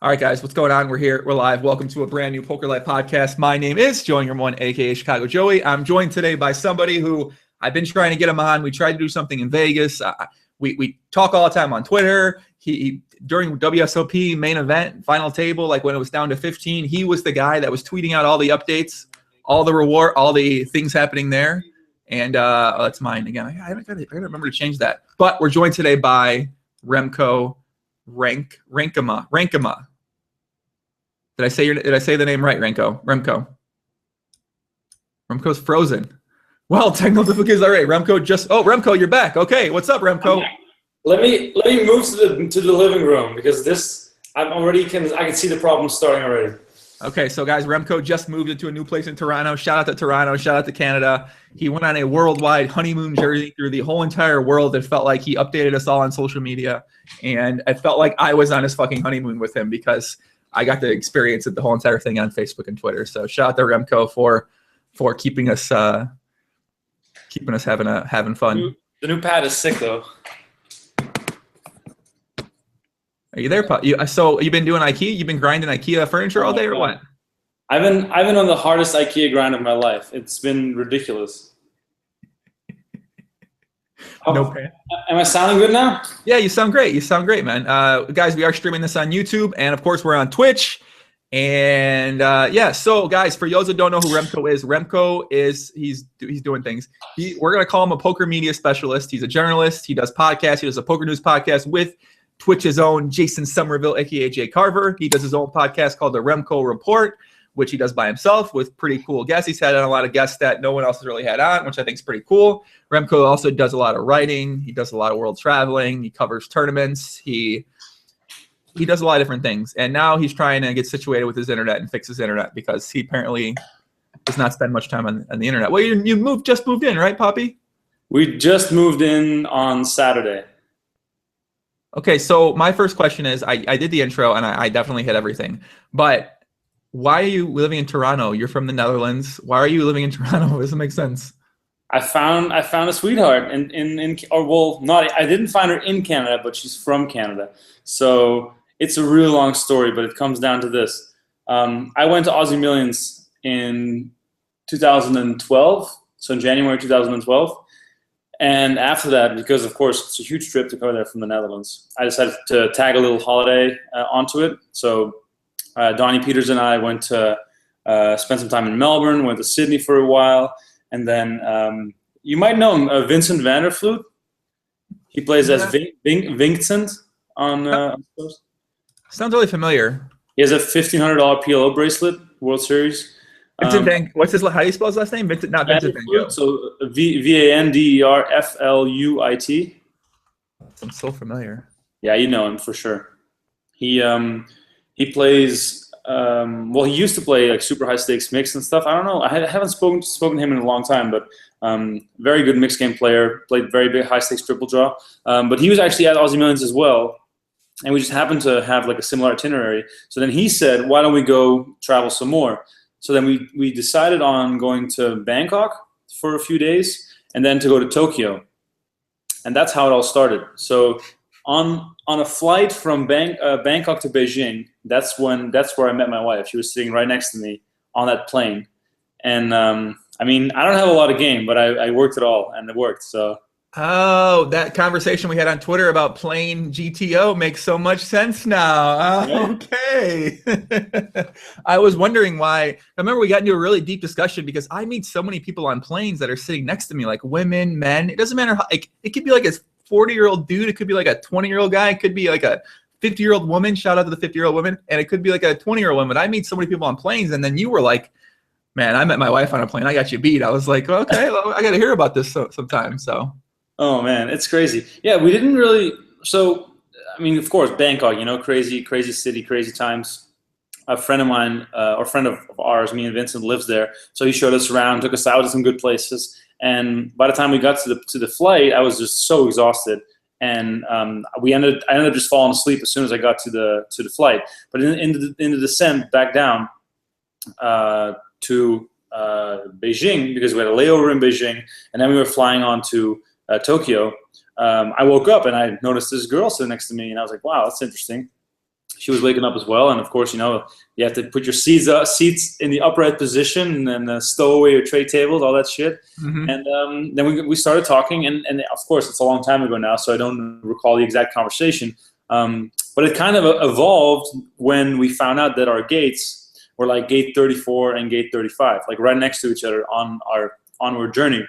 All right, guys, what's going on? We're here. We're live. Welcome to a brand new Poker Life podcast. My name is Joey One, aka Chicago Joey. I'm joined today by somebody who I've been trying to get him on. We tried to do something in Vegas. We talk all the time on Twitter. He during WSOP main event, final table, like when it was down to 15, he was the guy that was tweeting out all the updates, all the reward, all the things happening there. And that's mine again. I gotta remember to change that. But we're joined today by Remko Rinkema. Did I say the name right, Remko? Remko's frozen. Well, technical difficulties. All right, Remko, you're back. Okay, what's up, Remko? Let me move to the living room because I can see the problem starting already. Okay, so guys, Remko just moved into a new place in Toronto. Shout out to Toronto. Shout out to Canada. He went on a worldwide honeymoon journey through the whole entire world. It felt like he updated us all on social media, and it felt like I was on his fucking honeymoon with him because I got to experience it, the whole entire thing on Facebook and Twitter. So shout out to Remko for keeping us having fun. The new pad is sick though. Are you there, so you've been doing IKEA? You've been grinding IKEA furniture all day, or what? I've been on the hardest IKEA grind of my life. It's been ridiculous. No pain. Am I sounding good now? Yeah, you sound great. You sound great, man. Guys, we are streaming this on YouTube, and of course, we're on Twitch. And yeah, so guys, for those that don't know who Remko is, he's doing things. We're gonna call him a poker media specialist. He's a journalist. He does podcasts. He does a poker news podcast with Twitch's own Jason Somerville, aka Jay Carver. He does his own podcast called the Rmko Report, which he does by himself with pretty cool guests. He's had on a lot of guests that no one else has really had on, which I think is pretty cool. Remko also does a lot of writing. He does a lot of world traveling. He covers tournaments. He does a lot of different things. And now he's trying to get situated with his internet and fix his internet because he apparently does not spend much time on the internet. Well, you just moved in, right, Poppy? We just moved in on Saturday. Okay, so my first question is, I did the intro and I definitely hit everything, but why are you living in Toronto? You're from the Netherlands. Why are you living in Toronto? Doesn't make sense. I found a sweetheart I didn't find her in Canada, but she's from Canada. So it's a really long story, but it comes down to this. I went to Aussie Millions in 2012, so in January 2012. And after that, because of course it's a huge trip to go there from the Netherlands, I decided to tag a little holiday onto it. So Donnie Peters and I went to spend some time in Melbourne, went to Sydney for a while, and then you might know him, Vincent van der Vloot. He plays as Vincent on Sounds really familiar. He has a $1,500 PLO bracelet, World Series. What's his? How do you spell his last name? Vincent, not Vincent Van Gogh. So VANDERFLUIT. I'm so familiar. Yeah, you know him for sure. He plays. Well, he used to play like super high stakes mix and stuff. I don't know. I haven't spoken to him in a long time, but very good mixed game player. Played very big high stakes triple draw. But he was actually at Aussie Millions as well, and we just happened to have like a similar itinerary. So then he said, "Why don't we go travel some more?" So then we decided on going to Bangkok for a few days and then to go to Tokyo. And that's how it all started. So on a flight from Bangkok to Beijing, that's where I met my wife. She was sitting right next to me on that plane. And I mean, I don't have a lot of game, but I worked it all and it worked. So. Oh, that conversation we had on Twitter about playing GTO makes so much sense now. Okay. I was wondering why. I remember we got into a really deep discussion because I meet so many people on planes that are sitting next to me, like women, men. It doesn't matter how, like, it could be like a 40-year-old dude. It could be like a 20-year-old guy. It could be like a 50-year-old woman. Shout out to the 50-year-old woman. And it could be like a 20-year-old woman. I meet so many people on planes. And then you were like, man, I met my wife on a plane. I got you beat. I was like, okay, well, I got to hear about this sometime. So. Oh man, it's crazy. Yeah, we didn't really. So, I mean, of course, Bangkok, crazy city, crazy times. A friend of mine, or friend of ours, me and Vincent, lives there. So he showed us around, took us out to some good places. And by the time we got to the flight, I was just so exhausted, and I ended up just falling asleep as soon as I got to the flight. But in the descent back down to Beijing, because we had a layover in Beijing, and then we were flying on to Tokyo. I woke up and I noticed this girl sitting next to me, and I was like, wow, that's interesting. she was waking up as well. And of course, you know, you have to put your seats in the upright position and then stow away your tray tables, all that shit. Mm-hmm. And then we started talking, and of course, it's a long time ago now, so I don't recall the exact conversation. But it kind of evolved when we found out that our gates were like gate 34 and gate 35, like right next to each other on our onward journey.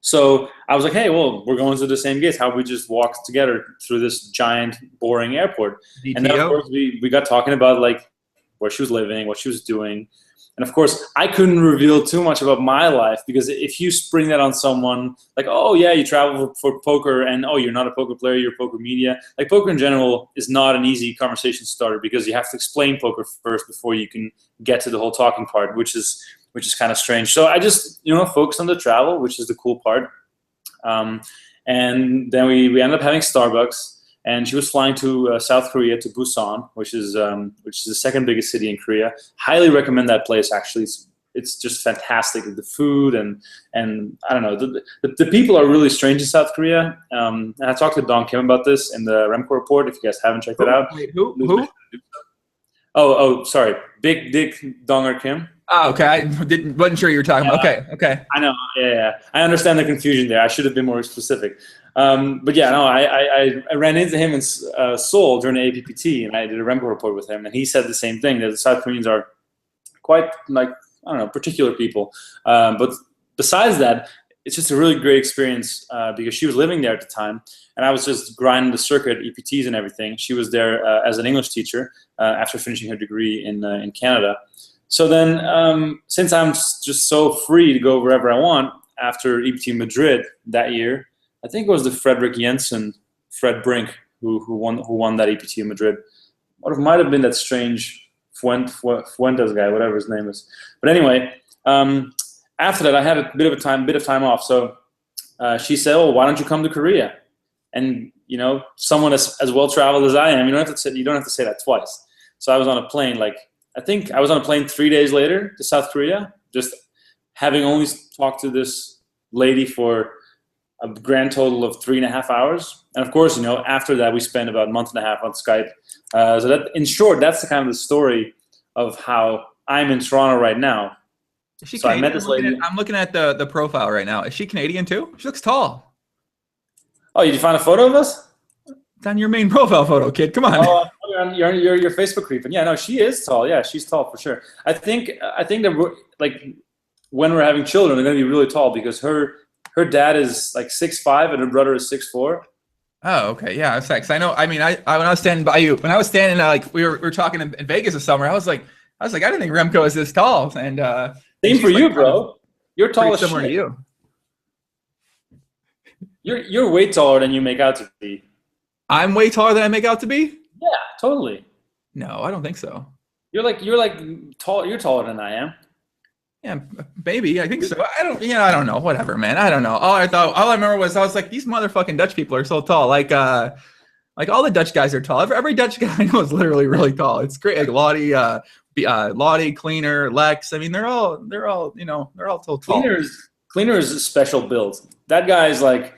So I was like, hey, well, we're going to the same gates. How about we just walk together through this giant, boring airport? GTO? And then, of course, we got talking about like where she was living, what she was doing. And of course, I couldn't reveal too much about my life, because if you spring that on someone, like, oh yeah, you travel for poker, and oh, you're not a poker player, you're poker media. Like, poker in general is not an easy conversation starter, because you have to explain poker first before you can get to the whole talking part, which is kind of strange. So I just, you know, focused on the travel, which is the cool part. And then we ended up having Starbucks. And she was flying to South Korea, to Busan, which is the second biggest city in Korea. Highly recommend that place. Actually, it's just fantastic. The food and I don't know, the people are really strange in South Korea. And I talked to Don Kim about this in the Rmko Report. If you guys haven't checked it out. Wait, who? Oh, sorry, Big Dick Donger Kim. Oh, okay. I wasn't sure you were talking about. Okay. I know. Yeah. I understand the confusion there. I should have been more specific. But yeah, no, I ran into him in Seoul during the APPT, and I did a Remko Report with him, and he said the same thing, that the South Koreans are quite, like, I don't know, particular people. But besides that, it's just a really great experience, because she was living there at the time, and I was just grinding the circuit, EPTs and everything. She was there as an English teacher after finishing her degree in Canada. So then, since I'm just so free to go wherever I want, after EPT Madrid that year, I think it was the Fredrik Jensen, Fred Brink, who won that EPT in Madrid. Or it might have been that strange Fuentes guy, whatever his name is. But anyway, after that, I had a bit of time off. So she said, "Oh, why don't you come to Korea?" And you know, someone as well traveled as I am, you don't have to say that twice. So I was on a plane, I think I was on a plane 3 days later to South Korea, just having only talked to this lady for a grand total of 3.5 hours. And of course, you know, after that, we spent about a month and a half on Skype. So that, in short, that's the kind of the story of how I'm in Toronto right now. Is she so Canadian? I met this lady. I'm looking at the profile right now. Is she Canadian too? She looks tall. Oh, you find a photo of us? It's on your main profile photo, kid. Come on. Oh, you're Facebook creeping. Yeah, no, she is tall. Yeah, she's tall for sure. I think that we're, like, when we're having children, they're gonna be really tall, because her dad is like 6'5" and her brother is 6'4". Oh, okay. Yeah, it's like, 'cause I know. I mean, I when I was standing by you, when I was standing, like we were talking in Vegas this summer, I was like, I didn't think Remko is this tall. And same for you, bro. You're tall as similar shit. to you. You're way taller than you make out to be. I'm way taller than I make out to be? Yeah, totally. No, I don't think so. You're tall. You're taller than I am. Yeah, maybe. I think so. I don't know. Whatever, man. I don't know. All I remember was I was like, these motherfucking Dutch people are so tall. Like all the Dutch guys are tall. Every Dutch guy I know is literally really tall. It's great. Like Lottie, Cleaner, Lex. I mean, they're all so tall. Cleaner is a special build. That guy is like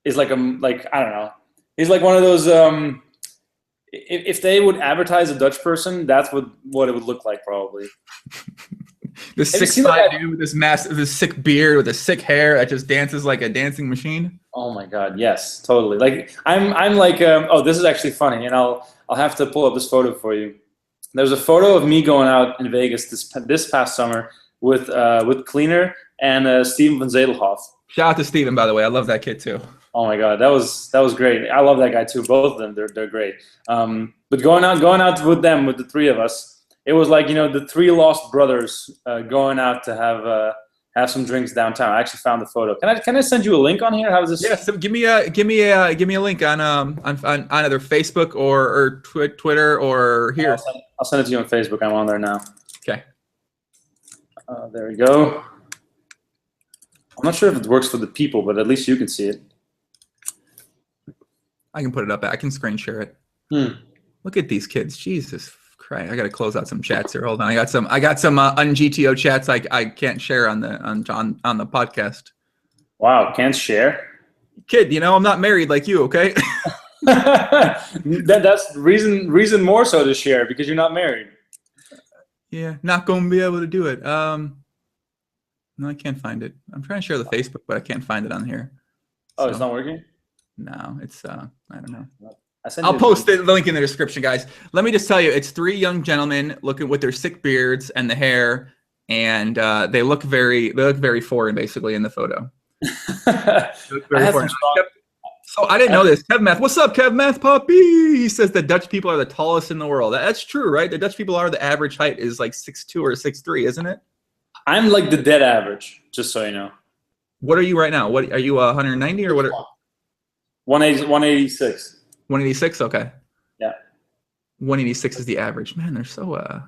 I don't know. He's like one of those. If they would advertise a Dutch person, that's what it would look like probably. This 6'5" dude with this sick beard with a sick hair that just dances like a dancing machine. Oh my God, yes, totally. Like I'm like, oh, this is actually funny, and I'll have to pull up this photo for you. There's a photo of me going out in Vegas this past summer with Cleaner and Steven van Zedelhoff. Shout out to Steven, by the way. I love that kid too. Oh my God, that was great. I love that guy too. Both of them, they're great. But going out with them, with the three of us, it was like, you know, the three lost brothers going out to have some drinks downtown. I actually found the photo. Can I send you a link on here? How is this? Yeah, so give me a link on either Facebook or Twitter or here. I'll send it to you on Facebook. I'm on there now. Okay. There we go. I'm not sure if it works for the people, but at least you can see it. I can put it up. I can screen share it. Look at these kids. Jesus Christ! I got to close out some chats here. Hold on. I got some un-GTO chats I can't share on the podcast. Wow, can't share? Kid, you know I'm not married like you. Okay. That's reason more so to share because you're not married. Yeah, not gonna be able to do it. No, I can't find it. I'm trying to share the Facebook, but I can't find it on here. Oh, it's not working? No, it's I don't know. I'll post the link in the description, guys. Let me just tell you, it's 3 young gentlemen looking with their sick beards and the hair, and they look very foreign, basically, in the photo. They look very foreign. So I didn't know this. Kev Meth, what's up, Kev Meth Puppy? He says the Dutch people are the tallest in the world. That's true, right? The Dutch people are, the average height is like 6'2" or 6'3", isn't it? I'm like the dead average, just so you know. What are you right now? What are you, 190 or what? 186. 186, okay. Yeah. 186 is the average. Man, they're so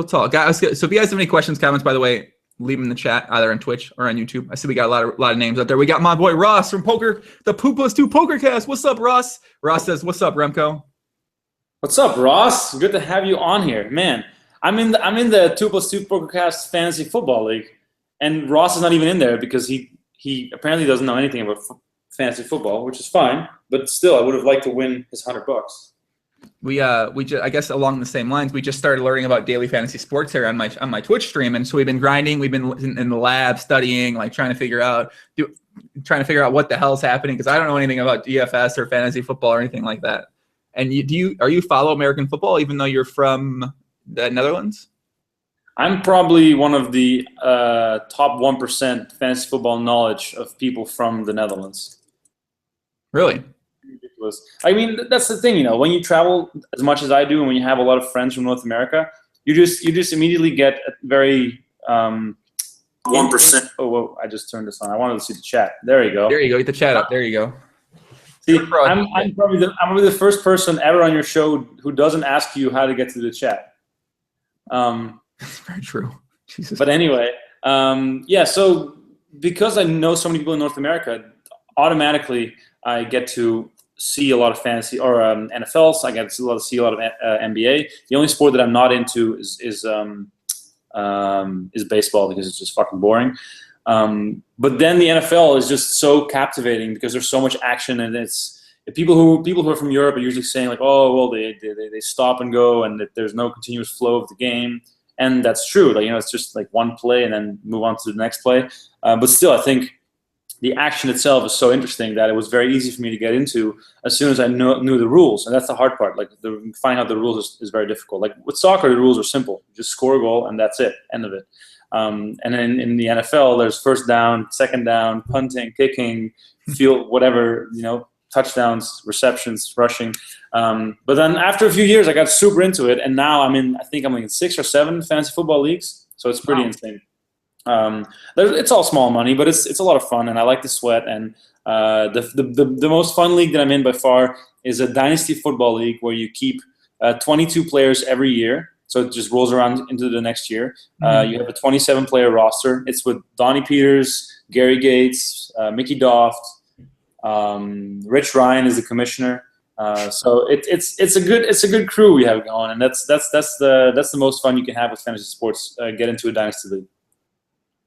tall. Guys, so if you guys have any questions, comments, by the way, leave them in the chat, either on Twitch or on YouTube. I see we got a lot of names out there. We got my boy Ross from Poker, the Poopas 2 PokerCast. What's up, Ross? Ross says, "What's up, Remko?" What's up, Ross? Good to have you on here, man. I'm in the 2+2 PokerCast Fantasy Football League, and Ross is not even in there because he apparently doesn't know anything about fantasy football, which is fine. But still, I would have liked to win his $100. We just, I guess along the same lines, we just started learning about daily fantasy sports here on my Twitch stream, and so we've been grinding. We've been in the lab studying, like trying to figure out what the hell's happening, because I don't know anything about DFS or fantasy football or anything like that. And are you follow American football even though you're from the Netherlands? I'm probably one of the top 1% fantasy football knowledge of people from the Netherlands. Really? Ridiculous. I mean, that's the thing, when you travel as much as I do, and when you have a lot of friends from North America, you just immediately get a very 1%. Oh, whoa, I just turned this on. I wanted to see the chat. There you go. There you go. Get the chat up. There you go. See, I'm probably the first person ever on your show who doesn't ask you how to get to the chat. That's very true. Jesus. But anyway, yeah. So because I know so many people in North America, automatically I get to see a lot of fantasy or NFL. So I get to see a lot of NBA. The only sport that I'm not into is baseball because it's just fucking boring. But then the NFL is just so captivating because there's so much action, and it's people who are from Europe are usually saying like, oh well, they stop and go, and that there's no continuous flow of the game, and that's true. Like, it's just like one play and then move on to the next play. But still, I think the action itself is so interesting that it was very easy for me to get into as soon as I knew the rules, and that's the hard part. Like finding out the rules is very difficult. Like with soccer, the rules are simple: you just score a goal and that's it, end of it. And then in the NFL, there's first down, second down, punting, kicking, field, whatever, touchdowns, receptions, rushing. But then after a few years, I got super into it, and now I think I'm in 6 or 7 fantasy football leagues, so it's pretty insane. It's all small money, but it's a lot of fun, and I like the sweat. And the most fun league that I'm in by far is a dynasty football league where you keep 22 players every year. So it just rolls around into the next year. You have a 27-player roster. It's with Donnie Peters, Gary Gates, Mickey Doft, Rich Ryan is the commissioner. So it's a good crew we have going, and that's the most fun you can have with fantasy sports. Get into a dynasty league.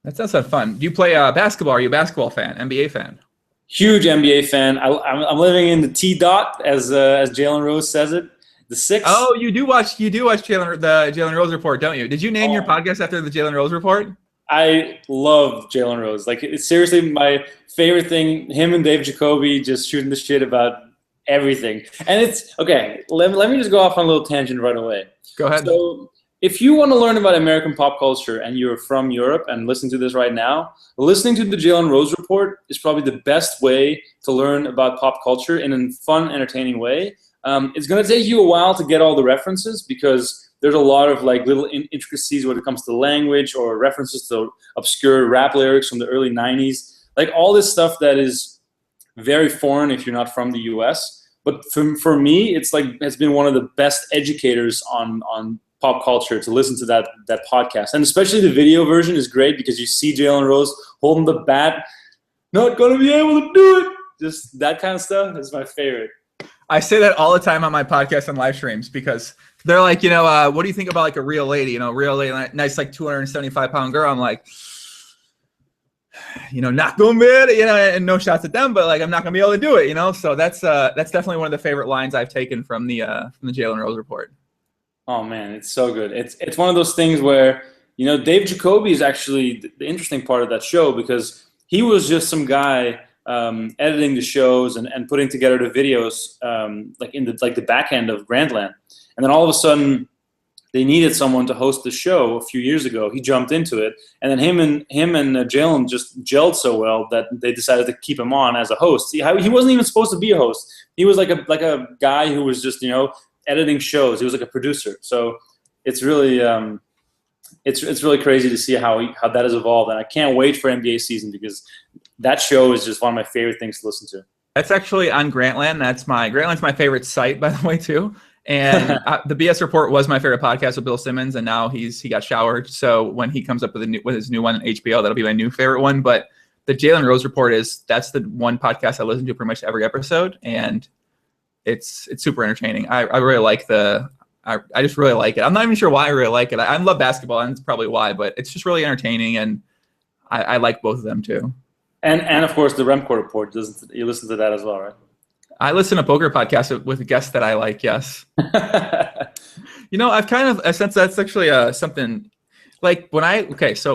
That sounds like fun. Do you play basketball? Are you a basketball fan? NBA fan? Huge NBA fan. I'm living in the T dot, as Jalen Rose says it. The 6. Oh, you do watch the Jalen Rose Report, don't you? Did you name your podcast after the Jalen Rose Report? I love Jalen Rose. Like, it's seriously my favorite thing. Him and Dave Jacoby just shooting the shit about everything. And it's okay. Let me just go off on a little tangent right away. Go ahead. So, if you want to learn about American pop culture and you're from Europe and listening to this right now, listening to the Jalen Rose Report is probably the best way to learn about pop culture in a fun, entertaining way. It's going to take you a while to get all the references because there's a lot of like little intricacies when it comes to language or references to obscure rap lyrics from the early 90s. Like all this stuff that is very foreign if you're not from the US. But for me, it's been one of the best educators on pop culture to listen to that podcast. And especially the video version is great because you see Jalen Rose holding the bat, not going to be able to do it. Just that kind of stuff is my favorite. I say that all the time on my podcast and live streams because they're like, what do you think about like a real lady? Real lady, nice like 275-pound girl. I'm like, not doing bad, and no shots at them, but like I'm not gonna be able to do it, So that's definitely one of the favorite lines I've taken from the Jalen Rose report. Oh man, it's so good. It's one of those things where Dave Jacoby is actually the interesting part of that show, because he was just some guy editing the shows and putting together the videos like in the back end of Grandland, and then all of a sudden they needed someone to host the show a few years ago. He jumped into it, and then him and Jalen just gelled so well that they decided to keep him on as a host. He wasn't even supposed to be a host. He was like a guy who was just editing shows. He was like a producer. So it's really it's really crazy to see how that has evolved, and I can't wait for NBA season, because that show is just one of my favorite things to listen to. That's actually on Grantland. Grantland's my favorite site, by the way, too. And the BS Report was my favorite podcast with Bill Simmons, and now he got showered. So when he comes up with his new one on HBO, that'll be my new favorite one. But the Jalen Rose Report that's the one podcast I listen to pretty much every episode, and it's super entertaining. I really like I just really like it. I'm not even sure why I really like it. I love basketball, and it's probably why, but it's just really entertaining, and I like both of them too. And of course the Rmko Report. You listen to that as well, right? I listen to poker podcasts with guests that I like. Yes. I've kind of, since that's actually something like so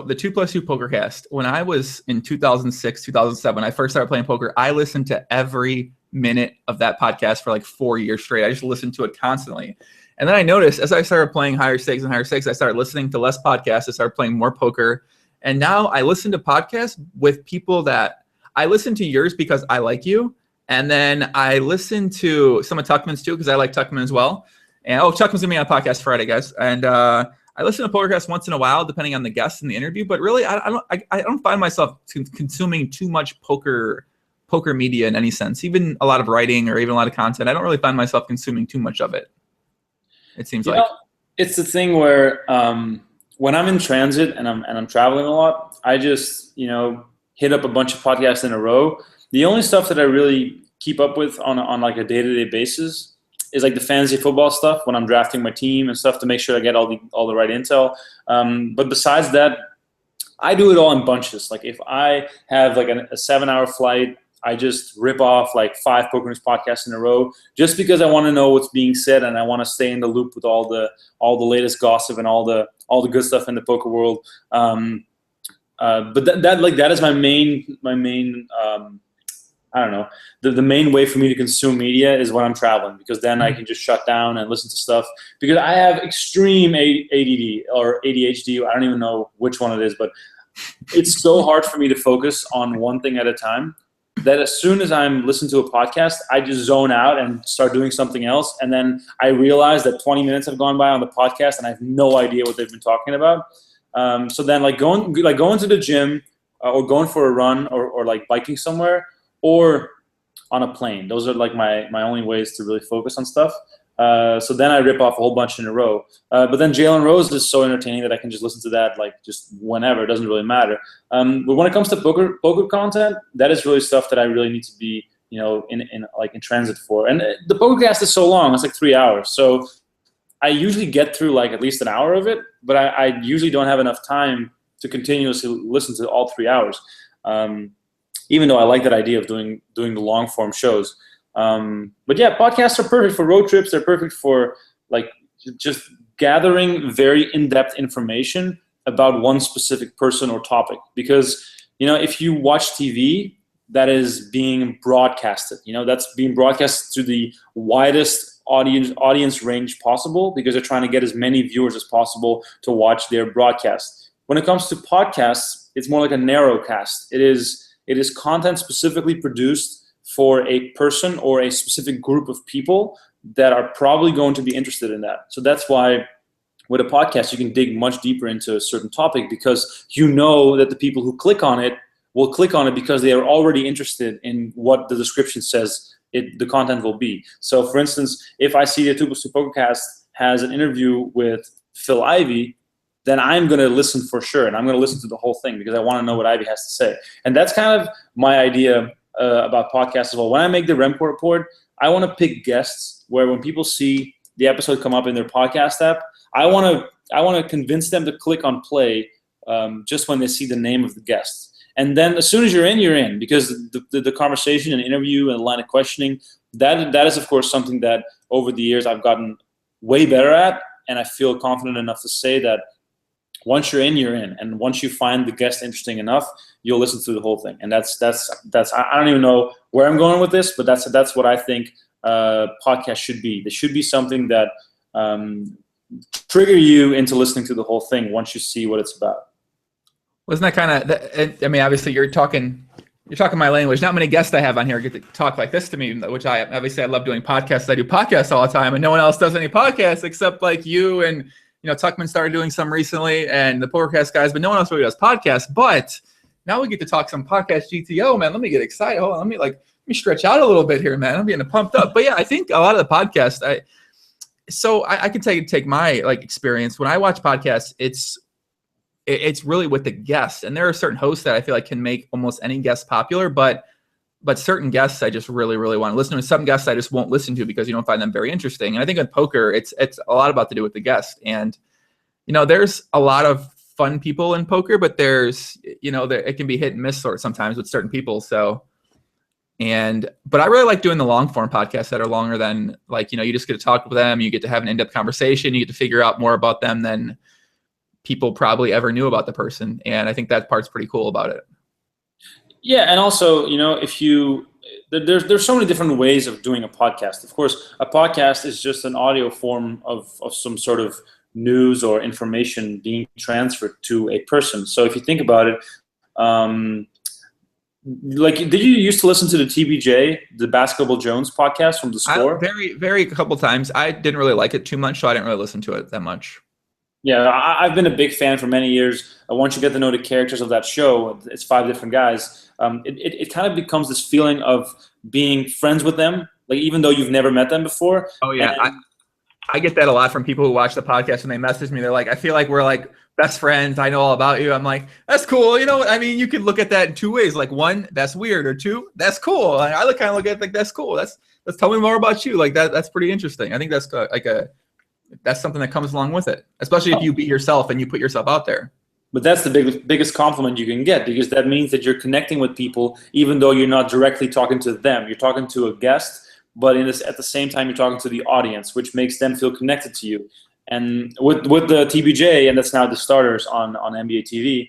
the 2+2 PokerCast, when I was in 2006, 2007, I first started playing poker. I listened to every minute of that podcast for like 4 years straight. I just listened to it constantly. And then I noticed as I started playing higher stakes and higher stakes, I started listening to less podcasts. I started playing more poker. And now I listen to podcasts with people that I listen to yours because I like you. And then I listen to some of Tuckman's too, because I like Tuckman as well. And Tuckman's gonna be on a podcast Friday, guys. And I listen to PokerCast once in a while, depending on the guest and the interview. But really, I don't find myself consuming too much poker media in any sense. Even a lot of writing or even a lot of content, I don't really find myself consuming too much of it. It seems like it's the thing where when I'm in transit and I'm traveling a lot, I just hit up a bunch of podcasts in a row. The only stuff that I really keep up with on like a day-to-day basis is like the fantasy football stuff when I'm drafting my team and stuff to make sure I get all the right intel. But besides that, I do it all in bunches. Like if I have like a 7-hour flight, I just rip off like 5 Poker News podcasts in a row, just because I want to know what's being said and I want to stay in the loop with all the latest gossip and all the good stuff in the poker world. But that is my main I don't know. The main way for me to consume media is when I'm traveling, because then I can just shut down and listen to stuff. Because I have extreme ADD or ADHD. I don't even know which one it is, but it's so hard for me to focus on one thing at a time that as soon as I'm listening to a podcast, I just zone out and start doing something else. And then I realize that 20 minutes have gone by on the podcast and I have no idea what they've been talking about. So then like going to the gym or going for a run or like biking somewhere, or on a plane. Those are like my only ways to really focus on stuff. So then I rip off a whole bunch in a row. But then Jalen Rose is so entertaining that I can just listen to that like just whenever. It doesn't really matter. But when it comes to poker content, that is really stuff that I really need to be in transit for. And the PokerCast is so long; it's like 3 hours. So I usually get through like at least an hour of it, but I usually don't have enough time to continuously listen to all 3 hours. Even though I like that idea of doing the long form shows. But yeah, podcasts are perfect for road trips. They're perfect for like just gathering very in-depth information about one specific person or topic. Because, if you watch TV, that is being broadcasted. That's being broadcast to the widest audience range possible, because they're trying to get as many viewers as possible to watch their broadcast. When it comes to podcasts, it's more like a narrow cast. It is content specifically produced for a person or a specific group of people that are probably going to be interested in that. So that's why with a podcast, you can dig much deeper into a certain topic, because that the people who click on it will click on it because they are already interested in what the description says the content will be. So for instance, if I see the 2+2 PokerCast has an interview with Phil Ivey, then I'm going to listen for sure, and I'm going to listen to the whole thing because I want to know what Ivy has to say. And that's kind of my idea about podcasts as well. When I make the Rmko Report, I want to pick guests where when people see the episode come up in their podcast app, I want to convince them to click on play just when they see the name of the guest. And then as soon as you're in, because the conversation and interview and the line of questioning, that is, of course, something that over the years I've gotten way better at, and I feel confident enough to say that once you're in, and once you find the guest interesting enough, you'll listen through the whole thing. And that's I don't even know where I'm going with this, but that's what I think podcast should be. There should be something that trigger you into listening to the whole thing once you see what it's about. Wasn't that kind of? I mean, obviously you're talking my language. Not many guests I have on here get to talk like this to me, which I love doing podcasts. I do podcasts all the time, and no one else does any podcasts except like you and. Tuckman started doing some recently, and the Pokercast guys, but no one else really does podcasts. But now we get to talk some podcast GTO, man. Let me get excited. Hold on, let me stretch out a little bit here, man. I'm getting pumped up. But yeah, I think a lot of the podcasts, I can take my experience when I watch podcasts. It's really with the guests, and there are certain hosts that I feel like can make almost any guest popular, but certain guests I just really, really want to listen to. Some guests I just won't listen to because you don't find them very interesting. And I think in poker, it's a lot about to do with the guest. And, there's a lot of fun people in poker, but there's, it can be hit and miss sometimes with certain people. So, but I really like doing the long form podcasts that are longer than you just get to talk with them. You get to have an in-depth conversation. You get to figure out more about them than people probably ever knew about the person. And I think that part's pretty cool about it. Yeah, and also, if there's so many different ways of doing a podcast. Of course, a podcast is just an audio form of some sort of news or information being transferred to a person. So if you think about it, did you used to listen to the TBJ, the Basketball Jones podcast from The Score? Very, very couple times. I didn't really like it too much, so I didn't really listen to it that much. Yeah, I've been a big fan for many years. Once you get to know the characters of that show, it's 5 different guys. It kind of becomes this feeling of being friends with them, even though you've never met them before. Oh yeah, I get that a lot from people who watch the podcast and they message me. They're like, I feel like we're best friends. I know all about you. I'm like, that's cool. You can look at that in 2 ways. One, that's weird, or 2, that's cool. I kind of look at it that's cool. Let's tell me more about you. That's pretty interesting. I think that's that's something that comes along with it, especially if you be yourself and you put yourself out there. But that's the biggest compliment you can get, because that means that you're connecting with people, even though you're not directly talking to them. You're talking to a guest, but at the same time, you're talking to the audience, which makes them feel connected to you. And with the TBJ, and that's now the starters on NBA TV,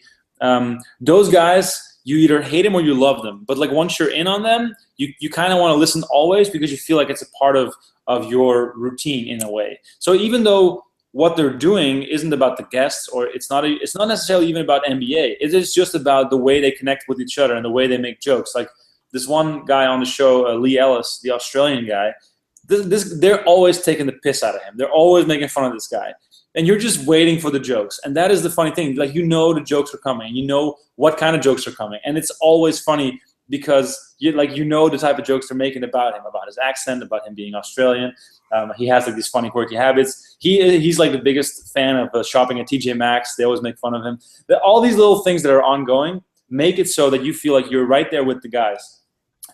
those guys, you either hate them or you love them. But once you're in on them, you kind of want to listen always, because you feel like it's a part of your routine in a way. So even though what they're doing isn't about the guests, or it's not necessarily even about NBA, it is just about the way they connect with each other and the way they make jokes. Like this one guy on the show, Lee Ellis, the Australian guy, they're always taking the piss out of him. They're always making fun of this guy. And you're just waiting for the jokes. And that is the funny thing. The jokes are coming. You know what kind of jokes are coming. And it's always funny because the type of jokes they're making about him, about his accent, about him being Australian. He has these funny, quirky habits. He's the biggest fan of shopping at TJ Maxx. They always make fun of him. All these little things that are ongoing make it so that you feel like you're right there with the guys.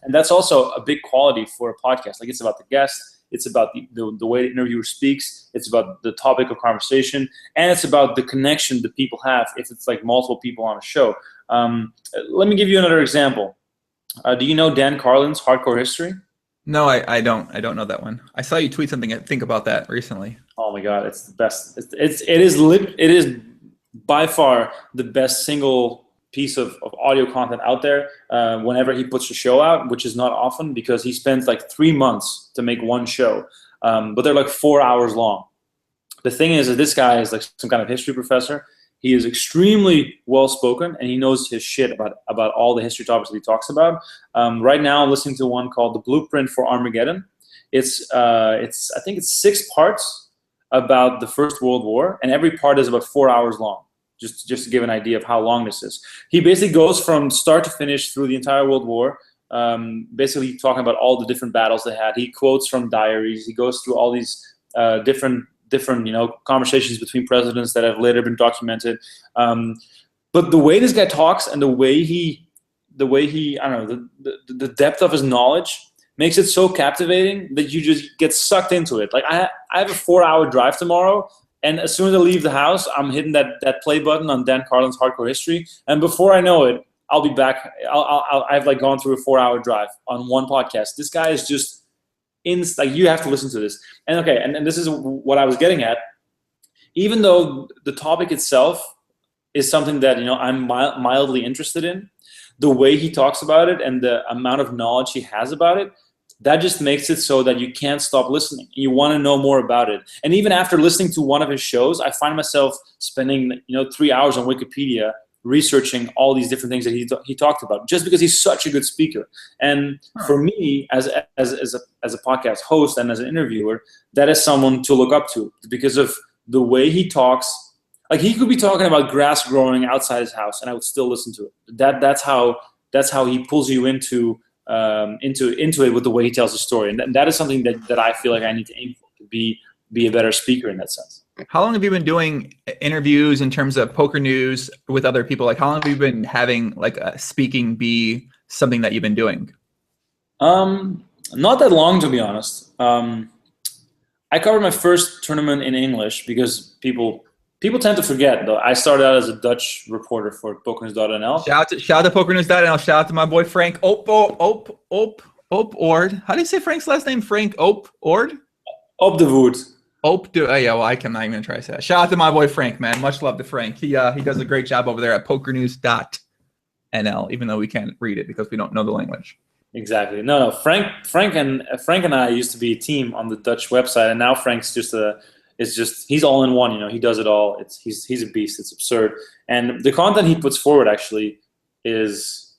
And that's also a big quality for a podcast. It's about the guest. It's about the way the interviewer speaks. It's about the topic of conversation. And it's about the connection that people have if it's multiple people on a show. Let me give you another example. Do you know Dan Carlin's Hardcore History? No, I don't. I don't know that one. I saw you tweet something. I think about that recently. Oh my God, it's the best. It is by far the best single piece of audio content out there. Whenever he puts a show out, which is not often, because he spends 3 months to make one show, but they're 4 hours long. The thing is that this guy is some kind of history professor. He is extremely well-spoken, and he knows his shit about all the history topics that he talks about. Right now, I'm listening to one called The Blueprint for Armageddon. I think it's 6 parts about the First World War, and every part is about 4 hours long, just to give an idea of how long this is. He basically goes from start to finish through the entire World War, basically talking about all the different battles they had. He quotes from diaries. He goes through all these different conversations between presidents that have later been documented. But the way this guy talks and the way he I don't know, the depth of his knowledge makes it so captivating that you just get sucked into it. I have a 4-hour drive tomorrow, and as soon as I leave the house, I'm hitting that play button on Dan Carlin's Hardcore History, and before I know it, I'll be back. I've like gone through a 4-hour drive on one podcast. This guy is just like, you have to listen to this. And okay, and this is what I was getting at. Even though the topic itself is something that, you know, I'm mildly interested in, the way he talks about it and the amount of knowledge he has about it, that just makes it so that you can't stop listening. You want to know more about it. And even after listening to one of his shows, I find myself spending, you know, 3 hours on Wikipedia researching all these different things that he talked about, just because he's such a good speaker. And for me, as a podcast host and as an interviewer, that is someone to look up to, because of the way he talks. Like, he could be talking about grass growing outside his house, and I would still listen to it. That's how he pulls you into it with the way he tells the story, and that is something that I feel like I need to aim for, to be a better speaker in that sense. How long have you been doing interviews in terms of poker news with other people? Like, how long have you been having like speaking be something that you've been doing? Not that long, to be honest. I covered my first tournament in English because people tend to forget, though. I started out as a Dutch reporter for pokernews.nl. Shout out to pokernews.nl. Shout out to my boy Frank Oord. How do you say Frank's last name? Frank Oord? Op de Voet. Yeah, well, I'm not even gonna try to say that. Shout out to my boy Frank, man. Much love to Frank. He does a great job over there at pokernews.nl, even though we can't read it because we don't know the language. Exactly. No. Frank and I used to be a team on the Dutch website, and now Frank's just he's all in one. You know, he does it all. He's a beast. It's absurd, and the content he puts forward actually is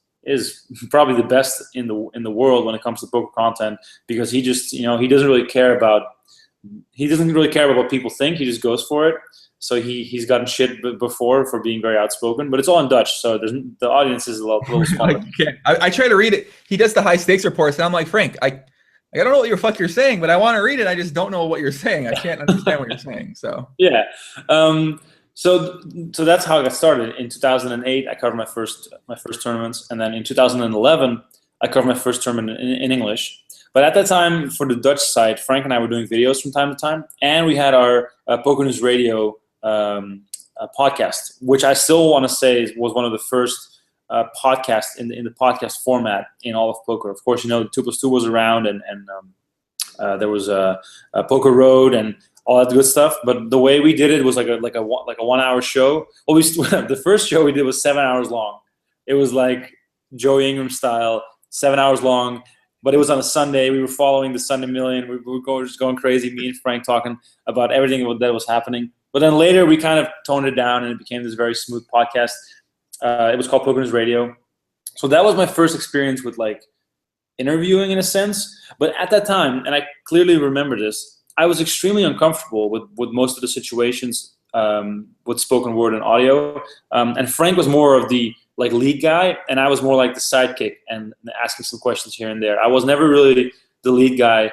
probably the best in the world when it comes to poker content, because he just, you know, he doesn't really care about what people think. He just goes for it. So he's gotten shit before for being very outspoken, but it's all in Dutch, so the audience is a little smaller. I try to read it. He does the high stakes reports, and I'm like, Frank, I don't know what the fuck you're saying, but I want to read it. I just don't know what you're saying. I can't understand what you're saying. So yeah. So that's how I got started. In 2008, I covered my first tournaments, and then in 2011, I covered my first tournament in English. But at that time, for the Dutch side, Frank and I were doing videos from time to time, and we had our Poker News Radio podcast, which I still want to say was one of the first podcasts in the podcast format in all of poker. Of course, you know, 2+2 was around, and there was a Poker Road and all that good stuff. But the way we did it was like a 1 hour show. Well, the first show we did was 7 hours long. It was like Joey Ingram style, 7 hours long. But it was on a Sunday. We were following the Sunday Million. We were just going crazy, me and Frank talking about everything that was happening. But then later we kind of toned it down, and it became this very smooth podcast. It was called Poker News Radio. So that was my first experience with like interviewing, in a sense. But at that time, and I clearly remember this, I was extremely uncomfortable with most of the situations with spoken word and audio. And Frank was more of the like lead guy, and I was more like the sidekick and asking some questions here and there. I was never really the lead guy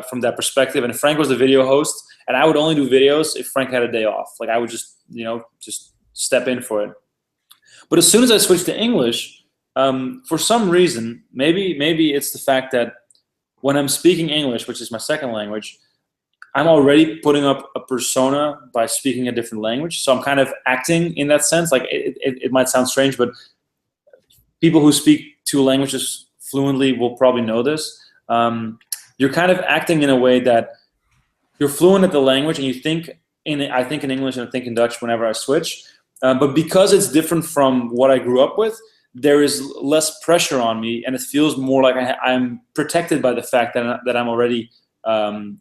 from that perspective, and Frank was the video host, and I would only do videos if Frank had a day off. Like, I would just step in for it. But as soon as I switched to English, for some reason, maybe it's the fact that when I'm speaking English, which is my second language, I'm already putting up a persona by speaking a different language. So I'm kind of acting in that sense. Like, it might sound strange, but people who speak 2 languages fluently will probably know this. You're kind of acting in a way that you're fluent at the language, and you think I think in English and I think in Dutch whenever I switch. But because it's different from what I grew up with, there is less pressure on me, and it feels more like I'm protected by the fact that I'm already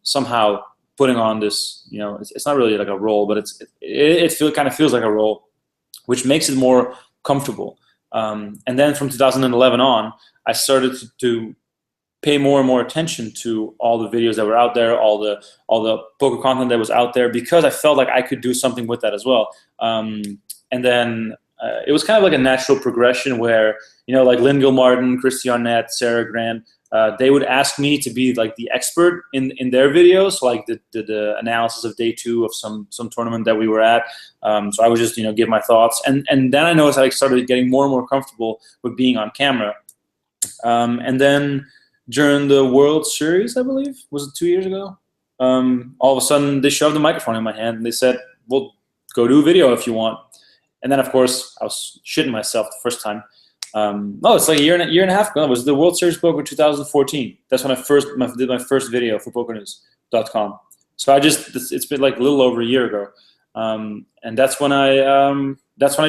somehow putting on this, you know, it's not really like a role, but it kind of feels like a role, which makes it more comfortable. And then from 2011 on, I started to pay more and more attention to all the videos that were out there, all the poker content that was out there, because I felt like I could do something with that as well. And then it was kind of like a natural progression where, you know, like Lynn Gilmartin, Christian Nett, Sarah Grant, they would ask me to be like the expert in their videos, like the analysis of day 2 of some tournament that we were at. So I would just, you know, give my thoughts, and then I noticed I started getting more and more comfortable with being on camera. And then during the World Series, I believe, was it 2 years ago? All of a sudden they shoved the microphone in my hand and they said, "Well, go do a video if you want." And then, of course, I was shitting myself the first time. No, it's like a year and a half ago. It was the World Series Poker 2014. That's when I did my first video for PokerNews.com. So it's been like a little over a year ago, and that's when I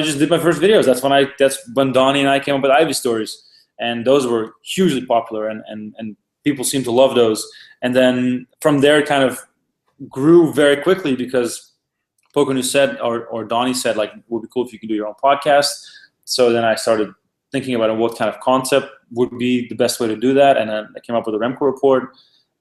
just did my first videos. That's when Donnie and I came up with Ivy Stories, and those were hugely popular, and people seem to love those. And then from there, it kind of grew very quickly because Poker News said, or Donnie said, like, it would be cool if you could do your own podcast. So then I started thinking about what kind of concept would be the best way to do that, and then I came up with the Rmko Report,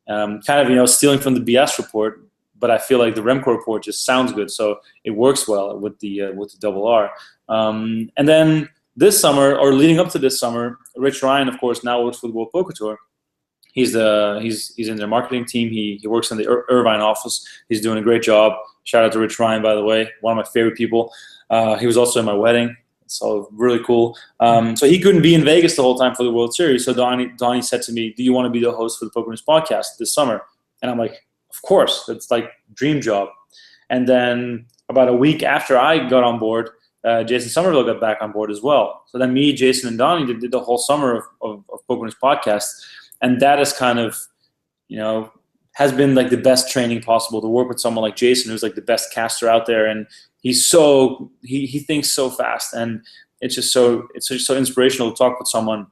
kind of stealing from the BS report, but I feel like the Remko Report just sounds good, so it works well with the double R. And then this summer, or leading up to this summer, Rich Ryan, of course, now works for the World Poker Tour. He's in their marketing team. He works in the Irvine office. He's doing a great job. Shout out to Rich Ryan, by the way, one of my favorite people. He was also in my wedding, so really cool. So he couldn't be in Vegas the whole time for the World Series. So Donnie said to me, "Do you want to be the host for the Poker News podcast this summer?" And I'm like, "Of course, it's like dream job." And then about a week after I got on board, Jason Somerville got back on board as well. So then me, Jason, and Donnie did the whole summer of Poker News podcast. And that is kind of, has been like the best training possible to work with someone like Jason, who's like the best caster out there. And he's he thinks so fast. And it's just so inspirational to talk with someone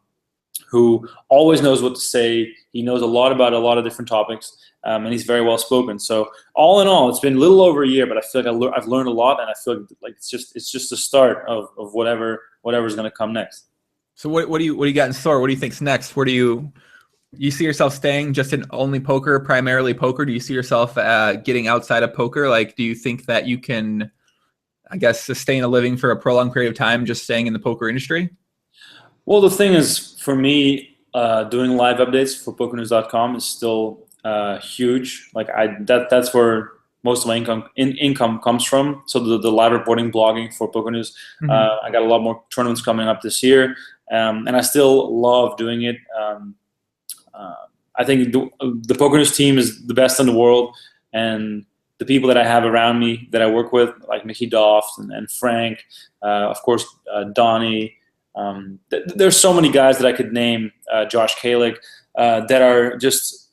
who always knows what to say. He knows a lot about a lot of different topics. And he's very well spoken. So all in all, it's been a little over a year, but I feel like I've learned a lot, and I feel like it's just the start of whatever's going to come next. So what do you got in store? What do you think's next? Where do you see yourself staying just in only poker, primarily poker? Do you see yourself getting outside of poker? Like, do you think that you can, I guess, sustain a living for a prolonged period of time just staying in the poker industry? Well, the thing is, for me, doing live updates for PokerNews.com is still huge. Like that's where most of my income comes from. So the live reporting, blogging for Poker News. I got a lot more tournaments coming up this year, and I still love doing it. I think the Poker News team is the best in the world, and the people that I have around me that I work with, like Mickey Doft and Frank, of course, Donnie. There's so many guys that I could name, Josh Kalick, that are just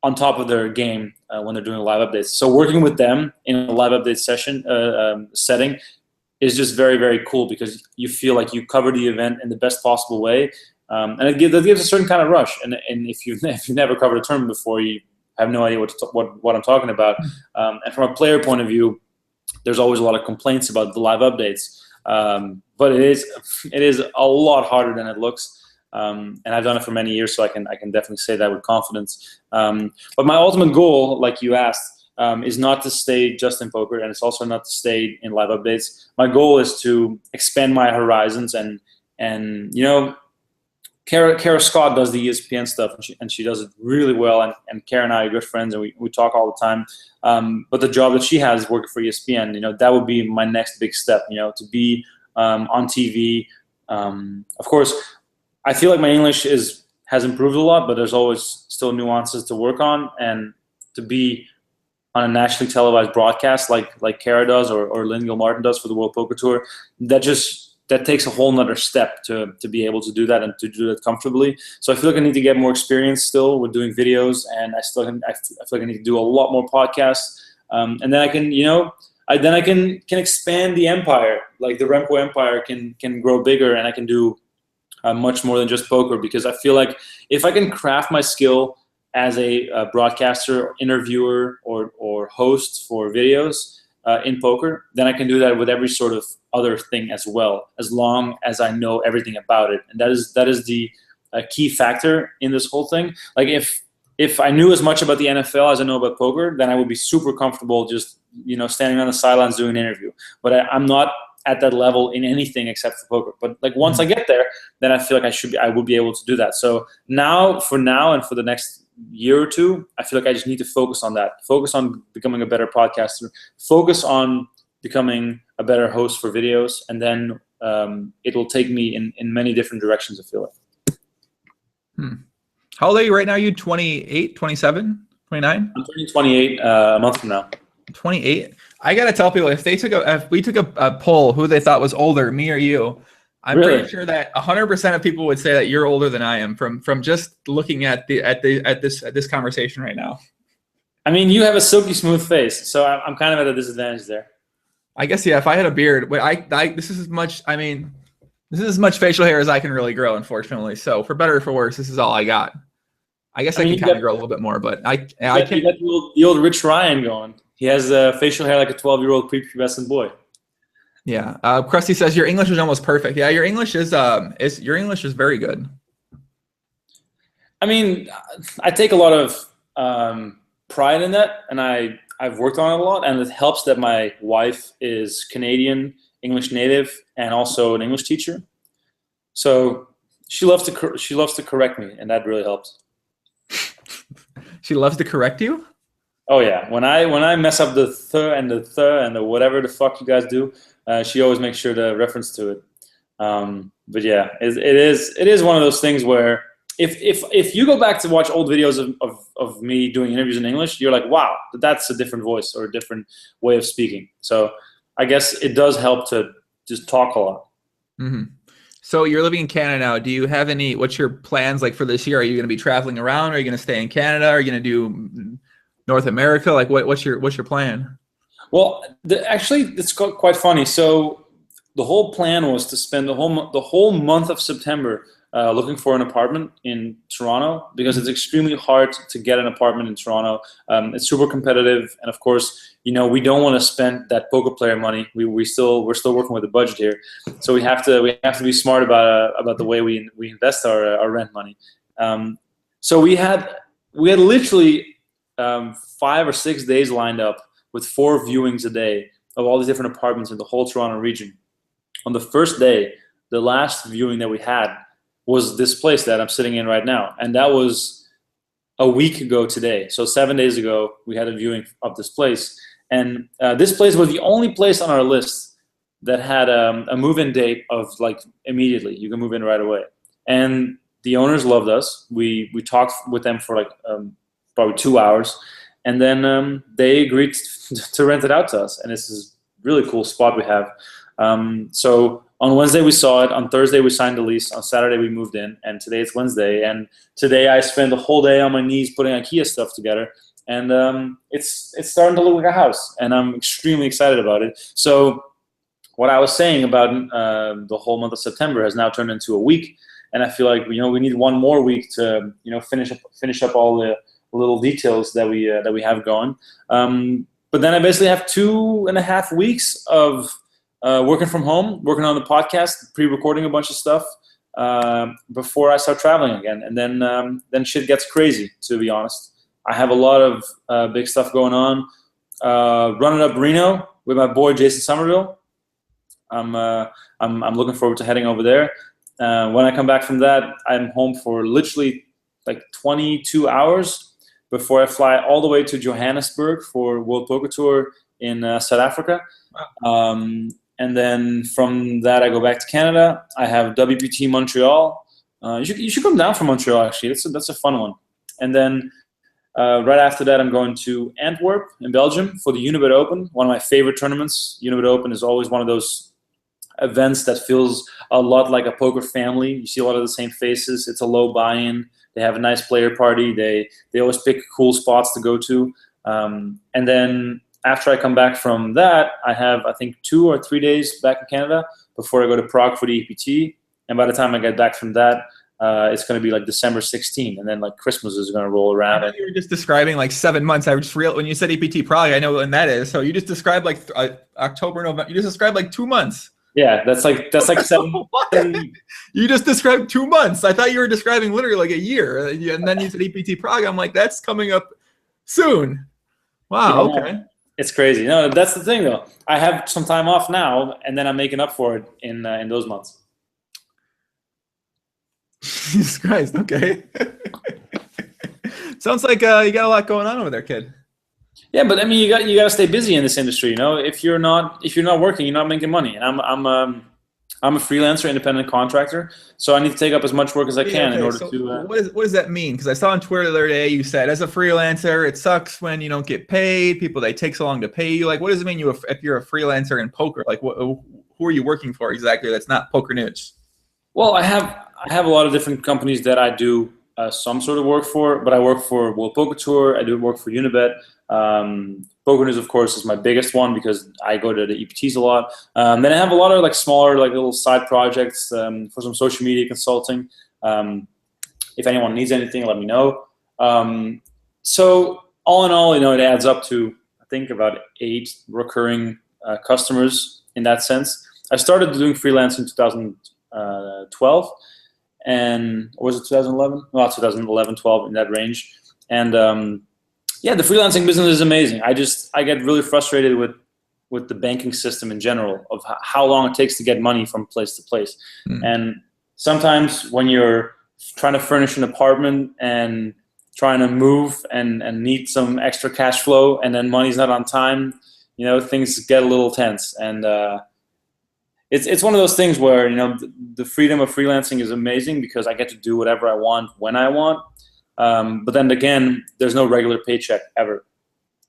on top of their game when they're doing live updates. So working with them in a live update session setting is just very, very cool, because you feel like you cover the event in the best possible way. And that gives a certain kind of rush. And if you've never covered a tournament before, you have no idea what I'm talking about. And from a player point of view, there's always a lot of complaints about the live updates. But it is a lot harder than it looks. And I've done it for many years, so I can definitely say that with confidence. But my ultimate goal, like you asked, is not to stay just in poker, and it's also not to stay in live updates. My goal is to expand my horizons, and Kara Scott does the ESPN stuff, and she does it really well. And Kara and I are good friends, and we talk all the time. But the job that she has is working for ESPN. That would be my next big step. To be on TV. Of course, I feel like my English has improved a lot, but there's always still nuances to work on. And to be on a nationally televised broadcast like Kara does, or Lynn Gilmartin does for the World Poker Tour, that takes a whole nother step to be able to do that, and to do that comfortably. So I feel like I need to get more experience still with doing videos, and I feel like I need to do a lot more podcasts, and then I can I can expand the empire. Like the Remko empire can grow bigger, and I can do much more than just poker, because I feel like if I can craft my skill as a broadcaster, interviewer, or host for videos in poker, then I can do that with every sort of other thing as well, as long as I know everything about it. And that is the key factor in this whole thing. Like if I knew as much about the NFL as I know about poker, then I would be super comfortable just standing on the sidelines doing an interview. But I'm not at that level in anything except for poker. But like once I get there, then I feel like I will be able to do that. So for now and for the next year or two, I feel like I just need to focus on that. Focus on becoming a better podcaster. Focus on becoming a better host for videos, and then it will take me in many different directions, I feel like. How old are you right now? You 28, 27, 29? I'm turning 28 a month from now. 28. I gotta tell people, if we took a poll who they thought was older, me or you, I'm Really? pretty sure that 100% of people would say that you're older than I am from just looking at this conversation right now. I mean, you have a silky smooth face, so I'm kind of at a disadvantage there. I guess yeah. If I had a beard, but this is as much. I mean, this is as much facial hair as I can really grow, unfortunately. So for better or for worse, this is all I got. I guess I mean, can kind of grow a little bit more, but I you can't. got the old Rich Ryan going. He has facial hair like a 12-year-old prepubescent boy. Yeah. Krusty says your English is almost perfect. Yeah, your English is very good. I mean, I take a lot of pride in that, and I've worked on it a lot, and it helps that my wife is Canadian, English native, and also an English teacher. So she loves to correct me, and that really helps. She loves to correct you? Oh yeah, when I mess up the and the whatever the fuck you guys do, she always makes sure to reference to it. But yeah, it is one of those things where if you go back to watch old videos of me doing interviews in English, you're like, wow, that's a different voice or a different way of speaking. So I guess it does help to just talk a lot. Mm-hmm. So you're living in Canada now. Do you have what's your plans like for this year? Are you going to be traveling around? Are you going to stay in Canada? Are you going to do North America? Like what's your plan? Well, actually, it's quite funny. So the whole plan was to spend the whole month of September looking for an apartment in Toronto, because it's extremely hard to get an apartment in Toronto. It's super competitive, and of course, we don't want to spend that poker player money. We're still working with a budget here, so we have to be smart about the way we invest our rent money. So we had literally 5 or 6 days lined up with 4 viewings a day of all these different apartments in the whole Toronto region. On the first day, the last viewing that we had was this place that I'm sitting in right now, and that was a week ago today. So 7 days ago, we had a viewing of this place, and this place was the only place on our list that had a move-in date of like immediately. You can move in right away, and the owners loved us. We talked with them for like probably 2 hours, and then they agreed to rent it out to us, and this is a really cool spot we have. So on Wednesday we saw it, on Thursday we signed the lease, on Saturday we moved in, and today it's Wednesday, and today I spent the whole day on my knees putting IKEA stuff together, and it's starting to look like a house, and I'm extremely excited about it. So what I was saying about the whole month of September has now turned into a week, and I feel like we need one more week to finish up all the little details that we have going. But then I basically have 2.5 weeks of working from home, working on the podcast, pre-recording a bunch of stuff before I start traveling again, and then shit gets crazy. To be honest, I have a lot of big stuff going on. Running up Reno with my boy Jason Somerville. I'm looking forward to heading over there. When I come back from that, I'm home for literally like 22 hours before I fly all the way to Johannesburg for World Poker Tour in South Africa. And then from that, I go back to Canada. I have WPT Montreal. You should come down from Montreal, actually. That's a fun one. And then right after that, I'm going to Antwerp in Belgium for the Unibet Open, one of my favorite tournaments. Unibet Open is always one of those events that feels a lot like a poker family. You see a lot of the same faces. It's a low buy-in. They have a nice player party. They always pick cool spots to go to. And then after I come back from that, I have, I think, 2 or 3 days back in Canada before I go to Prague for the EPT. And by the time I get back from that, it's going to be like December 16th, and then like Christmas is going to roll around. I know you were just describing like 7 months. I just when you said EPT Prague, I know when that is. So you just described like October, November. You just described like 2 months. Yeah, that's like 7. You just described 2 months. I thought you were describing literally like a year, and then you said EPT Prague. I'm like, that's coming up soon. Wow. Yeah, okay. It's crazy. No, that's the thing though. I have some time off now, and then I'm making up for it in those months. Jesus Christ. Okay. Sounds like you got a lot going on over there, kid. Yeah, but I mean, you got to stay busy in this industry. You know, if you're not working, you're not making money. And I'm a freelancer, independent contractor, so I need to take up as much work as I can in order to. What does that mean? Because I saw on Twitter the other day you said, as a freelancer, it sucks when you don't get paid. They take so long to pay you. Like, what does it mean if you're a freelancer in poker? Like, who are you working for exactly? That's not Poker News. Well, I have a lot of different companies that I do some sort of work for, but I work for World Poker Tour. I do work for Unibet. Poker News, of course, is my biggest one because I go to the EPTs a lot. Then I have a lot of like smaller, like little side projects for some social media consulting. If anyone needs anything, let me know. So all in all, it adds up to, I think, about 8 recurring customers in that sense. I started doing freelance in 2012, and or was it 2011? Well, 2011, 12, in that range. And yeah, the freelancing business is amazing. I get really frustrated with the banking system in general, of how long it takes to get money from place to place. And sometimes when you're trying to furnish an apartment and trying to move and need some extra cash flow, and then money's not on time, things get a little tense. And it's one of those things where the freedom of freelancing is amazing because I get to do whatever I want when I want. But then again, there's no regular paycheck ever,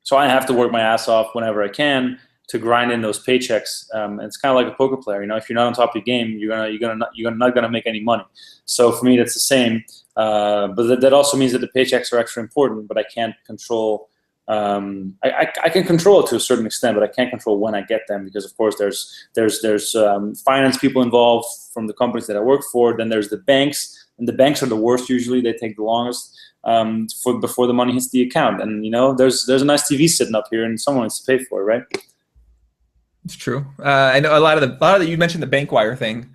so I have to work my ass off whenever I can to grind in those paychecks. And it's kind of like a poker player. If you're not on top of your game, you're not gonna make any money. So for me, that's the same. But that also means that the paychecks are extra important. But I can't control. I can control it to a certain extent, but I can't control when I get them because, of course, there's finance people involved from the companies that I work for. Then there's the banks, and the banks are the worst usually. They take the longest before the money hits the account. And there's a nice TV sitting up here, and someone needs to pay for it, right? It's true. I know a lot of the you mentioned the bank wire thing.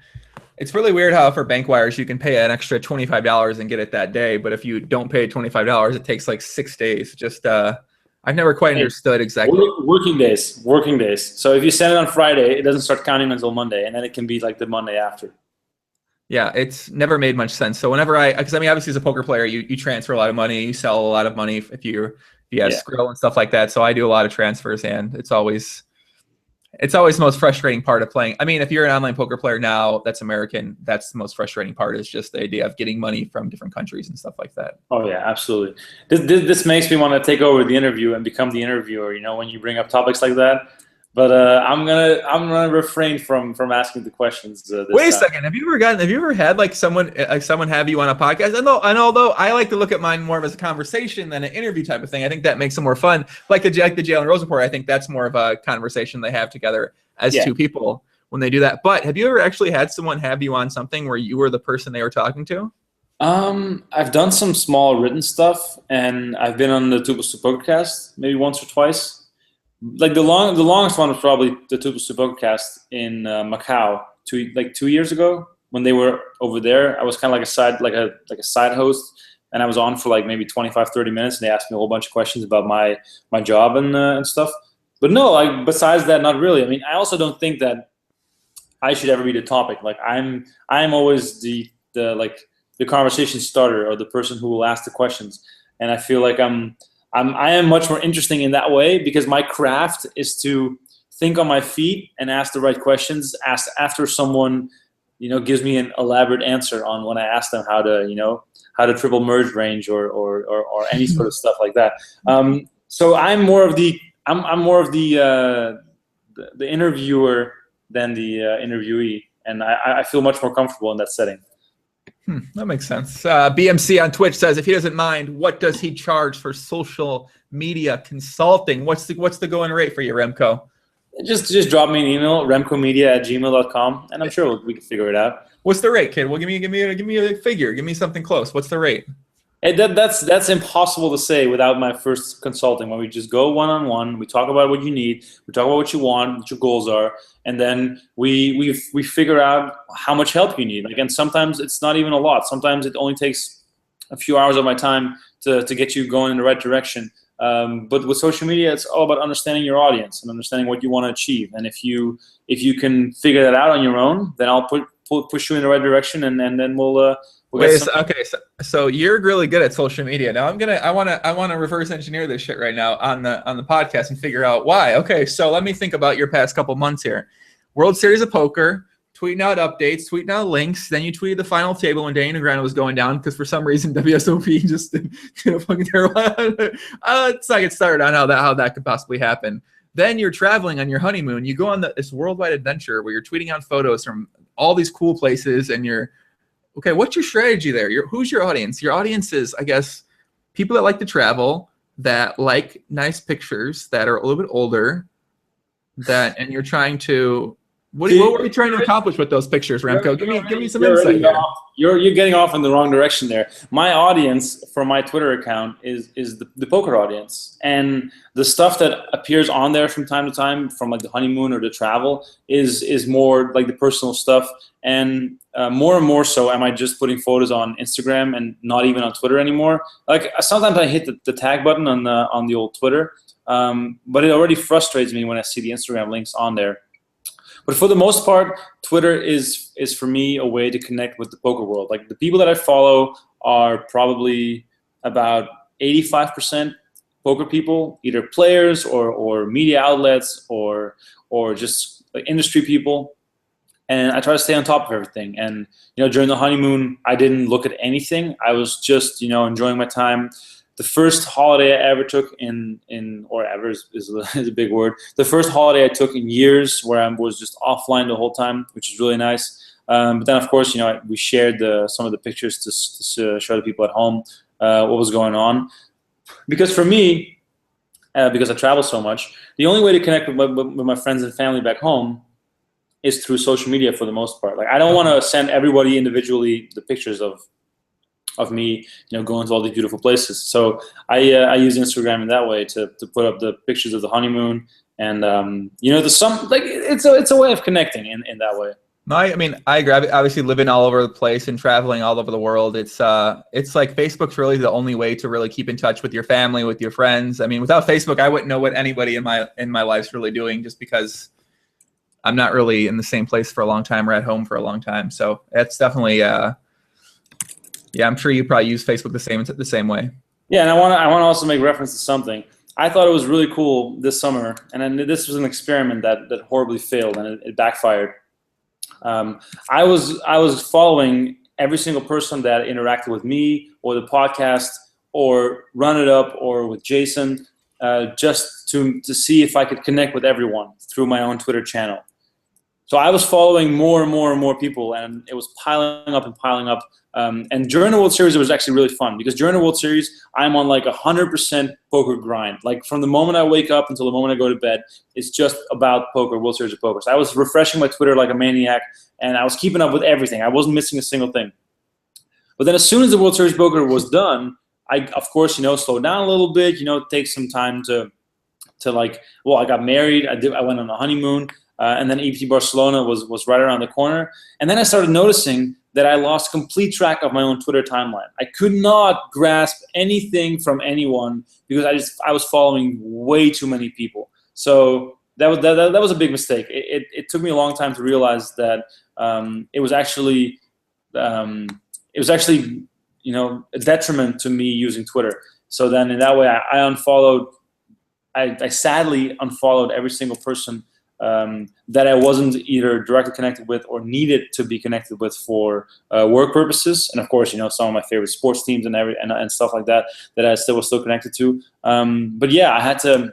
It's really weird how for bank wires you can pay an extra $25 and get it that day, but if you don't pay $25, it takes like 6 days. Just I've never quite understood exactly. Working days. So if you send it on Friday, it doesn't start counting until Monday, and then it can be like the Monday after. Yeah, it's never made much sense. So whenever because obviously as a poker player, you transfer a lot of money, you sell a lot of money if you have Skrill and stuff like that. So I do a lot of transfers, and it's always the most frustrating part of playing. If you're an online poker player now that's American, that's the most frustrating part, is just the idea of getting money from different countries and stuff like that. Oh yeah, absolutely. This makes me want to take over the interview and become the interviewer, when you bring up topics like that. But I'm gonna refrain from asking the questions. Wait a second. Have you ever had like someone have you on a podcast? And although I like to look at mine more of as a conversation than an interview type of thing, I think that makes it more fun. Like the Jalen Rose Report, I think that's more of a conversation they have together as two people when they do that. But have you ever actually had someone have you on something where you were the person they were talking to? I've done some small written stuff, and I've been on the Tuples to Pokercast maybe once or twice. Like the longest one was probably the Tuples to Pokercast in Macau 2 years ago when they were over there. I was kind of like a side host, and I was on for like maybe 25-30 minutes, and they asked me a whole bunch of questions about my job and stuff. But no, besides that, not really. I also don't think that I should ever be the topic. Like I'm always the conversation starter, or the person who will ask the questions, and I feel like I am much more interesting in that way because my craft is to think on my feet and ask the right questions after someone, gives me an elaborate answer on when I ask them how to triple merge range or any sort of stuff like that. So I'm more of the interviewer than the interviewee, and I feel much more comfortable in that setting. That makes sense. BMC on Twitch says, if he doesn't mind, what does he charge for social media consulting? What's the going rate for you, Remko? Just drop me an email, remkomedia@gmail.com, and I'm sure we can figure it out. What's the rate, kid? Well, give me a figure. Give me something close. What's the rate? Hey, that's impossible to say without my first consulting. When we just go one-on-one, we talk about what you need, we talk about what you want, what your goals are, and then we figure out how much help you need. And sometimes it's not even a lot. Sometimes it only takes a few hours of my time to get you going in the right direction. But with social media, it's all about understanding your audience and understanding what you want to achieve. And if you can figure that out on your own, then I'll push you in the right direction, and then we'll okay, so you're really good at social media. Now I want to reverse engineer this shit right now on the podcast and figure out why. Okay, so let me think about your past couple months here. World Series of Poker, tweeting out updates, tweeting out links. Then you tweeted the final table when Danny Negreanu was going down because for some reason WSOP just did a fucking terrible. Let's not get started on how that could possibly happen. Then you're traveling on your honeymoon. You go on this worldwide adventure where you're tweeting out photos from all these cool places, and you're okay. What's your strategy there? Who's your audience? Your audience is, I guess, people that like to travel, that like nice pictures, that are a little bit older, and you're trying to. What were you trying to accomplish with those pictures, Remko? Give me some insight here. You're getting off in the wrong direction there. My audience for my Twitter account is the poker audience, and the stuff that appears on there from time to time, from like the honeymoon or the travel, is more like the personal stuff. And more and more so, am I just putting photos on Instagram and not even on Twitter anymore? Like sometimes I hit the tag button on the old Twitter, but it already frustrates me when I see the Instagram links on there. But for the most part, Twitter is for me a way to connect with the poker world. Like the people that I follow are probably about 85% poker people, either players or media outlets or just like industry people. And I try to stay on top of everything. And during the honeymoon, I didn't look at anything. I was just enjoying my time. The first holiday I ever took or ever is a big word. The first holiday I took in years, where I was just offline the whole time, which is really nice. But then, of course, we shared some of the pictures to show the people at home what was going on. Because for me, because I travel so much, the only way to connect with my friends and family back home is through social media for the most part. Like I don't want to send everybody individually the pictures of me, going to all these beautiful places. So I use Instagram in that way to put up the pictures of the honeymoon, and it's a way of connecting in that way. I mean, I agree. Obviously, living all over the place and traveling all over the world, it's like Facebook's really the only way to really keep in touch with your family, with your friends. I mean, without Facebook, I wouldn't know what anybody in my life's really doing, just because I'm not really in the same place for a long time or at home for a long time. So it's definitely. Yeah, I'm sure you probably use Facebook the same way. Yeah, and I want to also make reference to something. I thought it was really cool this summer, and then this was an experiment that horribly failed, and it backfired. I was following every single person that interacted with me or the podcast or Run It Up or with Jason, just to see if I could connect with everyone through my own Twitter channel. So I was following more and more and more people, and it was piling up and piling up. And during the World Series, it was actually really fun, because during the World Series, I'm on like 100% poker grind. Like from the moment I wake up until the moment I go to bed, it's just about poker, World Series of poker. So I was refreshing my Twitter like a maniac, and I was keeping up with everything. I wasn't missing a single thing. But then as soon as the World Series poker was done, I, of course, slowed down a little bit, take some time to like, well, I got married. I went on a honeymoon. And then EP Barcelona was right around the corner. And then I started noticing that I lost complete track of my own Twitter timeline. I could not grasp anything from anyone because I was following way too many people. So that was a big mistake. It took me a long time to realize that it was actually a detriment to me using Twitter. So then in that way, I sadly unfollowed every single person that I wasn't either directly connected with or needed to be connected with for work purposes, and of course, some of my favorite sports teams and stuff like that I was still connected to. But yeah, I had to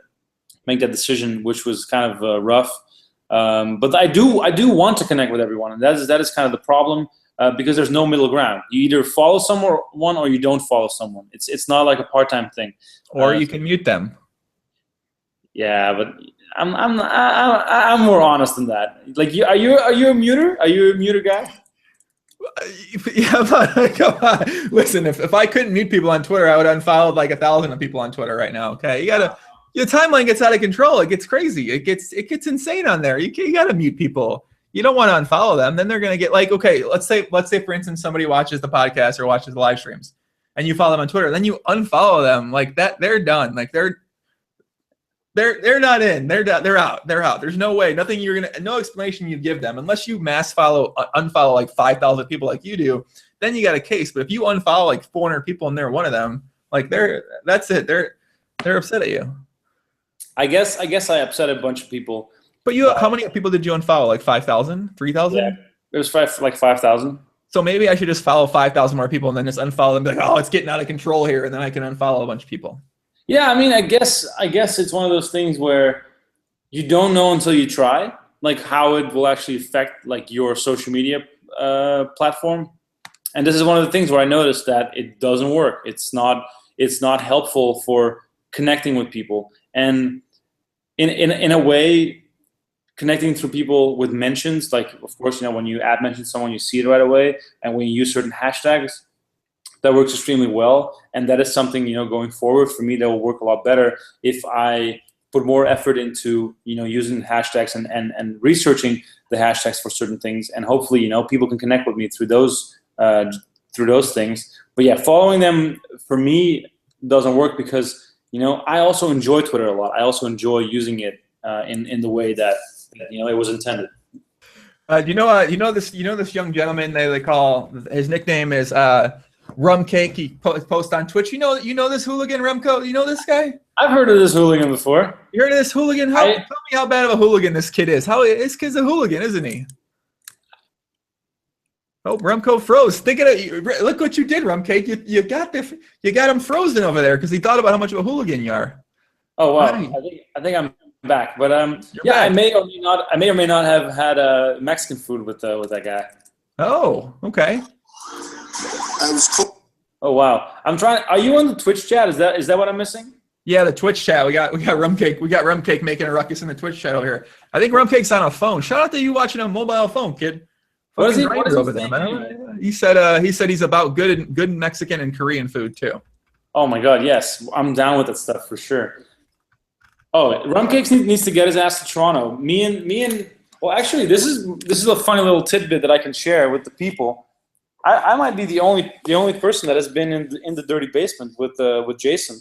make that decision, which was kind of rough. But I do want to connect with everyone, and that is kind of the problem, because there's no middle ground. You either follow someone or you don't follow someone. It's not like a part-time thing. Or you can mute them. Yeah, but I'm more honest than that. Like, are you a muter? Are you a muter guy? Yeah, but come on. Listen, if I couldn't mute people on Twitter, I would unfollow like 1,000 of people on Twitter right now. Okay, your timeline gets out of control. It gets crazy. It gets insane on there. You gotta mute people. You don't want to unfollow them. Then they're gonna get like, okay, let's say for instance somebody watches the podcast or watches the live streams, and you follow them on Twitter. Then you unfollow them like that. They're done. Like they're not in. They're out. There's no way. Nothing no explanation you give them unless you mass unfollow like 5,000 people like you do. Then you got a case. But if you unfollow like 400 people and they're one of them, like that's it. They're upset at you. I guess I upset a bunch of people. But how many people did you unfollow? Like 5,000, 3,000? Yeah, it was 5,000. So maybe I should just follow 5,000 more people and then just unfollow them. And be like, oh, it's getting out of control here, and then I can unfollow a bunch of people. Yeah, I mean, I guess it's one of those things where you don't know until you try, like how it will actually affect like your social media platform. And this is one of the things where I noticed that it doesn't work. It's not helpful for connecting with people. And in a way, connecting through people with mentions, like of course, when you add mention someone, you see it right away. And when you use certain hashtags, that works extremely well. And that is something, going forward for me, that will work a lot better if I put more effort into, using hashtags and researching the hashtags for certain things. And hopefully, people can connect with me through those things. But yeah, following them for me doesn't work because, I also enjoy Twitter a lot. I also enjoy using it in the way that it was intended. This young gentleman they call, his nickname is Rum Cake. He posts on Twitch. You know this hooligan Remko. You know this guy? I've heard of this hooligan before. You heard of this hooligan? Tell me how bad of a hooligan this kid is. This kid's a hooligan, isn't he? Oh, Remko froze. Look what you did, Rum Cake. You got him frozen over there because he thought about how much of a hooligan you are. Oh wow! I think I'm back, but yeah, back. I may or may not have had Mexican food with that guy. Oh, okay. That was cool. Oh wow! Are you on the Twitch chat? Is that what I'm missing? Yeah, the Twitch chat. We got Rum Cake. We got Rum Cake making a ruckus in the Twitch chat over here. I think Rum Cake's on a phone. Shout out to you watching a mobile phone, kid. What is he over there, man? He said he's about good Mexican and Korean food too. Oh my God, yes, I'm down with that stuff for sure. Oh, Rum Cake needs to get his ass to Toronto. Me and well, actually, this is a funny little tidbit that I can share with the people. I might be the only person that has been in the dirty basement with Jason.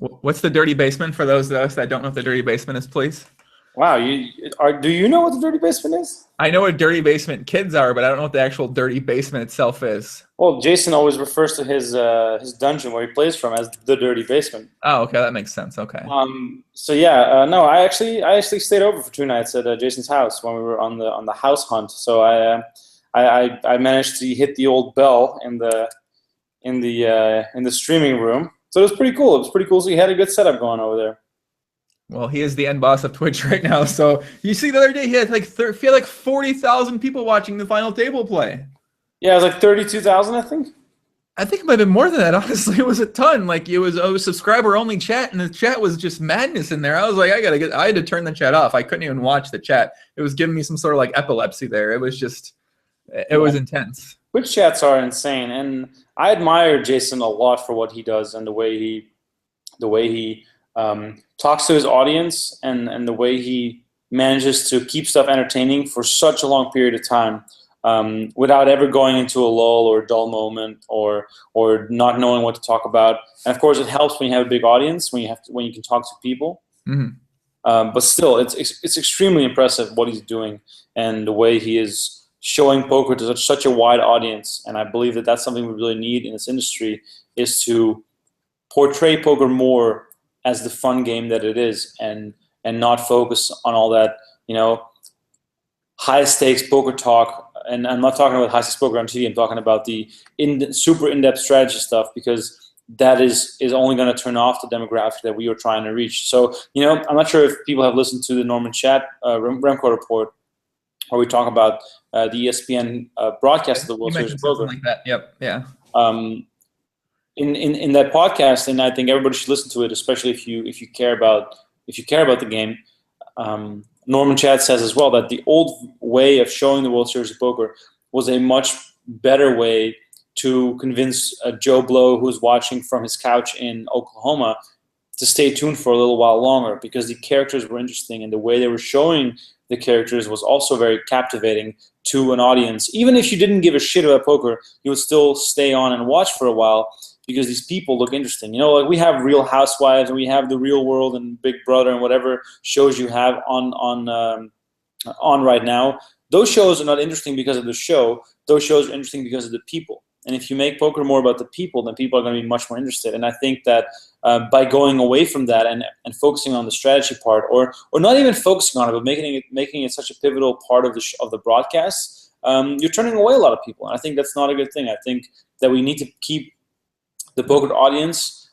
What's the dirty basement for those of us that don't know what the dirty basement is, please? Wow, do you know what the dirty basement is? I know what dirty basement kids are, but I don't know what the actual dirty basement itself is. Well, Jason always refers to his dungeon where he plays from as the dirty basement. Oh, okay, that makes sense. Okay. So yeah, no, I actually stayed over for 2 nights at Jason's house when we were on the house hunt. So I managed to hit the old bell in the streaming room. So it was pretty cool. So he had a good setup going over there. Well, he is the end boss of Twitch right now. So you see, the other day he had like 40,000 people watching the final table play. Yeah, it was like 32,000, I think. I think it might have been more than that. Honestly, it was a ton. Like it was a subscriber only chat, and the chat was just madness in there. I was like, I had to turn the chat off. I couldn't even watch the chat. It was giving me some sort of like epilepsy there. It was just, it was intense. Twitch chats are insane, and I admire Jason a lot for what he does and the way he talks to his audience and the way he manages to keep stuff entertaining for such a long period of time without ever going into a lull or a dull moment or not knowing what to talk about. And of course, it helps when you have a big audience, when you can talk to people. Mm-hmm. But still, it's extremely impressive what he's doing and the way he is showing poker to such a wide audience. And I believe that that's something we really need in this industry, is to portray poker more as the fun game that it is, and not focus on all that, high stakes poker talk. And I'm not talking about high stakes poker on TV. I'm talking about the super in-depth strategy stuff, because that is only going to turn off the demographic that we are trying to reach. So, I'm not sure if people have listened to the Norman Chat Rmko Report, where we talk about the ESPN broadcast of the World Series of Poker. Like that. Yep. Yeah. In that podcast, and I think everybody should listen to it, especially if you care about the game. Norman Chad says as well that the old way of showing the World Series of Poker was a much better way to convince Joe Blow, who's watching from his couch in Oklahoma, to stay tuned for a little while longer, because the characters were interesting, and the way they were showing the characters was also very captivating to an audience. Even if you didn't give a shit about poker, you would still stay on and watch for a while, because these people look interesting. Like we have Real Housewives, and we have The Real World and Big Brother and whatever shows you have on right now. Those shows are not interesting because of the show. Those shows are interesting because of the people. And if you make poker more about the people, then people are going to be much more interested. And I think that by going away from that and focusing on the strategy part, or not even focusing on it, but making it such a pivotal part of the broadcast, you're turning away a lot of people. And I think that's not a good thing. I think that we need to keep the poker audience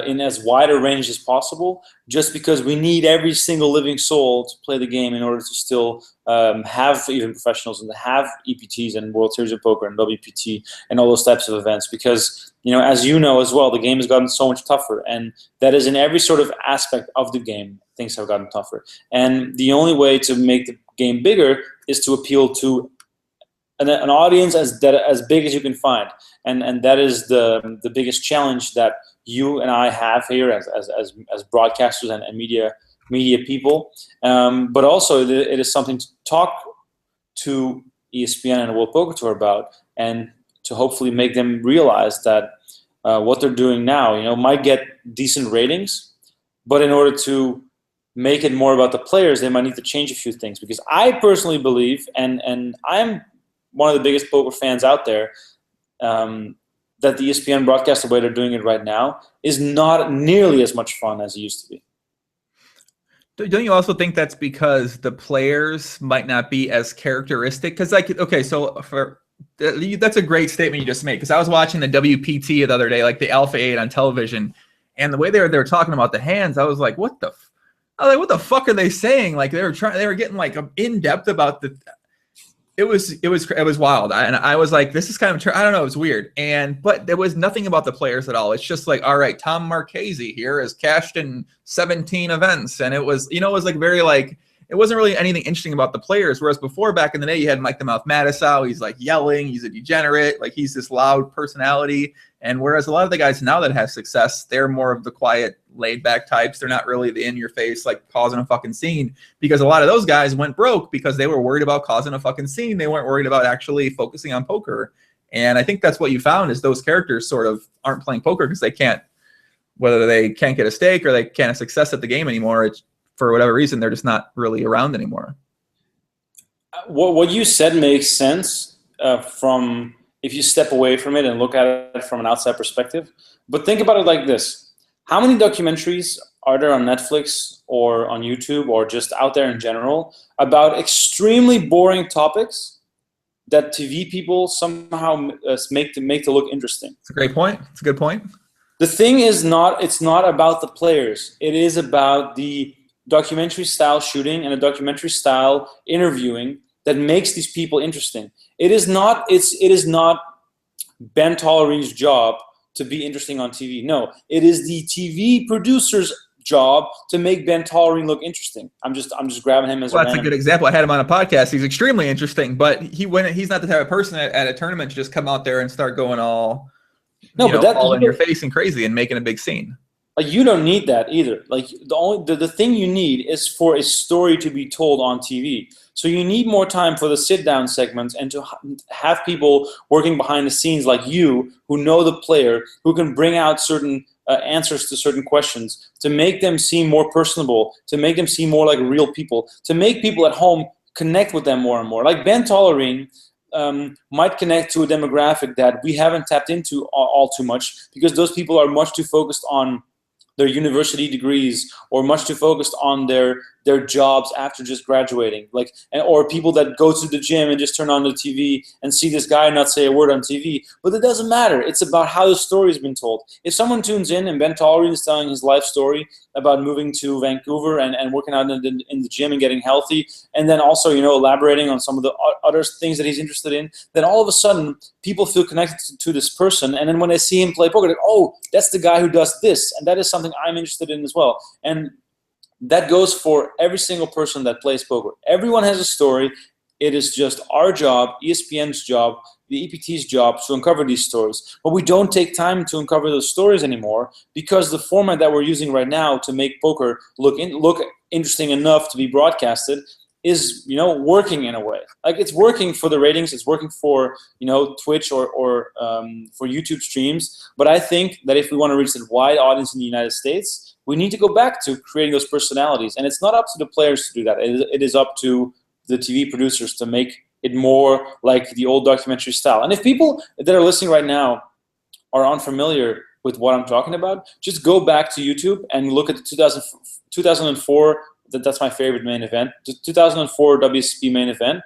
in as wide a range as possible, just because we need every single living soul to play the game in order to still have even professionals and have EPTs and World Series of Poker and WPT and all those types of events. Because, as you know as well, the game has gotten so much tougher, and that is in every sort of aspect of the game, things have gotten tougher. And the only way to make the game bigger is to appeal to an audience as big as you can find, and that is the biggest challenge that you and I have here as broadcasters and media people. But also it is something to talk to ESPN and World Poker Tour about, and to hopefully make them realize that what they're doing now, might get decent ratings, but in order to make it more about the players, they might need to change a few things. Because I personally believe, and I'm one of the biggest poker fans out there, that the ESPN broadcast, the way they're doing it right now, is not nearly as much fun as it used to be. Don't you also think that's because the players might not be as characteristic? Because that's a great statement you just made. Because I was watching the WPT the other day, like the Alpha 8 on television, and the way they were talking about the hands, I was like, what the fuck are they saying? Like they were getting like in depth about the. It was wild, and I was like, this is kind of, I don't know, it was weird, but there was nothing about the players at all. It's just like, all right, Tom Marchese here has cashed in 17 events, and it was like very like, it wasn't really anything interesting about the players. Whereas before, back in the day, you had Mike the Mouth Mattisau. He's like yelling, he's a degenerate, like he's this loud personality. And whereas a lot of the guys now that have success, they're more of the quiet, laid-back types. They're not really the in-your-face, like causing a fucking scene. Because a lot of those guys went broke because they were worried about causing a fucking scene. They weren't worried about actually focusing on poker. And I think that's what you found is those characters sort of aren't playing poker because they can't, whether they can't get a stake or they can't have success at the game anymore. It's, for whatever reason, they're just not really around anymore. What you said makes sense from if you step away from it and look at it from an outside perspective. But think about it like this. How many documentaries are there on Netflix or on YouTube or just out there in general about extremely boring topics that TV people somehow make to look interesting? It's a great point. It's a good point. The thing is it's not about the players. It is about the documentary style shooting and a documentary style interviewing that makes these people interesting. It is not Ben Tollerin's job to be interesting on TV. No, it is the TV producer's job to make Ben Tollerin look interesting. I'm just grabbing him as that's a good example. I had him on a podcast. He's extremely interesting, but he's not the type of person at a tournament to just come out there and start going all all in your face and crazy and making a big scene. Like, you don't need that either. Like, the thing you need is for a story to be told on TV. So you need more time for the sit-down segments and to have people working behind the scenes like you, who know the player, who can bring out certain answers to certain questions, to make them seem more personable, to make them seem more like real people, to make people at home connect with them more and more. Like Ben Tollerin might connect to a demographic that we haven't tapped into all too much, because those people are much too focused on their university degrees, or much too focused on their jobs after just graduating, or people that go to the gym and just turn on the TV and see this guy not say a word on TV. But it doesn't matter. It's about how the story has been told. If someone tunes in and Ben Tollerin is telling his life story about moving to Vancouver and working out in the gym and getting healthy, and then also elaborating on some of the other things that he's interested in, then all of a sudden people feel connected to this person. And then when they see him play poker, like, oh, that's the guy who does this, and that is something I'm interested in as well. And that goes for every single person that plays poker. Everyone has a story. It is just our job, ESPN's job, the EPT's job, to uncover these stories. But we don't take time to uncover those stories anymore, because the format that we're using right now to make poker look interesting enough to be broadcasted is working in a way. Like, it's working for the ratings, it's working for Twitch or for YouTube streams. But I think that if we want to reach that wide audience in the United States, we need to go back to creating those personalities. And it's not up to the players to do that. It is up to the TV producers to make it more like the old documentary style. And if people that are listening right now are unfamiliar with what I'm talking about, just go back to YouTube and look at the 2004. That's my favorite main event, the 2004 WSP main event.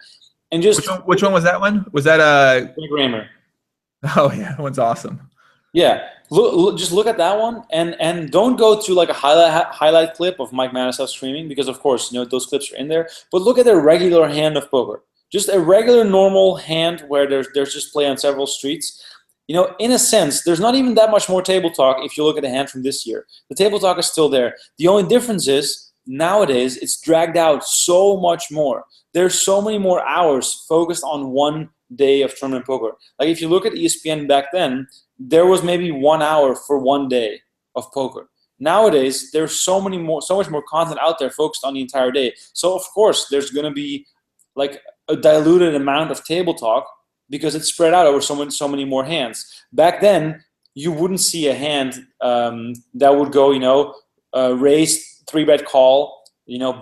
And just which one was that one? Was that Greg Raymer? Oh yeah, that one's awesome. Yeah, Just look at that one, and don't go to like a highlight clip of Mike Manasseh streaming, because of course those clips are in there. But look at a regular hand of poker, just a regular normal hand where there's just play on several streets. In a sense, there's not even that much more table talk if you look at a hand from this year. The table talk is still there. The only difference is nowadays it's dragged out so much more. There's so many more hours focused on one day of tournament poker. Like if you look at ESPN back then, there was maybe 1 hour for one day of poker. Nowadays, there's so much more content out there focused on the entire day. So of course, there's going to be like a diluted amount of table talk because it's spread out over so many more hands. Back then, you wouldn't see a hand that would go, raise, 3-bet call,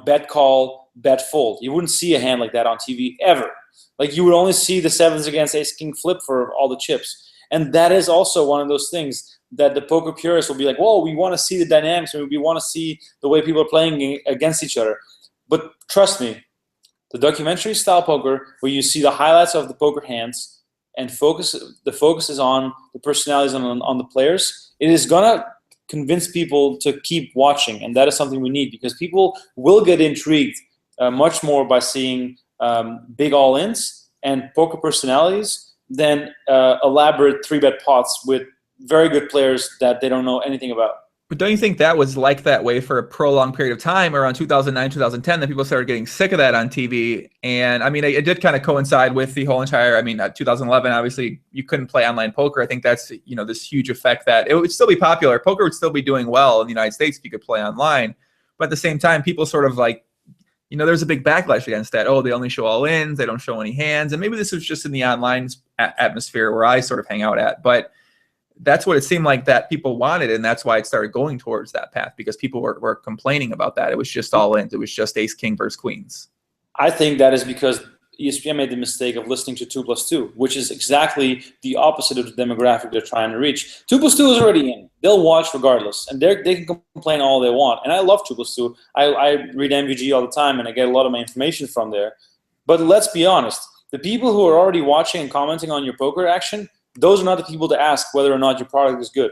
bet call, bet fold. You wouldn't see a hand like that on TV ever. Like you would only see the 7s against ace king flip for all the chips. And that is also one of those things that the poker purists will be like, whoa, we want to see the dynamics, and we want to see the way people are playing against each other. But trust me, the documentary style poker, where you see the highlights of the poker hands and the focus is on the personalities and on the players, it is going to convince people to keep watching. And that is something we need, because people will get intrigued much more by seeing big all-ins and poker personalities than elaborate 3-bet pots with very good players that they don't know anything about. But don't you think that was like that way for a prolonged period of time around 2009, 2010, that people started getting sick of that on TV? And I mean, it did kind of coincide with the whole entire, 2011, obviously you couldn't play online poker. I think that's, this huge effect that it would still be popular. Poker would still be doing well in the United States if you could play online. But at the same time, people sort of like, there's a big backlash against that. Oh, they only show all ins, they don't show any hands. And maybe this was just in the online atmosphere where I sort of hang out at. But that's what it seemed like that people wanted, and that's why it started going towards that path, because people were complaining about that. It was just all ins. It was just ace king versus queens. I think that is because ESPN made the mistake of listening to 2+2, which is exactly the opposite of the demographic they're trying to reach. 2+2 is already in. They'll watch regardless, and they can complain all they want. And I love 2+2. I read MVG all the time, and I get a lot of my information from there. But let's be honest, the people who are already watching and commenting on your poker action, those are not the people to ask whether or not your product is good.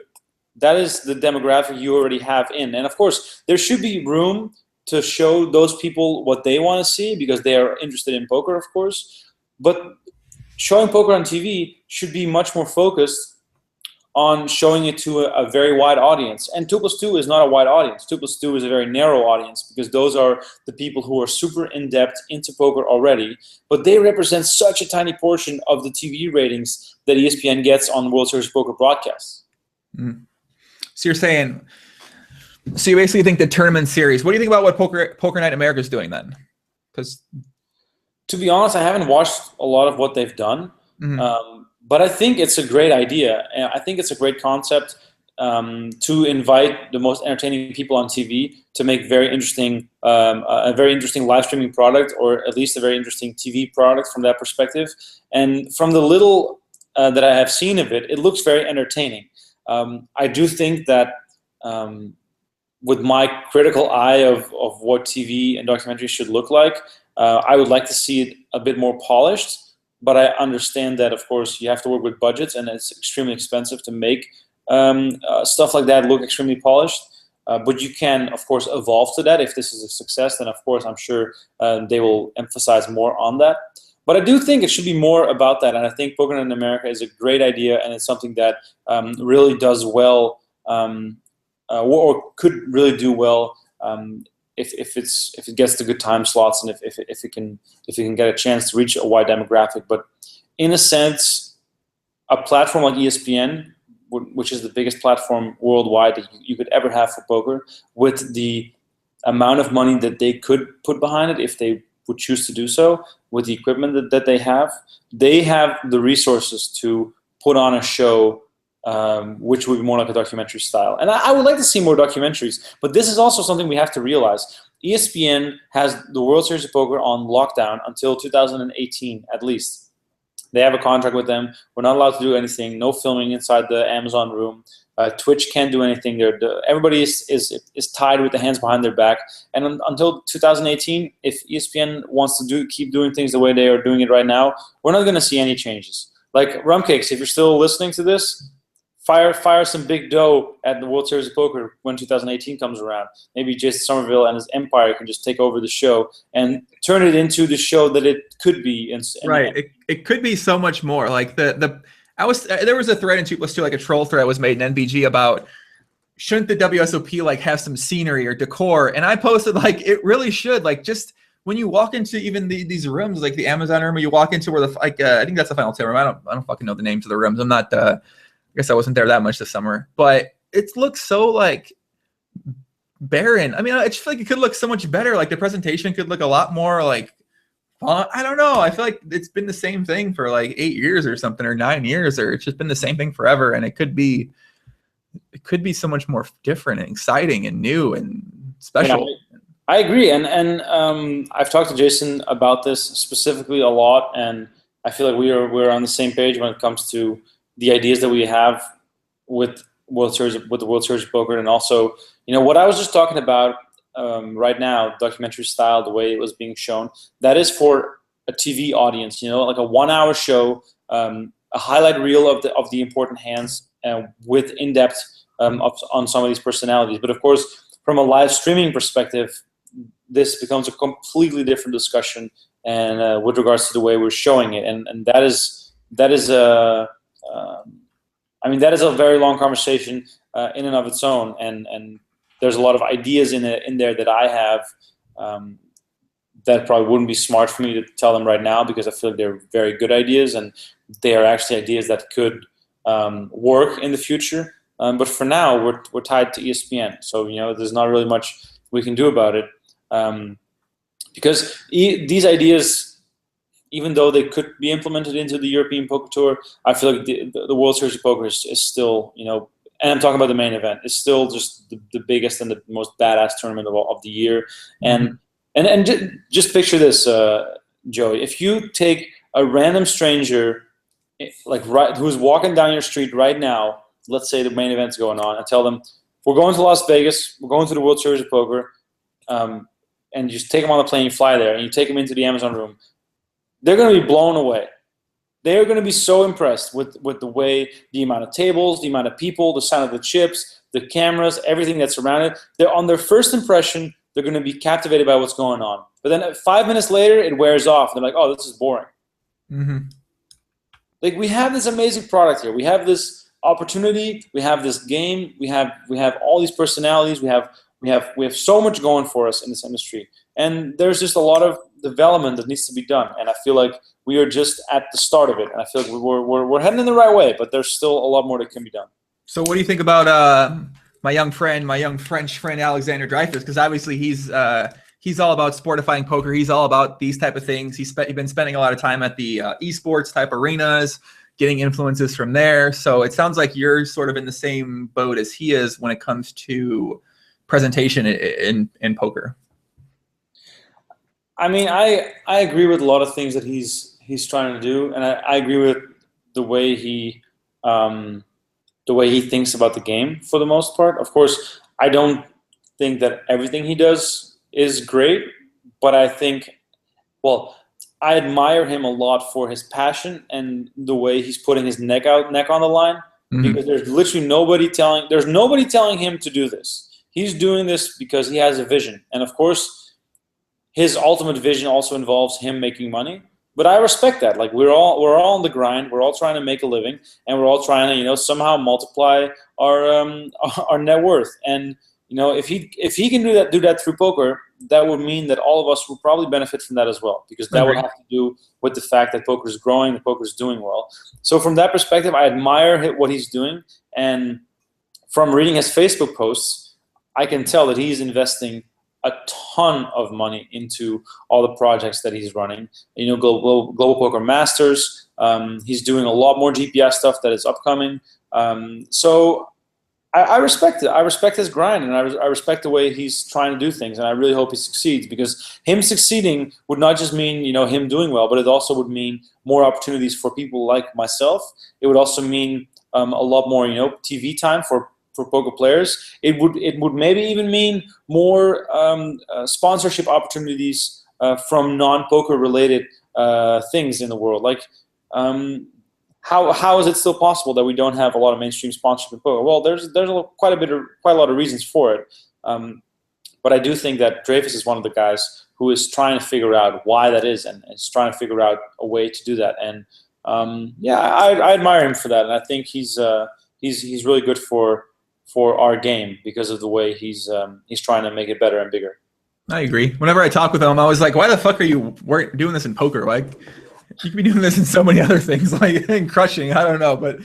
That is the demographic you already have in. And of course, there should be room to show those people what they want to see, because they are interested in poker, of course. But showing poker on TV should be much more focused on showing it to a very wide audience. And 2+2 is not a wide audience. 2+2 is a very narrow audience, because those are the people who are super in-depth into poker already. But they represent such a tiny portion of the TV ratings that ESPN gets on World Series Poker broadcasts. Mm. So you're saying, so you basically think the tournament series, what do you think about what Poker Night America is doing then? Because to be honest, I haven't watched a lot of what they've done. Mm-hmm. But I think it's a great idea. And I think it's a great concept to invite the most entertaining people on TV to make a very interesting live streaming product, or at least a very interesting TV product from that perspective. And from the little that I have seen of it, it looks very entertaining. I do think that with my critical eye of what TV and documentaries should look like, I would like to see it a bit more polished. But I understand that, of course, you have to work with budgets, and it's extremely expensive to make stuff like that look extremely polished. But you can, of course, evolve to that. If this is a success, then, of course, I'm sure they will emphasize more on that. But I do think it should be more about that. And I think Poker Night in America is a great idea, and it's something that really does well, or could really do well if it gets the good time slots, and if it can get a chance to reach a wide demographic. But in a sense, a platform like ESPN, which is the biggest platform worldwide that you could ever have for poker, with the amount of money that they could put behind it if they would choose to do so, with the equipment that they have the resources to put on a show which would be more like a documentary style. And I would like to see more documentaries, but this is also something we have to realize. ESPN has the World Series of Poker on lockdown until 2018 at least. They have a contract with them. We're not allowed to do anything. No filming inside the Amazon room. Twitch can't do anything. Everybody is tied with the hands behind their back. And until 2018, if ESPN wants to keep doing things the way they are doing it right now, we're not going to see any changes. Like Rumcakes, if you're still listening to this, fire some big dough at the World Series of Poker when 2018 comes around. Maybe Jason Somerville and his empire can just take over the show and turn it into the show that it could be. Right. It could be so much more. Like there was a thread in 2+2, like a troll thread was made in NBG about shouldn't the WSOP like have some scenery or decor? And I posted like it really should. Like just when you walk into even these rooms, like the Amazon room, where you walk into where the I think that's the Final 10 room. I don't fucking know the names of the rooms. I'm not. I guess I wasn't there that much this summer, but it looks so like barren. I mean, I just feel like it could look so much better. Like the presentation could look a lot more like fun. I don't know. I feel like it's been the same thing for like 8 years or something, or 9 years, or it's just been the same thing forever. And it could be so much more different and exciting and new and special. Yeah, I agree. And I've talked to Jason about this specifically a lot, and I feel like we're on the same page when it comes to the ideas that we have with the World Series of Poker, and also, what I was just talking about right now, documentary style, the way it was being shown, that is for a TV audience. Like a 1 hour show, a highlight reel of the important hands, with in-depth on some of these personalities. But of course, from a live streaming perspective, this becomes a completely different discussion, and with regards to the way we're showing it, and that is a very long conversation in and of its own, and there's a lot of ideas in there that I have that probably wouldn't be smart for me to tell them right now, because I feel like they're very good ideas, and they are actually ideas that could work in the future. But for now, we're tied to ESPN, so there's not really much we can do about it, because these ideas, even though they could be implemented into the European Poker Tour, I feel like the World Series of Poker is still, and I'm talking about the main event, is still just the biggest and the most badass tournament of the year. And just picture this, Joey. If you take a random stranger, who's walking down your street right now, let's say the main event's going on, and tell them, we're going to Las Vegas, we're going to the World Series of Poker, and you just take them on the plane, you fly there, and you take them into the Amazon room, they're going to be blown away. They're going to be so impressed with the way, the amount of tables, the amount of people, the sound of the chips, the cameras, everything that's around it. They're on their first impression, they're going to be captivated by what's going on. But then 5 minutes later, it wears off. They're like, oh, this is boring. Mm-hmm. Like, we have this amazing product here. We have this opportunity. We have this game. We have all these personalities. We have so much going for us in this industry. And there's just a lot of development that needs to be done. And I feel like we are just at the start of it. And I feel like we're heading in the right way, but there's still a lot more that can be done. So what do you think about my young French friend Alexander Dreyfus? Because obviously he's all about sportifying poker. He's all about these type of things. He's been spending a lot of time at the esports type arenas, getting influences from there. So it sounds like you're sort of in the same boat as he is when it comes to presentation in poker. I mean, I agree with a lot of things that he's trying to do, and I agree with the way he thinks about the game for the most part. Of course, I don't think that everything he does is great, but I think, well, I admire him a lot for his passion and the way he's putting his neck on the line. Mm-hmm. Because there's literally nobody telling him to do this. He's doing this because he has a vision, and of course, his ultimate vision also involves him making money. But I respect that. Like, we're all on the grind. We're all trying to make a living, and we're all trying to somehow multiply our net worth. And if he can do that through poker, that would mean that all of us will probably benefit from that as well, because that would have to do with the fact that poker is growing, that poker is doing well. So from that perspective, I admire what he's doing, and from reading his Facebook posts, I can tell that he's investing a ton of money into all the projects that he's running. Global Poker Masters. He's doing a lot more GPS stuff that is upcoming. So I respect it. I respect his grind, and I respect the way he's trying to do things, and I really hope he succeeds, because him succeeding would not just mean him doing well, but it also would mean more opportunities for people like myself. It would also mean a lot more TV time for poker players. It would maybe even mean more sponsorship opportunities from non-poker related things in the world. Like, how is it still possible that we don't have a lot of mainstream sponsorship in poker? Well, there's quite a lot of reasons for it. But I do think that Dreyfus is one of the guys who is trying to figure out why that is, and is trying to figure out a way to do that. And yeah, I admire him for that, and I think he's really good for our game because of the way he's trying to make it better and bigger. I agree. Whenever I talk with him, I was like, "Why the fuck are you doing this in poker? Like, you could be doing this in so many other things, like in crushing. I don't know, but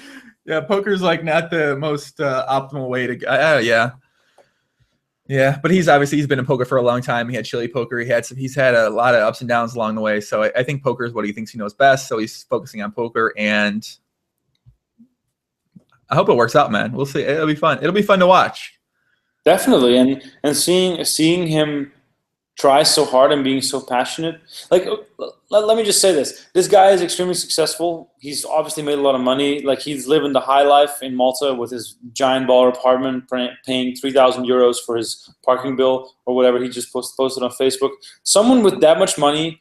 yeah, poker's like not the most optimal way to. Yeah, but he's been in poker for a long time. He had Chili Poker. He's had a lot of ups and downs along the way. So I think poker is what he thinks he knows best. So he's focusing on poker, and I hope it works out, man. We'll see. It'll be fun. It'll be fun to watch. Definitely, and seeing him try so hard and being so passionate. Like, let me just say this: this guy is extremely successful. He's obviously made a lot of money. Like, he's living the high life in Malta with his giant baller apartment, paying 3,000 euros for his parking bill or whatever he just posted on Facebook. Someone with that much money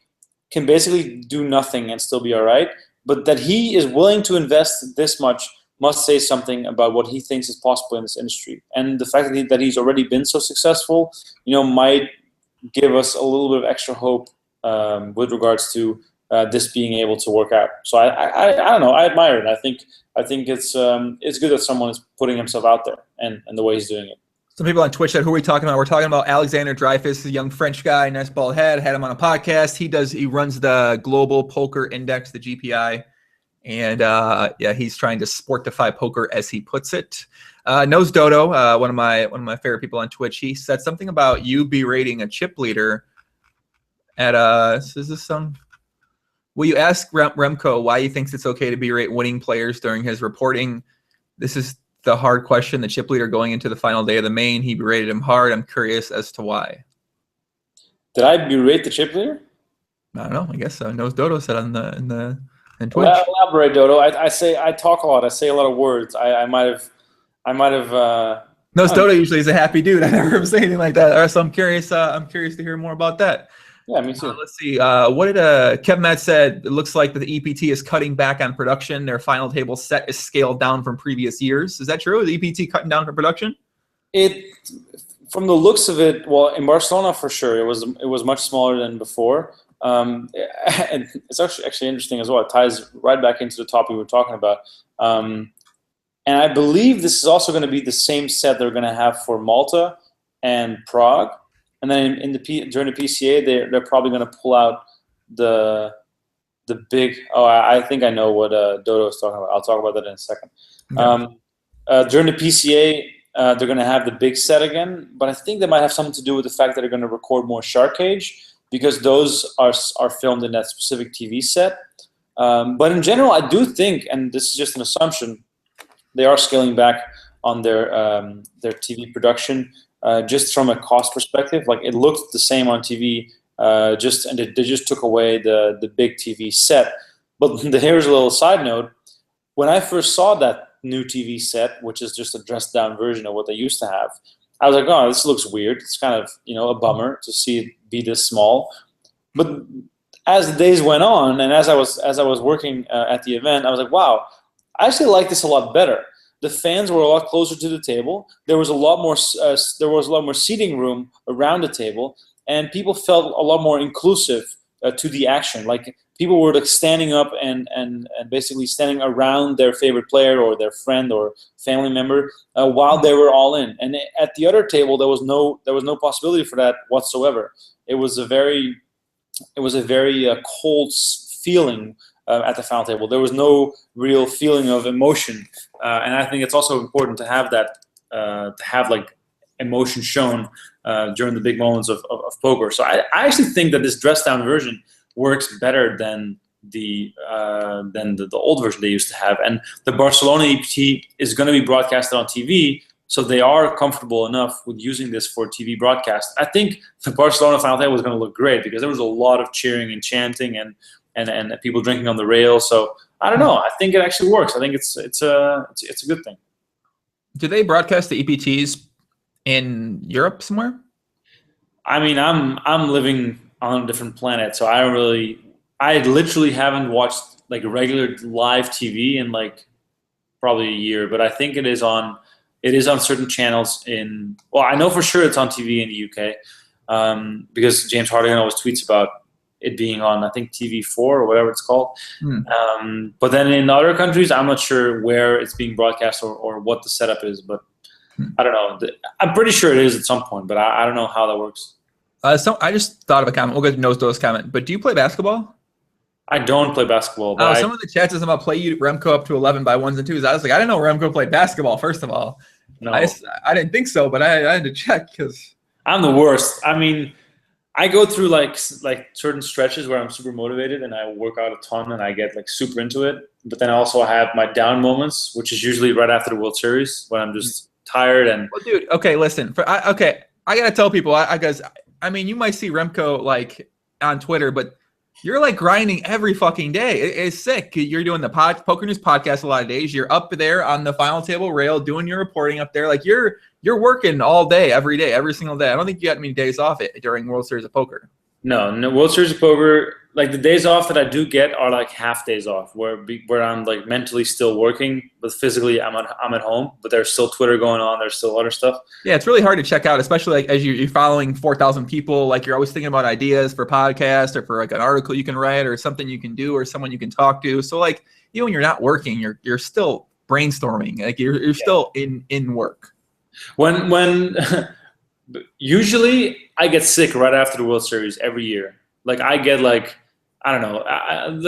can basically do nothing and still be all right. But that he is willing to invest this much must say something about what he thinks is possible in this industry. And the fact that he's already been so successful, might give us a little bit of extra hope with regards to this being able to work out. So I don't know. I admire it. I think it's good that someone is putting himself out there and the way he's doing it. Some people on Twitch said, who are we talking about? We're talking about Alexander Dreyfus, a young French guy, nice bald head. Had him on a podcast. He runs the Global Poker Index, the GPI, and yeah, he's trying to sportify poker, as he puts it. Knows Dodo, one of my favorite people on Twitch. He said something about you berating a chip leader at is this some? Will you ask Remko why he thinks it's okay to berate winning players during his reporting? This is the hard question. The chip leader going into the final day of the main, he berated him hard. I'm curious as to why. Did I berate the chip leader? I don't know. I guess so. Knows Dodo said in Twitch. Well, elaborate, Dodo. I talk a lot. I say a lot of words. I might have. No, Dodo usually is a happy dude. I never heard him say anything like that. So I'm curious to hear more about that. Yeah, me too. Let's see. What did Kevin Matt said? It looks like the EPT is cutting back on production. Their final table set is scaled down from previous years. Is that true? The EPT cutting down for production? From the looks of it, well, in Barcelona for sure, it was much smaller than before. And it's actually interesting as well. It ties right back into the topic we were talking about. And I believe this is also going to be the same set they're going to have for Malta and Prague. And then during the PCA, they're probably going to pull out the big. Oh, I think I know what Dodo is talking about. I'll talk about that in a second. Okay. During the PCA, they're going to have the big set again, but I think that might have something to do with the fact that they're going to record more Shark Cage, because those are filmed in that specific TV set. But in general, I do think, and this is just an assumption, they are scaling back on their TV production, just from a cost perspective. Like, it looked the same on TV, and they just took away the big TV set. But here's a little side note: when I first saw that new TV set, which is just a dressed down version of what they used to have, I was like, oh, this looks weird. It's kind of a bummer to see it be this small. But as the days went on, and as I was working at the event, I was like, wow, I actually like this a lot better. The fans were a lot closer to the table. There was a lot more seating room around the table, and people felt a lot more inclusive to the action. Like, people were like standing up and basically standing around their favorite player or their friend or family member while they were all in. And at the other table, there was no possibility for that whatsoever. It was a very cold feeling at the final table. There was no real feeling of emotion, and I think it's also important to have that, to have like emotion shown during the big moments of poker. So I actually think that this dressed down version works better than the old version they used to have. And the Barcelona EPT is going to be broadcasted on TV, so they are comfortable enough with using this for TV broadcast. I think the Barcelona final table was going to look great because there was a lot of cheering and chanting and people drinking on the rail. So I don't know. I think it actually works. I think it's a good thing. Do they broadcast the EPTs in Europe somewhere? I mean, I'm living on a different planet, so I literally haven't watched like regular live TV in like probably a year, but I think it is on certain channels in. Well, I know for sure it's on TV in the UK because James Hardigan always tweets about it being on, I think, TV4 or whatever it's called. But then in other countries, I'm not sure where it's being broadcast or what the setup is, but I don't know. I'm pretty sure it is at some point, but I don't know how that works. So I just thought of a comment. We'll get Nosedo's comment. But do you play basketball? I don't play basketball. But some of the chats is about play you Remko up to 11 by ones and twos. I was like, I didn't know Remko played basketball. First of all, no, I didn't think so, but I had to check because I'm the worst. I mean, I go through like certain stretches where I'm super motivated and I work out a ton and I get like super into it. But then also I have my down moments, which is usually right after the World Series when I'm just tired and. Well, dude, okay, listen. I gotta tell people, because I mean, you might see Remko like on Twitter, but you're like grinding every fucking day. It's sick. You're doing the Poker News podcast a lot of days. You're up there on the final table rail doing your reporting up there. Like you're working all day, every single day. I don't think you got many days off it during World Series of Poker. No, World Series of Poker. Like the days off that I do get are like half days off, where I'm like mentally still working, but physically I'm at home. But there's still Twitter going on. There's still other stuff. Yeah, it's really hard to check out, especially like as you're following 4,000 people. Like you're always thinking about ideas for podcasts or for like an article you can write or something you can do or someone you can talk to. So like even when you're not working, you're still brainstorming. Like you're still in work. When usually I get sick right after the World Series every year. Like I get like. I don't know,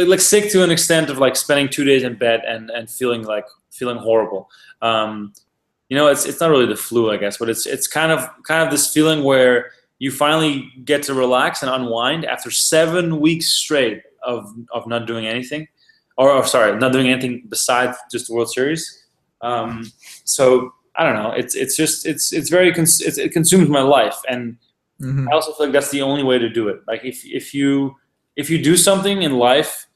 like sick to an extent of like spending 2 days in bed and feeling horrible. It's not really the flu, I guess, but it's kind of this feeling where you finally get to relax and unwind after 7 weeks straight of not doing anything, or sorry, not doing anything besides just the World Series. So I don't know. It consumes my life, and I also feel like that's the only way to do it. Like if you do something in life,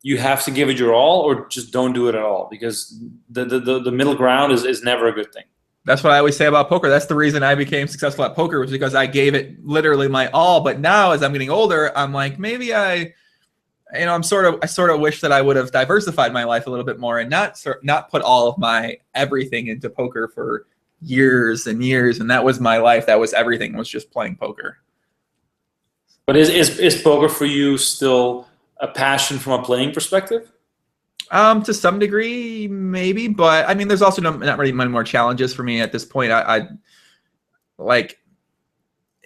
you have to give it your all, or just don't do it at all, because the middle ground is never a good thing. That's what I always say about poker. That's the reason I became successful at poker, was because I gave it literally my all. But now, as I'm getting older, I'm like, maybe I sort of wish that I would have diversified my life a little bit more and not put all of my everything into poker for years and years. And that was my life. That was everything, was just playing poker. But is poker for you still a passion from a playing perspective? To some degree, maybe. But I mean, there's also not really many more challenges for me at this point. I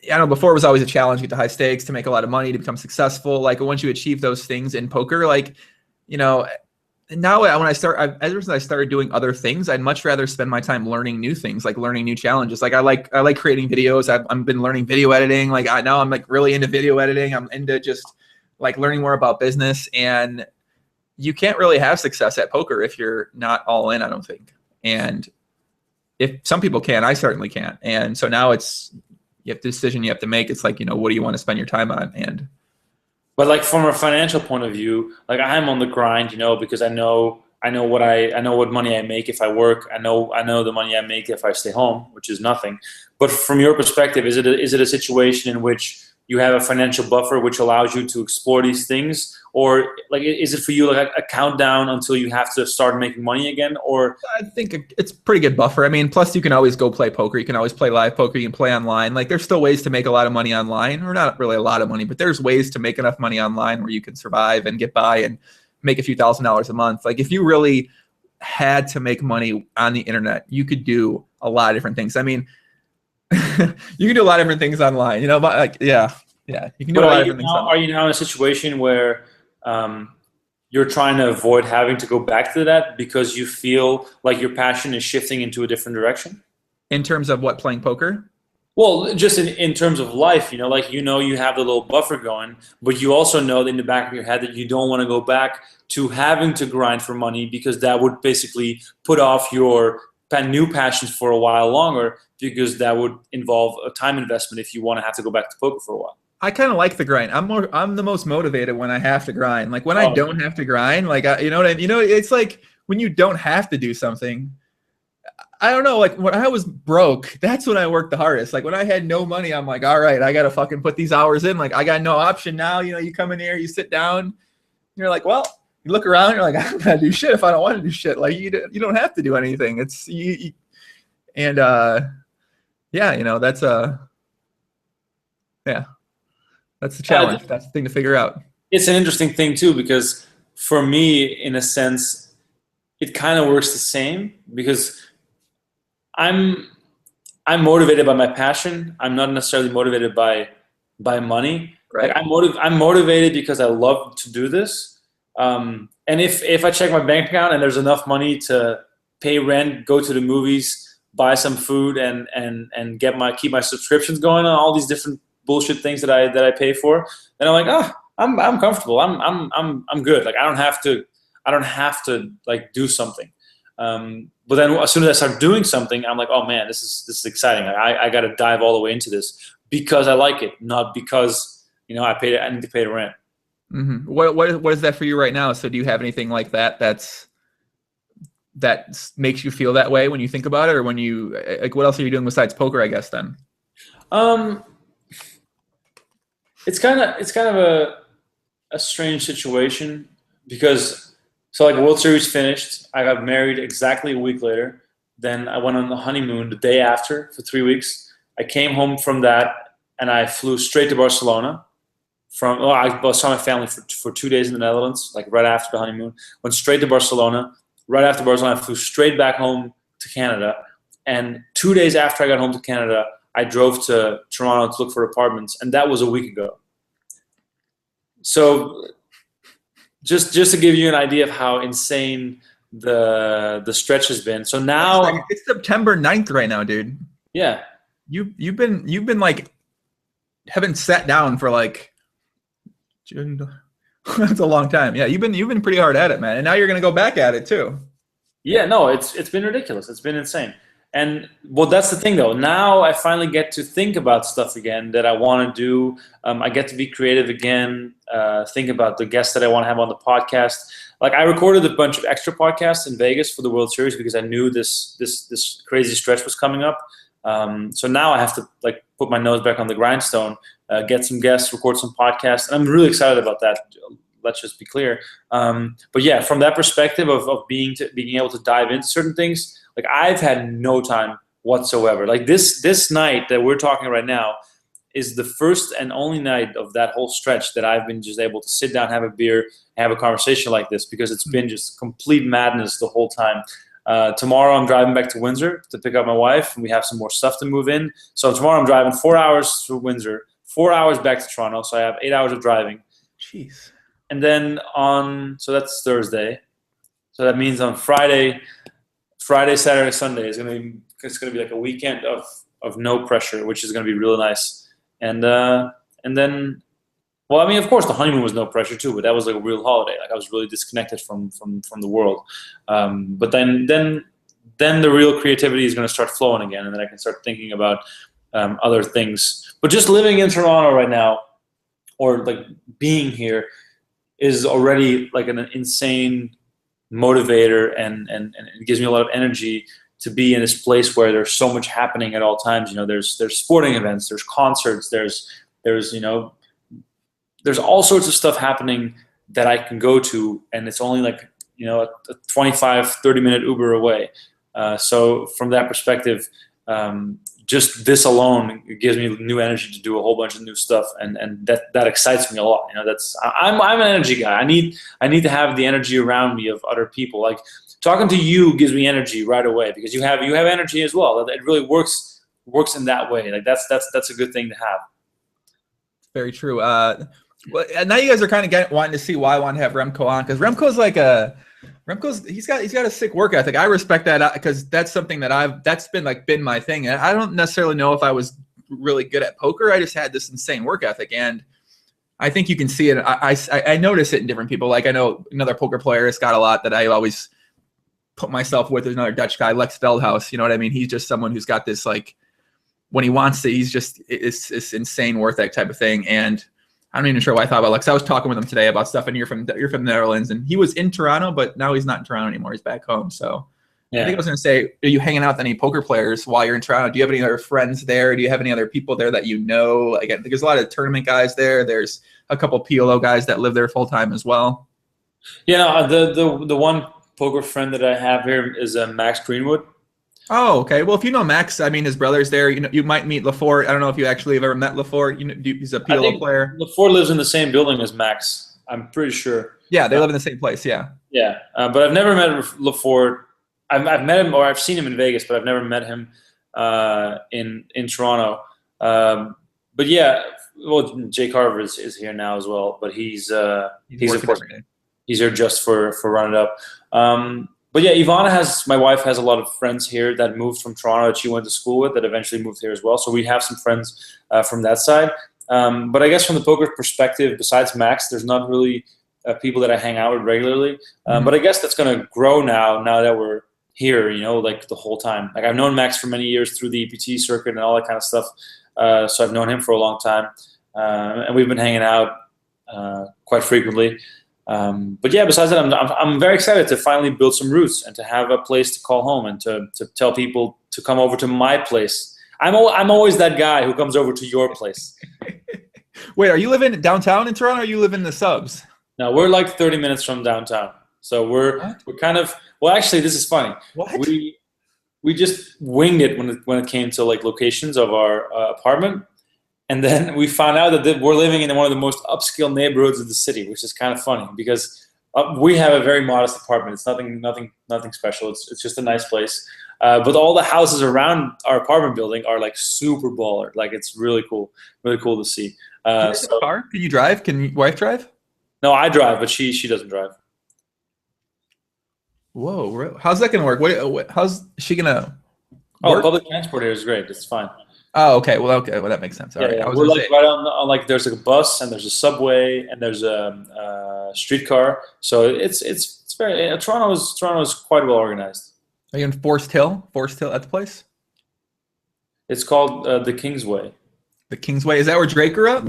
know before it was always a challenge to get to high stakes, to make a lot of money, to become successful. Like once you achieve those things in poker, now when I started doing other things, I'd much rather spend my time learning new things, like learning new challenges. Like I like creating videos. I've been learning video editing. Like now I'm like really into video editing. I'm into just like learning more about business. And you can't really have success at poker if you're not all in, I don't think. And if some people can, I certainly can't. And so now you have the decision you have to make. It's like, what do you want to spend your time on? But like from a financial point of view, like I'm on the grind, because I know what money I make if I work. I know the money I make if I stay home, which is nothing. But from your perspective, is it a situation in which you have a financial buffer which allows you to explore these things, or like is it for you like a countdown until you have to start making money again? Or I think it's a pretty good buffer. I mean, plus you can always go play poker. You can always play live poker. You can play online. Like there's still ways to make a lot of money online, or not really a lot of money, but there's ways to make enough money online where you can survive and get by and make a few $1,000s a month. Like if you really had to make money on the internet, you could do a lot of different things. I mean, you can do a lot of different things online, but like, yeah, you can do a lot of different things. Are you now in a situation where you're trying to avoid having to go back to that because you feel like your passion is shifting into a different direction? In terms of what, playing poker? Well, just in terms of life, you have the little buffer going, but you also know in the back of your head that you don't want to go back to having to grind for money, because that would basically put off your new passions for a while longer, because that would involve a time investment if you want to have to go back to poker for a while. I kind of like the grind. I'm the most motivated when I have to grind. Like when I don't have to grind, like it's like when you don't have to do something. I don't know, like when I was broke, that's when I worked the hardest. Like when I had no money, I'm like, all right, I got to fucking put these hours in. Like I got no option now. You come in here, you sit down, you're like, well, you look around, you're like, I'm not gonna do shit if I don't want to do shit. Like you don't have to do anything. It's and yeah, you know, that's yeah, that's the challenge. That's the thing to figure out. It's an interesting thing too, because for me, in a sense, it kind of works the same, because I'm motivated by my passion. I'm not necessarily motivated by money. Right. Like I'm motivated because I love to do this. And if I check my bank account and there's enough money to pay rent, go to the movies, buy some food, and keep my subscriptions going on all these different bullshit things that I pay for, then I'm like, I'm comfortable. I'm good. Like I don't have to like do something. But then as soon as I start doing something, I'm like, oh man, this is exciting. I got to dive all the way into this because I like it, not because, you know, I need to pay the rent. Mm-hmm. What is that for you right now? So do you have anything like that that makes you feel that way when you think about it, or when you like, what else are you doing besides poker, I guess then? It's kind of a strange situation, because so like World Series finished, I got married exactly a week later. Then I went on the honeymoon the day after for 3 weeks. I came home from that and I flew straight to Barcelona. I saw my family for 2 days in the Netherlands, like right after the honeymoon. Went straight to Barcelona. Right after Barcelona, I flew straight back home to Canada. And 2 days after I got home to Canada, I drove to Toronto to look for apartments, and that was a week ago. So just to give you an idea of how insane the stretch has been. So now it's September 9th right now, dude. Yeah. You've been like, haven't sat down for like June. That's a long time. Yeah, you've been pretty hard at it, man. And now you're gonna go back at it too. Yeah, no, it's been ridiculous. It's been insane. And well, that's the thing though. Now I finally get to think about stuff again that I want to do. I get to be creative again. Think about the guests that I want to have on the podcast. Like I recorded a bunch of extra podcasts in Vegas for the World Series because I knew this crazy stretch was coming up. So now I have to like put my nose back on the grindstone, get some guests, record some podcasts, and I'm really excited about that. Let's just be clear. But yeah, from that perspective of being able to dive into certain things, like I've had no time whatsoever. Like this night that we're talking right now is the first and only night of that whole stretch that I've been just able to sit down, have a beer, have a conversation like this, because it's been just complete madness the whole time. Tomorrow I'm driving back to Windsor to pick up my wife, and we have some more stuff to move in. So tomorrow I'm driving 4 hours to Windsor, 4 hours back to Toronto. So I have 8 hours of driving. Jeez. And then so that's Thursday. So that means on Friday, Saturday, Sunday it's gonna be like a weekend of no pressure, which is gonna be really nice. And then, well, I mean, of course, the honeymoon was no pressure too, but that was like a real holiday. Like I was really disconnected from the world. But then the real creativity is gonna start flowing again, and then I can start thinking about other things. But just living in Toronto right now, or like being here, is already like an insane motivator, and it gives me a lot of energy to be in this place where there's so much happening at all times. You know, there's sporting events, there's concerts, there's you know, there's all sorts of stuff happening that I can go to, and it's only like, you know, a 25-30 minute Uber away. So from that perspective, just this alone gives me new energy to do a whole bunch of new stuff, and that excites me a lot. You know, I'm an energy guy. I need to have the energy around me of other people. Like talking to you gives me energy right away, because you have energy as well. It really works in that way. Like that's a good thing to have. Very true. Well, now you guys are kind of wanting to see why I want to have Remko on, because he's got a sick work ethic. I respect that, because that's something that's been my thing. I don't necessarily know if I was really good at poker. I just had this insane work ethic, and I think you can see it. I notice it in different people. Like I know another poker player, Scott, a lot, that I always put myself with. There's another Dutch guy, Lex Veldhuis. You know what I mean? He's just someone who's got this, like, when he wants to, he's just it's insane work ethic type of thing. And I'm not even sure why I thought about Lex. I was talking with him today about stuff, and you're from the Netherlands, and he was in Toronto, but now he's not in Toronto anymore. He's back home. So yeah. I think I was going to say, are you hanging out with any poker players while you're in Toronto? Do you have any other friends there? Do you have any other people there that you know? Like, there's a lot of tournament guys there. There's a couple PLO guys that live there full time as well. Yeah, no, the one poker friend that I have here is Max Greenwood. Oh, okay. Well, if you know Max, I mean, his brother's there. You know, you might meet Lafort. I don't know if you actually have ever met Lafort. You know, he's a I PLO think player. LaFour lives in the same building as Max. I'm pretty sure. Yeah, they live in the same place. Yeah. Yeah, but I've never met LaFour. I've met him or I've seen him in Vegas, but I've never met him in Toronto. But yeah, well, Jay Carver is here now as well, but he's of working course every day. he's here just for Run It Up. But yeah, my wife has a lot of friends here that moved from Toronto that she went to school with that eventually moved here as well. So we have some friends from that side. But I guess from the poker perspective, besides Max, there's not really people that I hang out with regularly. But I guess that's going to grow now that we're here, you know, like the whole time. Like I've known Max for many years through the EPT circuit and all that kind of stuff. So I've known him for a long time. And we've been hanging out quite frequently. But yeah, besides that, I'm very excited to finally build some roots and to have a place to call home and to tell people to come over to my place. I'm always that guy who comes over to your place. Wait, are you living downtown in Toronto or are you live in the subs? No, we're like 30 minutes from downtown. So we're kind of, well, actually, this is funny. What? We just winged it when it came to like locations of our apartment. And then we found out that we're living in one of the most upscale neighborhoods of the city, which is kind of funny because we have a very modest apartment. It's nothing special. It's just a nice place. But all the houses around our apartment building are like super baller. Like it's really cool to see. So, car? Can you drive? Can your wife drive? No, I drive, but she doesn't drive. Whoa, how's that gonna work? How's she gonna? Oh, public transport here is great. It's fine. Oh, okay. Well, that makes sense. All right. Yeah. We're like right on like there's like a bus and there's a subway and there's a streetcar. So it's very Toronto is quite well organized. Are you in Forest Hill? Forest Hill at the place? It's called the Kingsway. The Kingsway. Is that where Drake grew up?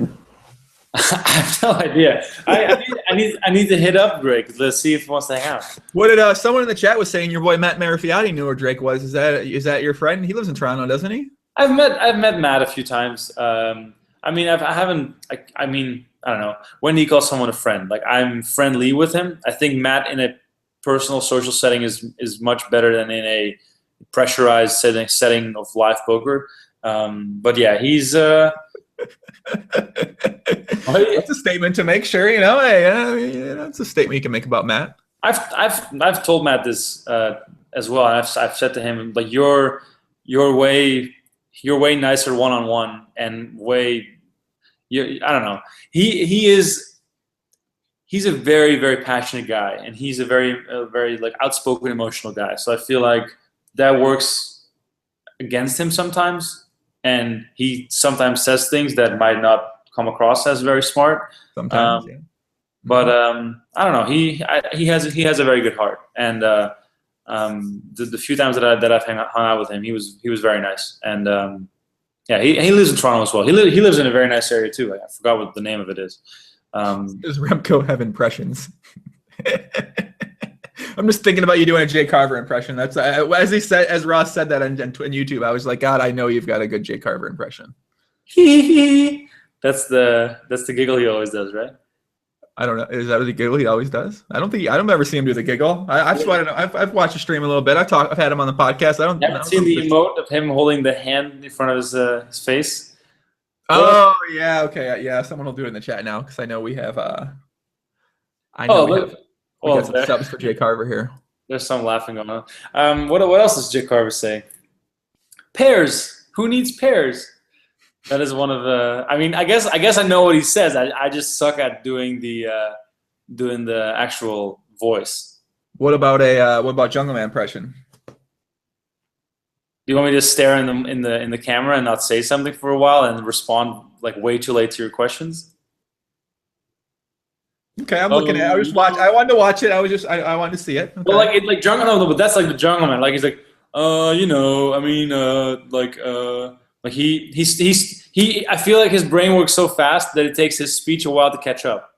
I have no idea. I need to hit up Drake. Let's see if he wants to hang out. What did someone in the chat was saying? Your boy Matt Marifiati knew where Drake was. Is that your friend? He lives in Toronto, doesn't he? I've met Matt a few times. I mean, I don't know. When do you call someone a friend? Like I'm friendly with him. I think Matt in a personal social setting is much better than in a pressurized setting of live poker. But yeah, he's. That's a statement to make sure, you know. Hey, that's a statement you can make about Matt. I've told Matt this as well. I've said to him like you're way nicer one-on-one and I don't know. He's a very, very passionate guy and he's a very like outspoken, emotional guy. So I feel like that works against him sometimes. And he sometimes says things that might not come across as very smart. Sometimes, yeah. But I don't know. He has a very good heart, and the few times that I've hung out with him, he was very nice. And yeah, he lives in Toronto as well. He lives in a very nice area too. I forgot what the name of it is. Does Remko have impressions? I'm just thinking about you doing a Jay Carver impression. That's as Ross said that on YouTube. I was like, God, I know you've got a good Jay Carver impression. That's the giggle he always does, right? I don't know. Is that the giggle he always does? I don't ever see him do the giggle. I've watched the stream a little bit. I've had him on the podcast. I haven't seen the emote of him holding the hand in front of his face. Oh yeah, okay, yeah. Someone will do it in the chat now because I know we have. We got some subs for Jay Carver here. There's some laughing going on. What else does Jay Carver say? Pairs. Who needs pairs? That is one of the. I mean, I guess I know what he says. I just suck at doing the actual voice. What about Jungle Man impression? Do you want me to stare in the camera and not say something for a while and respond like way too late to your questions? Okay, I'm looking at it. I wanted to watch it. I wanted to see it. Okay. Well, like Jungle, no, but that's like the Jungle Man. Like he's like, you know, I mean, like he. I feel like his brain works so fast that it takes his speech a while to catch up.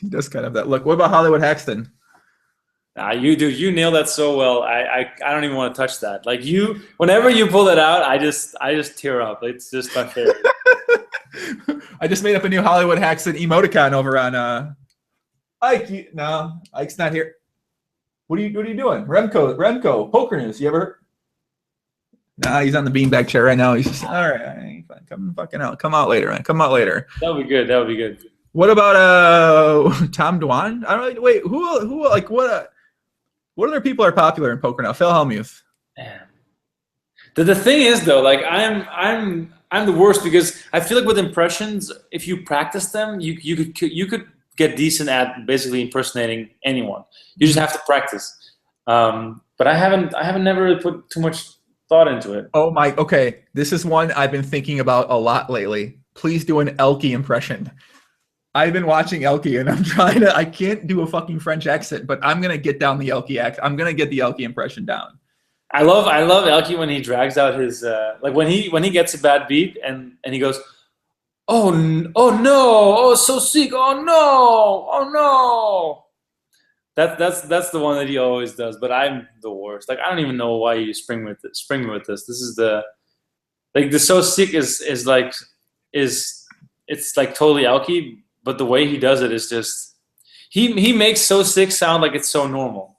He does kind of that look. What about Hollywood Haxton? You nail that so well. I don't even want to touch that. Like whenever you pull that out, I just tear up. It's just my favorite. I just made up a new Hollywood Haxton emoticon over on. Ike, no, Ike's not here. What are you doing? Remko, poker news. You ever heard? Nah, he's on the beanbag chair right now. He's just all right. Come fucking out. Come out later, man. Come out later. That would be good. That would be good. What about Tom Dwan? I don't know. Wait, who like what other people are popular in poker now? Phil Hellmuth. Man. The thing is though, like I'm the worst because I feel like with impressions, if you practice them, you could get decent at basically impersonating anyone. You just have to practice. But I haven't never really put too much thought into it. Oh my, okay. This is one I've been thinking about a lot lately. Please do an Elke impression. I've been watching Elke and I can't do a fucking French accent, but I'm gonna get down the Elke accent. I'm gonna get the Elke impression down. I love Elke when he drags out his like when he gets a bad beat and he goes, oh no, oh so sick, oh no. That's the one that he always does, but I'm the worst. Like I don't even know why you spring me with this. This is the so sick is it's like totally Elke, but the way he does it is just he makes so sick sound like it's so normal.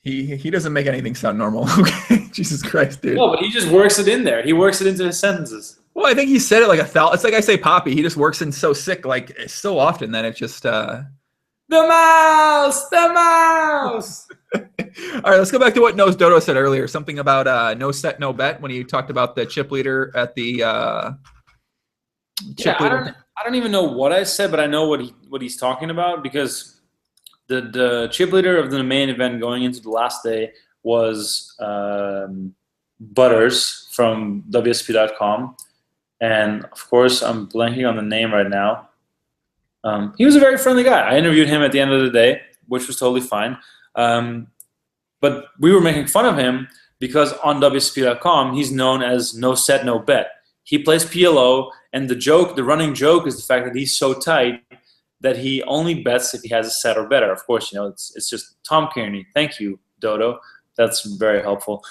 He doesn't make anything sound normal. Okay, Jesus Christ, dude. No, but he just works it in there. He works it into his sentences. Well, I think he said it like it's like I say Poppy. He just works in so sick like so often that it just The mouse! The mouse! All right, let's go back to what Nose Dodo said earlier. Something about no set, no bet when he talked about the chip leader at the chip leader. I don't even know what I said, but I know what he's talking about because the chip leader of the main event going into the last day was Butters from WSP.com. And of course, I'm blanking on the name right now. He was a very friendly guy. I interviewed him at the end of the day, which was totally fine. But we were making fun of him because on WSP.com, he's known as no set, no bet. He plays PLO, and the running joke is the fact that he's so tight that he only bets if he has a set or better. Of course, you know, it's just Tom Kearney. Thank you, Dodo. That's very helpful.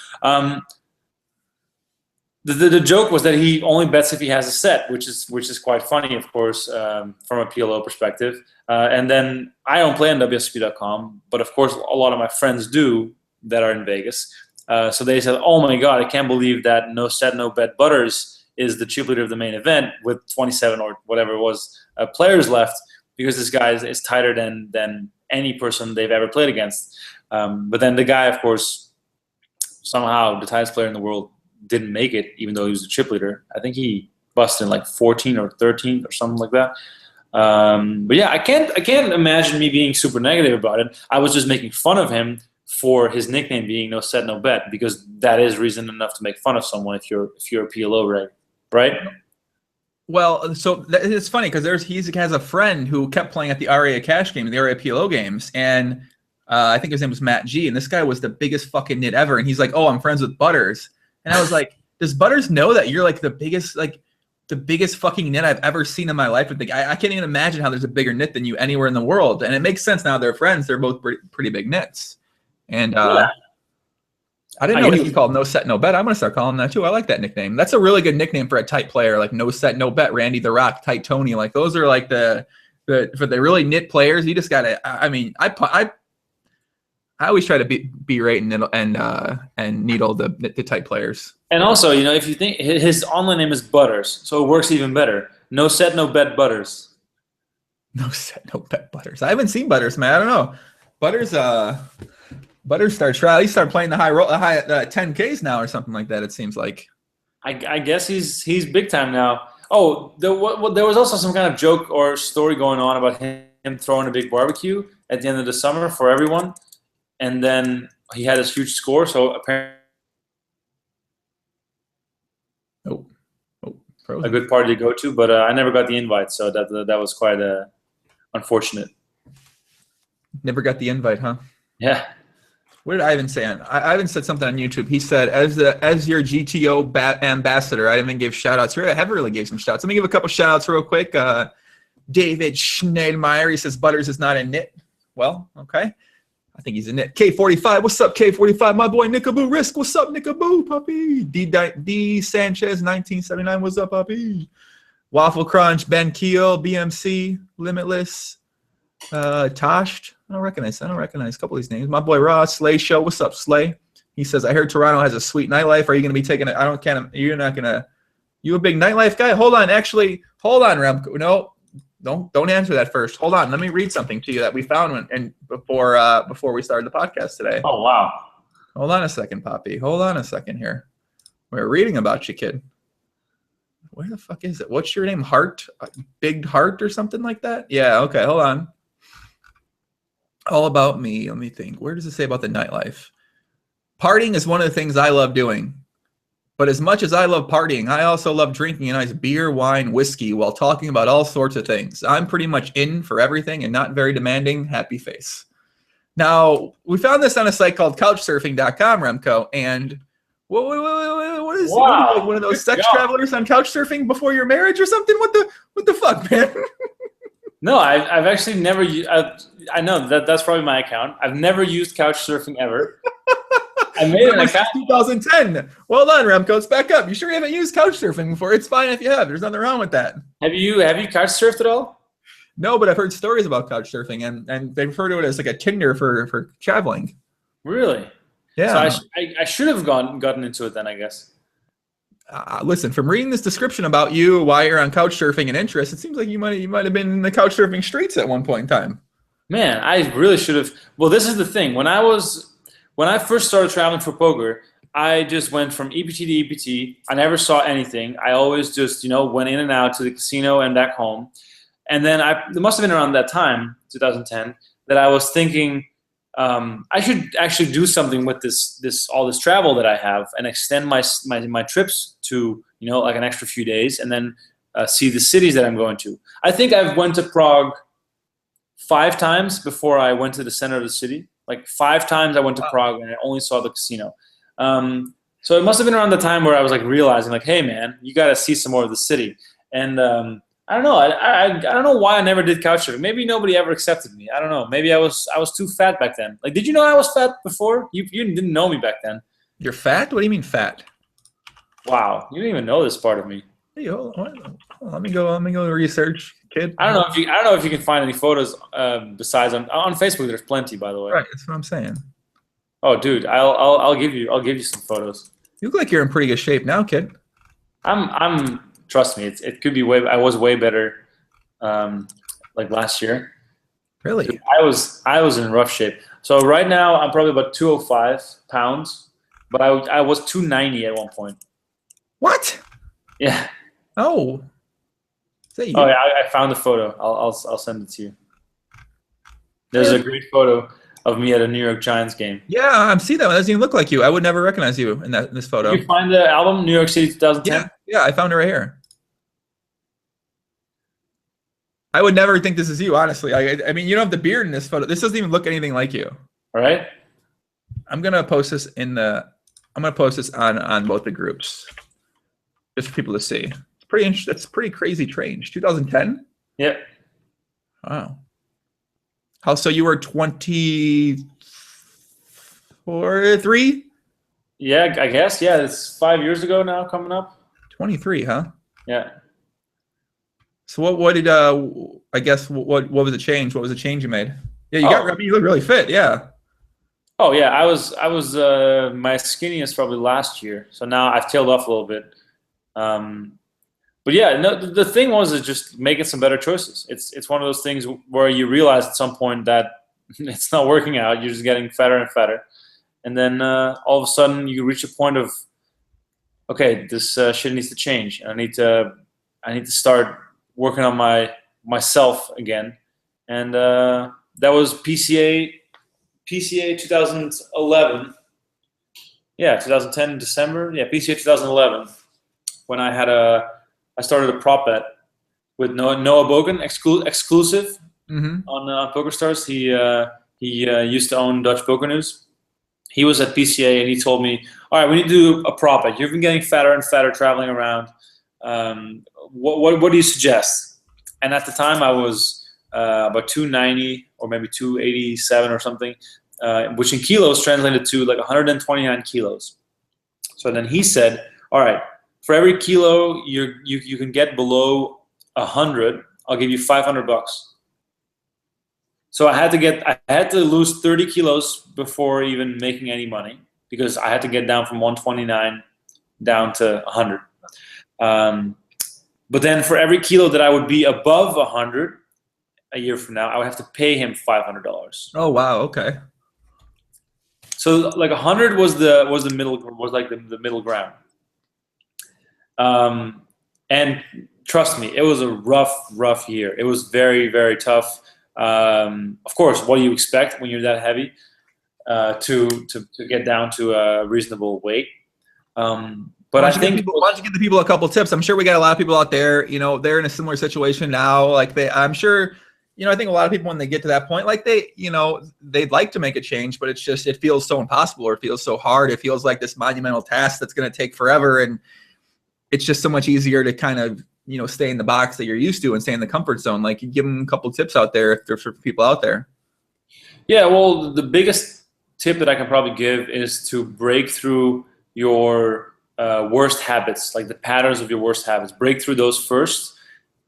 The joke was that he only bets if he has a set, which is quite funny, of course, from a PLO perspective. And then I don't play on WSP.com, but of course a lot of my friends do that are in Vegas. So they said, "Oh my God, I can't believe that no set, no bet Butters is the chip leader of the main event with 27 or whatever it was players left, because this guy is tighter than any person they've ever played against." But then the guy, of course, somehow the tightest player in the world didn't make it, even though he was the chip leader. I think he busted in like 14 or 13 or something like that. But yeah, I can't imagine me being super negative about it. I was just making fun of him for his nickname being no set, no bet, because that is reason enough to make fun of someone if you're a PLO, right? Well, so it's funny because he has a friend who kept playing at the RA Cash game, the RA PLO games, and I think his name was Matt G, and this guy was the biggest fucking nit ever, and he's like, "Oh, I'm friends with Butters." And I was like, does Butters know that you're like the biggest fucking nit I've ever seen in my life? I can't even imagine how there's a bigger nit than you anywhere in the world. And it makes sense now they're friends. They're both pretty big nits. And Yeah. I didn't know he was called No Set, No Bet. I'm going to start calling him that too. I like that nickname. That's a really good nickname for a tight player, like No Set, No Bet, Randy the Rock, Tight Tony. Like those are like for the really nit players. You just got to, I mean, I always try to berate and needle the tight players. And also, you know, if you think his online name is Butters, so it works even better. No set, no bet Butters. No set, no bet Butters. I haven't seen Butters, man. I don't know. Butters started trial. He started playing the high 10Ks now or something like that. It seems like. I guess he's big time now. Oh, there was also some kind of joke or story going on about him throwing a big barbecue at the end of the summer for everyone. And then he had this huge score, so apparently a good party to go to, but I never got the invite, so that was quite unfortunate. Never got the invite, huh? Yeah. What did Ivan say? Ivan said something on YouTube. He said, as your GTO ambassador, I even gave shout-outs. I haven't really gave some shout-outs. Let me give a couple shout-outs real quick. David Schneidmeyer, he says, Butters is not a nit. Well, okay. I think he's a nit. K45, what's up, K45? My boy Nickaboo Risk, what's up, Nickaboo, puppy? D Sanchez, 1979, what's up, puppy? Waffle Crunch, Ben Keel, BMC, Limitless, Tosh. I don't recognize a couple of these names. My boy Ross, Slay Show. What's up, Slay? He says, I heard Toronto has a sweet nightlife. Are you going to be taking it? You're not going to, you a big nightlife guy? Hold on, Remko. No, don't answer that first. Hold on. Let me read something to you that we found before we started the podcast today. Oh, wow. Hold on a second, Poppy. Hold on a second here. We're reading about you, kid. Where the fuck is it? What's your name? Heart? Big Heart or something like that? Yeah, okay, hold on. All about me. Let me think. Where does it say about the nightlife? Partying is one of the things I love doing. But as much as I love partying, I also love drinking a nice beer, wine, whiskey while talking about all sorts of things. I'm pretty much in for everything and not very demanding. Happy face. Now, we found this on a site called couchsurfing.com, Remko, and what is wow. Like one of those sex travelers on couchsurfing before your marriage or something? What the fuck, man? No, I've actually never used. I know that's probably my account. I've never used couchsurfing ever. I made an account 2010. Well done, Remko. It's back up. You sure you haven't used couchsurfing before? It's fine if you have. There's nothing wrong with that. Have you couchsurfed at all? No, but I've heard stories about couchsurfing, and they refer to it as like a Tinder for traveling. Really? Yeah. So I should have gotten into it then, I guess. Listen, from reading this description about you, why you're on couchsurfing and interest, it seems like you might have been in the couchsurfing streets at one point in time. Man, I really should have. Well, this is the thing. When I first started traveling for poker, I just went from EPT to EPT. I never saw anything. I always just, went in and out to the casino and back home. And then it must have been around that time, 2010, that I was thinking I should actually do something with all this travel that I have and extend my trips to, like an extra few days and then see the cities that I'm going to. I think I've went to Prague 5 times before I went to the center of the city. Like 5 times I went to Prague and I only saw the casino. So it must have been around the time where I was like realizing like, hey man, you got to see some more of the city. And I don't know. I don't know why I never did couchsurfing. Maybe nobody ever accepted me. I don't know. Maybe I was too fat back then. Like, did you know I was fat before? You didn't know me back then. You're fat? What do you mean fat? Wow, you didn't even know this part of me. Hey, hold on. Let me go research, kid. I don't know if you can find any photos besides on Facebook. There's plenty, by the way. Right, that's what I'm saying. Oh, dude, I'll give you some photos. You look like you're in pretty good shape now, kid. I'm. Trust me, it could be I was way better, like last year. Really? I was in rough shape. So right now I'm probably about 205 pounds, but I was 290 at one point. What? Yeah. Oh. Is that you? Oh yeah, I found the photo. I'll send it to you. There's a great photo of me at a New York Giants game. Yeah, I see that one. That doesn't even look like you. I would never recognize you in this photo. Did you find the album New York City 2010? Yeah, I found it right here. I would never think this is you, honestly. I mean, you don't have the beard in this photo. This doesn't even look anything like you. All right. I'm gonna post this on both the groups, just for people to see. It's pretty interesting. That's pretty crazy change. 2010. Yep. Wow. So you were 24, 3? Yeah, I guess. Yeah, it's 5 years ago now, coming up. 23, huh? Yeah. So what did I guess what was the change? What was the change you made? Yeah, you look really fit. Yeah. Oh yeah, I was my skinniest probably last year. So now I've tailed off a little bit. But yeah, no. The thing is just making some better choices. It's one of those things where you realize at some point that it's not working out. You're just getting fatter and fatter, and then all of a sudden you reach a point of, okay, this shit needs to change. I need to start working on myself again, and that was PCA 2011. Yeah, 2010 December. Yeah, PCA 2011 when I started a prop bet with Noah Bogan, exclusive on PokerStars. He used to own Dutch Poker News. He was at PCA and he told me, all right, we need to do a prop bet. You've been getting fatter and fatter traveling around. What do you suggest? And at the time I was about 290 or maybe 287 or something, which in kilos translated to like 129 kilos. So then he said, all right, for every kilo you can get below 100, I'll give you $500. So I had to lose 30 kilos before even making any money, because I had to get down from 129 down to 100. But then for every kilo that I would be above 100 a year from now, I would have to pay him $500. Oh wow. Okay. So like 100 was the middle ground. And trust me, it was a rough year. It was very, very tough. Of course, what do you expect when you're that heavy to get down to a reasonable weight? But I think why don't you give the people a couple tips? I'm sure we got a lot of people out there, you know, they're in a similar situation now. Like I'm sure, you know, I think a lot of people, when they get to that point, like you know, they'd like to make a change, but it's just, it feels so impossible, or it feels so hard. It feels like this monumental task that's going to take forever. And it's just so much easier to kind of, you know, stay in the box that you're used to and stay in the comfort zone. Like, you give them a couple tips out there if there's for people out there. Yeah, well, the biggest tip that I can probably give is to break through your worst habits, like the patterns of your worst habits. Break through those first,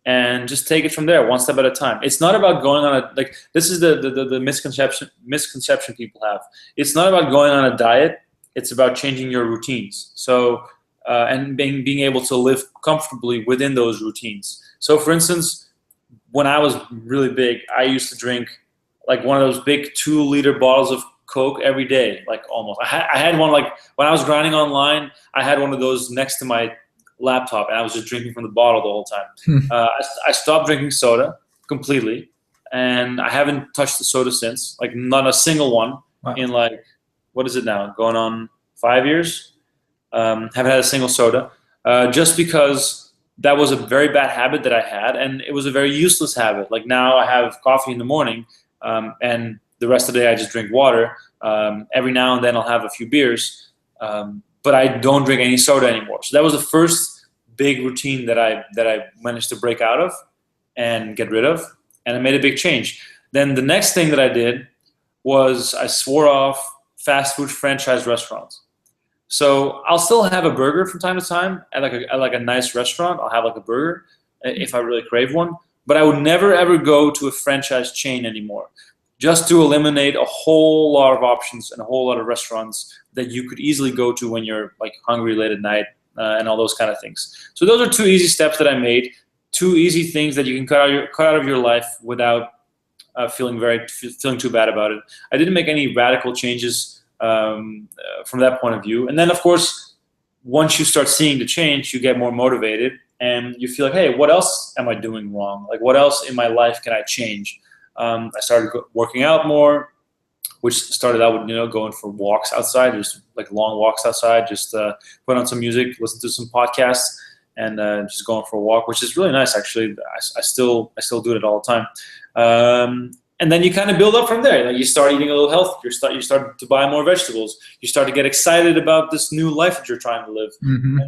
and just take it from there, one step at a time. It's not about going on a, like, this is the misconception people have. It's not about going on a diet. It's about changing your routines. So and being able to live comfortably within those routines. So for instance, when I was really big, I used to drink like one of those big 2-liter bottles of Coke every day, like almost. I had one, like when I was grinding online, I had one of those next to my laptop, and I was just drinking from the bottle the whole time. I stopped drinking soda completely, and I haven't touched the soda since, like not a single one. Wow. In like, what is it now? Going on 5 years? Haven't had a single soda, just because that was a very bad habit that I had, and it was a very useless habit. Like now I have coffee in the morning, and the rest of the day I just drink water. Every now and then I'll have a few beers, but I don't drink any soda anymore. So that was the first big routine that I managed to break out of and get rid of, and it made a big change. Then the next thing that I did was I swore off fast food franchise restaurants. So I'll still have a burger from time to time at like a nice restaurant. I'll have like a burger if I really crave one, but I would never ever go to a franchise chain anymore, just to eliminate a whole lot of options and a whole lot of restaurants that you could easily go to when you're like hungry late at night, and all those kind of things. So those are 2 easy steps that I made, 2 easy things that you can cut out of your life without feeling too bad about it. I didn't make any radical changes from that point of view. And then, of course, once you start seeing the change, you get more motivated, and you feel like, hey, what else am I doing wrong? Like, what else in my life can I change? I started working out more, which started out with, you know, going for walks outside, just like long walks outside, just put on some music, listen to some podcasts, and just going for a walk, which is really nice, actually. I still do it all the time. And then you kind of build up from there. Like, you start eating a little healthier. You start to buy more vegetables. You start to get excited about this new life that you're trying to live. Mm-hmm.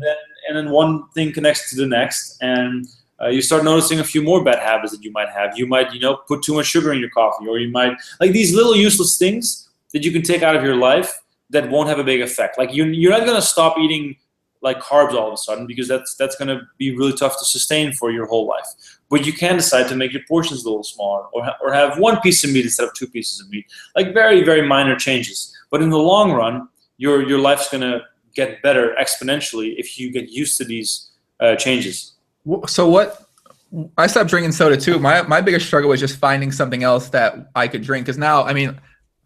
And then one thing connects to the next, and you start noticing a few more bad habits that you might have. You might, you know, put too much sugar in your coffee, or you might, like, these little useless things that you can take out of your life that won't have a big effect. Like, you're not gonna stop eating like carbs all of a sudden, because that's gonna be really tough to sustain for your whole life. But you can decide to make your portions a little smaller, or have 1 piece of meat instead of 2 pieces of meat. Like, very, very minor changes. But in the long run, your life's gonna get better exponentially if you get used to these changes. So I stopped drinking soda too. My biggest struggle was just finding something else that I could drink. Because now, I mean,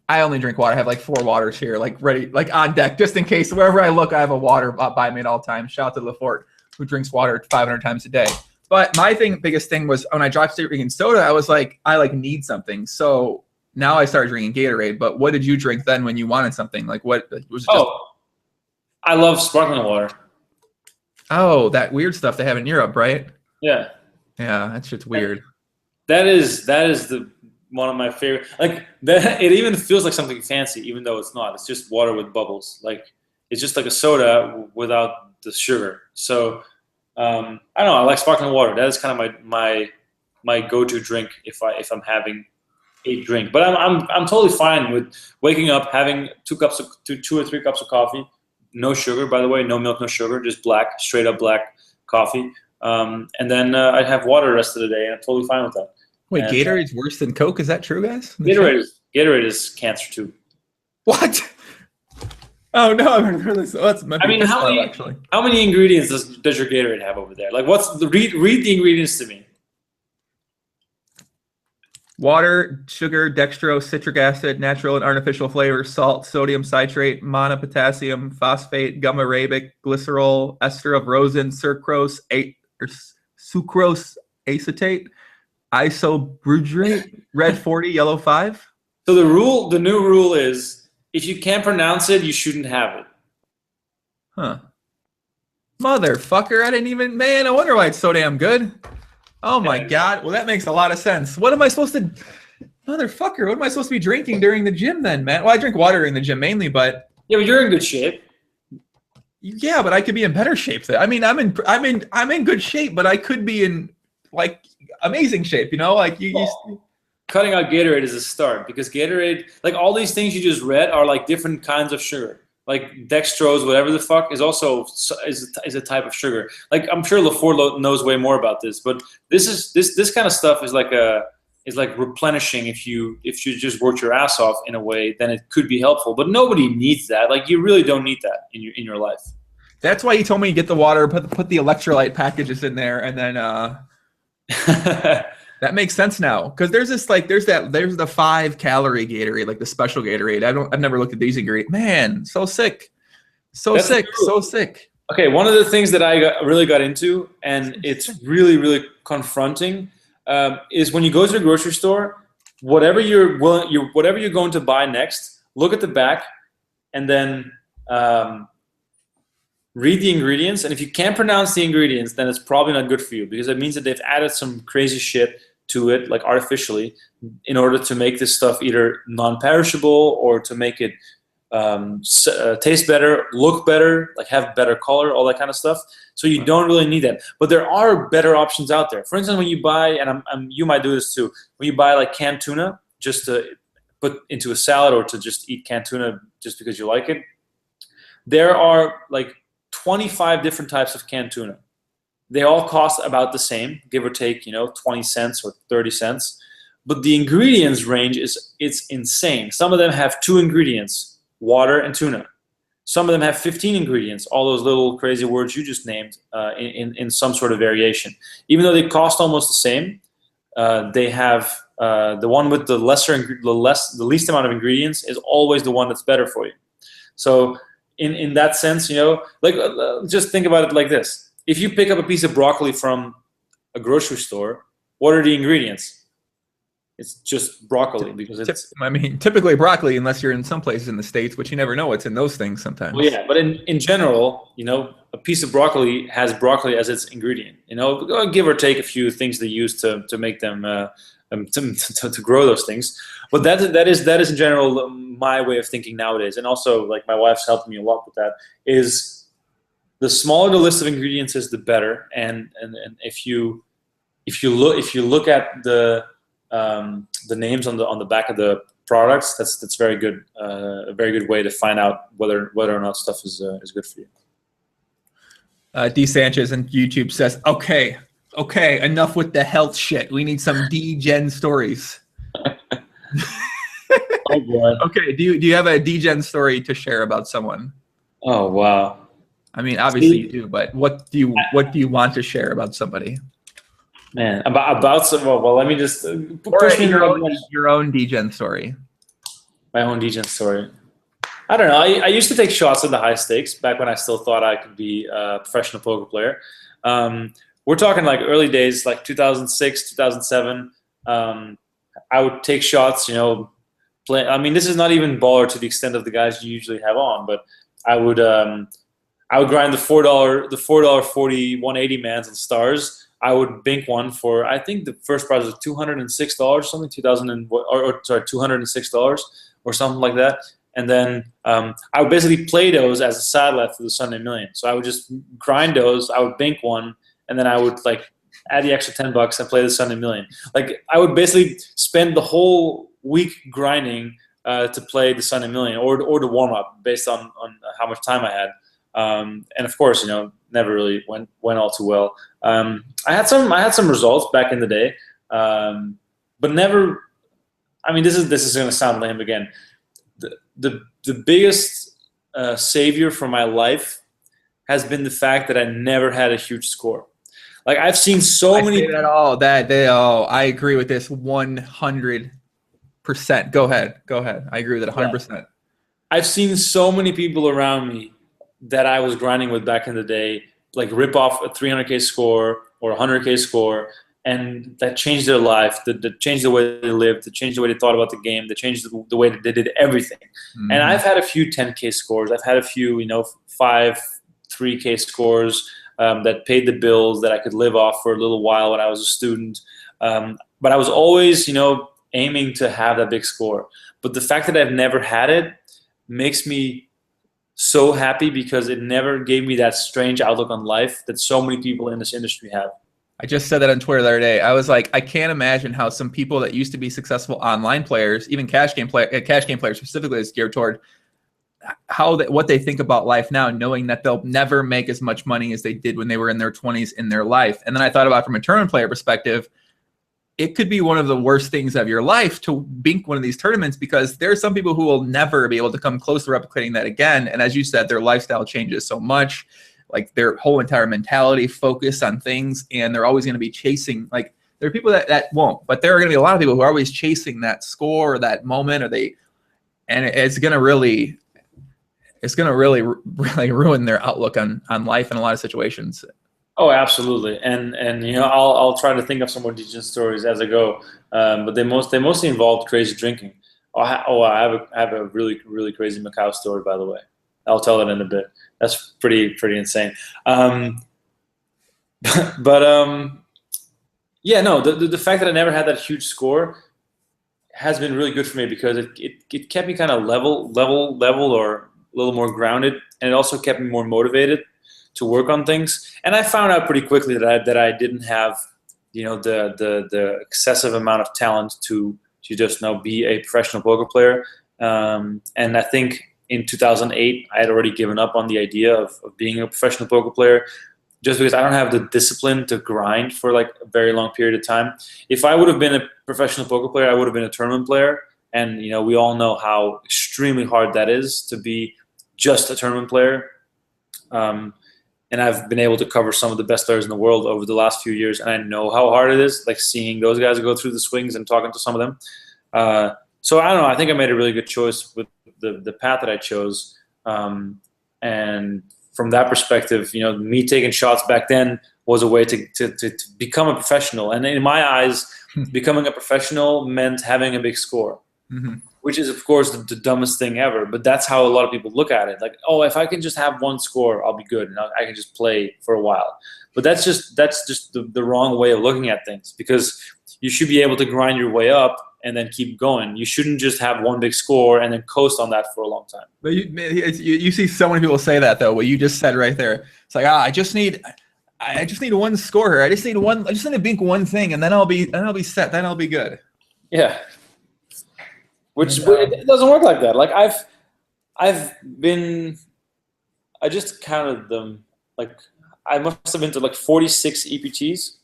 I only drink water. I have like 4 waters here, like ready, like on deck, just in case. Wherever I look, I have a water by me at all times. Shout out to Lefort, who drinks water 500 times a day. But my biggest thing was when I dropped drinking soda, I was like, I need something. So now I started drinking Gatorade. But what did you drink then when you wanted something? Like, what was it? I love sparkling water. Oh, that weird stuff they have in Europe, right? Yeah. Yeah, that shit's weird. That is one of my favorite. Like, that, it even feels like something fancy, even though it's not. It's just water with bubbles. Like, it's just like a soda without the sugar. So I don't know. I like sparkling water. That is kind of my go-to drink if I'm having a drink. But I'm totally fine with waking up, having 2 or 3 cups of coffee, no sugar, by the way, no milk, no sugar, just straight up black coffee. And then I have water the rest of the day, and I'm totally fine with that. Wait, And, Gatorade's worse than Coke? Is that true, guys? Gatorade is cancer too. What? Oh no, I've heard this. Oh, that's might I be mean, piss low, actually. how many ingredients does your Gatorade have over there? Like, what's the read the ingredients to me? Water, sugar, dextrose, citric acid, natural and artificial flavors, salt, sodium citrate, monopotassium, phosphate, gamma-arabic, glycerol, ester of rosin, sucrose acetate, isobutyrate, red 40, yellow 5. So the new rule is, if you can't pronounce it, you shouldn't have it. Huh. Motherfucker, I didn't even, man, I wonder why it's so damn good. Oh my God. Well, that makes a lot of sense. What am I supposed to, motherfucker, what am I supposed to be drinking during the gym then, man? Well, I drink water during the gym mainly, but. Yeah, but you're in good shape. Yeah, but I could be in better shape. I mean, I'm in good shape, but I could be in like amazing shape, you know? Like Cutting out Gatorade is a start, because Gatorade, like all these things you just read, are like different kinds of sugar. Like dextrose, whatever the fuck, is also is a type of sugar. Like I'm sure LaFour knows way more about this, but this kind of stuff is like replenishing. If you just work your ass off in a way, then it could be helpful. But nobody needs that. Like you really don't need that in your life. That's why he told me to get the water, put the electrolyte packages in there, and then that makes sense now, because there's this like there's the 5-calorie Gatorade, like the special Gatorade. I've never looked at these ingredients. Man, so sick, so sick. Okay, one of the things that I really got into, and it's really confronting, is when you go to the grocery store, whatever you're going to buy next, look at the back, and then read the ingredients. And if you can't pronounce the ingredients, then it's probably not good for you, because it means that they've added some crazy shit to it, like artificially, in order to make this stuff either non-perishable or to make it taste better, look better, like have better color, all that kind of stuff. So you don't really need that. But there are better options out there. For instance, when you buy, and you might do this too, when you buy like canned tuna, just to put into a salad or to just eat canned tuna just because you like it, there are like 25 different types of canned tuna. They all cost about the same, give or take, 20 cents or 30 cents. But the ingredients range it's insane. Some of them have 2 ingredients, water and tuna. Some of them have 15 ingredients, all those little crazy words you just named, in some sort of variation. Even though they cost almost the same, they have the one with the least amount of ingredients is always the one that's better for you. So in that sense, like just think about it like this. If you pick up a piece of broccoli from a grocery store, what are the ingredients? It's just broccoli, because it's. I mean, typically broccoli, unless you're in some places in the States, but you never know what's in those things sometimes. Well, yeah, but in general, a piece of broccoli has broccoli as its ingredient. Give or take a few things they use to make them to grow those things. But that is in general my way of thinking nowadays, and also like my wife's helped me a lot with that. Is the smaller the list of ingredients is, the better. And if you look at the names on the back of the products, that's very good. A very good way to find out whether or not stuff is good for you. D Sanchez on YouTube says, okay, enough with the health shit. We need some D-Gen stories. Oh boy. Okay, do you have a D-Gen story to share about someone? Oh wow. I mean, obviously you do, but what do you want to share about somebody? Man, about some. Well, let me just push me your own D-Gen story. My own D-Gen story. I don't know. I used to take shots at the high stakes back when I still thought I could be a professional poker player. We're talking like early days, like 2006, 2007. I would take shots, play. I mean, this is not even baller to the extent of the guys you usually have on, but I would grind the $4.40 180 mans and stars. I would bink one for, I think the first prize was $206 or something, $206 or something like that. And then I would basically play those as a satellite for the Sunday Million. So I would just grind those. I would bink one, and then I would like add the extra $10 and play the Sunday Million. Like I would basically spend the whole week grinding to play the Sunday Million or the warm up based on how much time I had. And of course, never really went all too well. I had some results back in the day. but never. I mean, this is going to sound lame again. The biggest savior for my life has been the fact that I never had a huge score. Like I've seen so many. Say that all that they. Oh, I agree with this 100%. Go ahead. I agree with it 100%. I've seen so many people around me that I was grinding with back in the day, like rip off a 300K score or a 100K score, and that changed their life, that changed the way they lived, that changed the way they thought about the game, that changed the way that they did everything. Mm-hmm. And I've had a few 10K scores. I've had a few, 3K scores that paid the bills that I could live off for a little while when I was a student. But I was always, aiming to have that big score. But the fact that I've never had it makes me so happy because it never gave me that strange outlook on life that so many people in this industry have. I just said that on Twitter the other day. I was like, I can't imagine how some people that used to be successful online players, even cash game players specifically, is geared toward what they think about life now, knowing that they'll never make as much money as they did when they were in their 20s in their life. And then I thought about from a tournament player perspective, it could be one of the worst things of your life to bink one of these tournaments because there are some people who will never be able to come close to replicating that again. And as you said, their lifestyle changes so much, like their whole entire mentality, focus on things, and they're always going to be chasing. Like there are people that won't, but there are going to be a lot of people who are always chasing that score or that moment, and it's going to really ruin their outlook on life in a lot of situations. Oh, absolutely, and I'll try to think of some more decent stories as I go, but they mostly involved crazy drinking. I have a really really crazy Macau story, by the way. I'll tell it in a bit. That's pretty insane. The fact that I never had that huge score has been really good for me because it kept me kind of level or a little more grounded, and it also kept me more motivated to work on things. And I found out pretty quickly that I didn't have the excessive amount of talent to just be a professional poker player. And I think in 2008 I had already given up on the idea of being a professional poker player just because I don't have the discipline to grind for like a very long period of time. If I would have been a professional poker player, I would have been a tournament player. And we all know how extremely hard that is to be just a tournament player. And I've been able to cover some of the best players in the world over the last few years, and I know how hard it is, like seeing those guys go through the swings and talking to some of them. So I don't know. I think I made a really good choice with the path that I chose. And from that perspective, me taking shots back then was a way to become a professional. And in my eyes, becoming a professional meant having a big score. Mm-hmm. Which is, of course, the dumbest thing ever. But that's how a lot of people look at it. Like, oh, if I can just have one score, I'll be good, and I can just play for a while. But that's just the wrong way of looking at things, because you should be able to grind your way up and then keep going. You shouldn't just have one big score and then coast on that for a long time. But you see so many people say that, though. What you just said right there. It's like, I just need one score here. I just need to bink one thing, and then I'll be set. Then I'll be good. Yeah. Which it doesn't work like that. Like I just counted them. Like I must have been to like 46 EPTs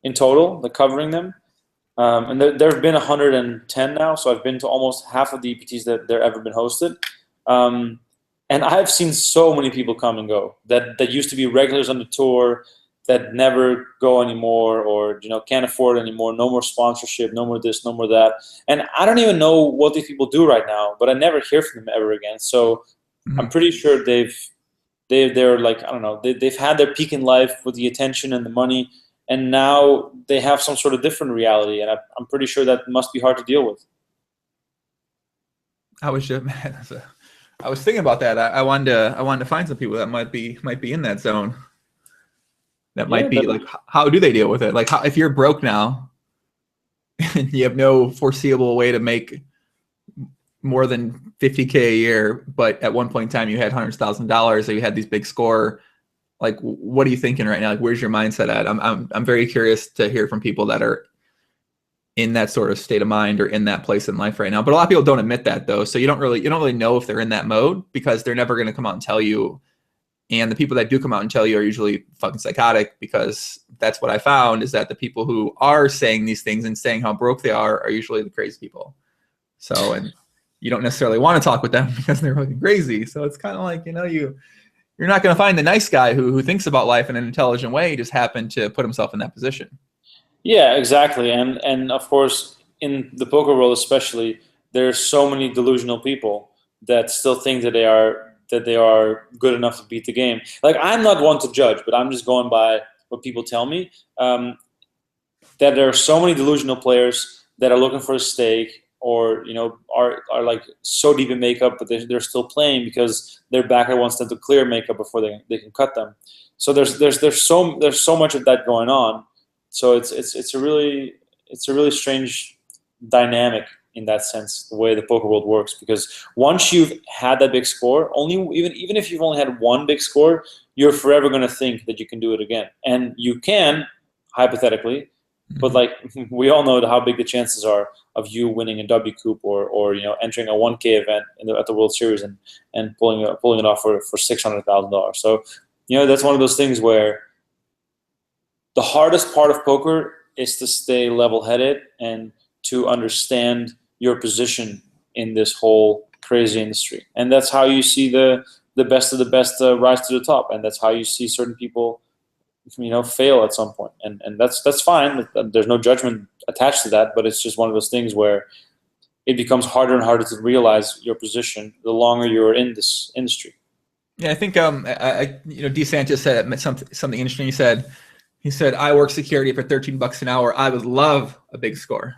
in total, like covering them. And there have been 110 now, so I've been to almost half of the EPTs that there ever been hosted. And I've seen so many people come and go that used to be regulars on the tour that never go anymore, or can't afford it anymore. No more sponsorship, no more this, no more that. And I don't even know what these people do right now, but I never hear from them ever again. So I'm pretty sure they're like, I don't know, they've had their peak in life with the attention and the money, and now they have some sort of different reality, and I'm pretty sure that must be hard to deal with. I was thinking about that. I wanted to find some people that might be in that zone. That might be like, how do they deal with it? Like, if you're broke now and you have no foreseeable way to make more than $50K a year, but at one point in time you had $100,000, or you had these big score, like, what are you thinking right now? Like, where's your mindset at? I'm very curious to hear from people that are in that sort of state of mind or in that place in life right now. But a lot of people don't admit that, though. So you don't really know if they're in that mode, because they're never going to come out and tell you And the people that do come out and tell you are usually fucking psychotic, because that's what I found, is that the people who are saying these things and saying how broke they are usually the crazy people. So, and you don't necessarily want to talk with them because they're fucking crazy. So it's kind of like, you know, you're not going to find the nice guy who thinks about life in an intelligent way. He just happened to put himself in that position. Yeah, exactly. And of course, in the poker world especially, there's so many delusional people that still think that they are good enough to beat the game. Like, I'm not one to judge, but I'm just going by what people tell me. That there are so many delusional players that are looking for a stake, or you know, are like so deep in makeup, but they're still playing because their backer wants them to clear makeup before they can cut them. So there's so much of that going on. So it's a really strange dynamic in that sense, the way the poker world works. Because once you've had that big score, even if you've only had one big score, you're forever going to think that you can do it again, and you can, hypothetically. But like, we all know how big the chances are of you winning a W Coupe or you know, entering a 1K event at the World Series and pulling it off for $600,000. So you know, that's one of those things where the hardest part of poker is to stay level-headed and to understand your position in this whole crazy industry. And that's how you see the best of the best rise to the top, and that's how you see certain people, you know, fail at some point. And that's fine. There's no judgment attached to that, but it's just one of those things where it becomes harder and harder to realize your position the longer you're in this industry. Yeah, I think you know, DeSantis said something interesting. He said, I work security for $13 an hour. I would love a big score.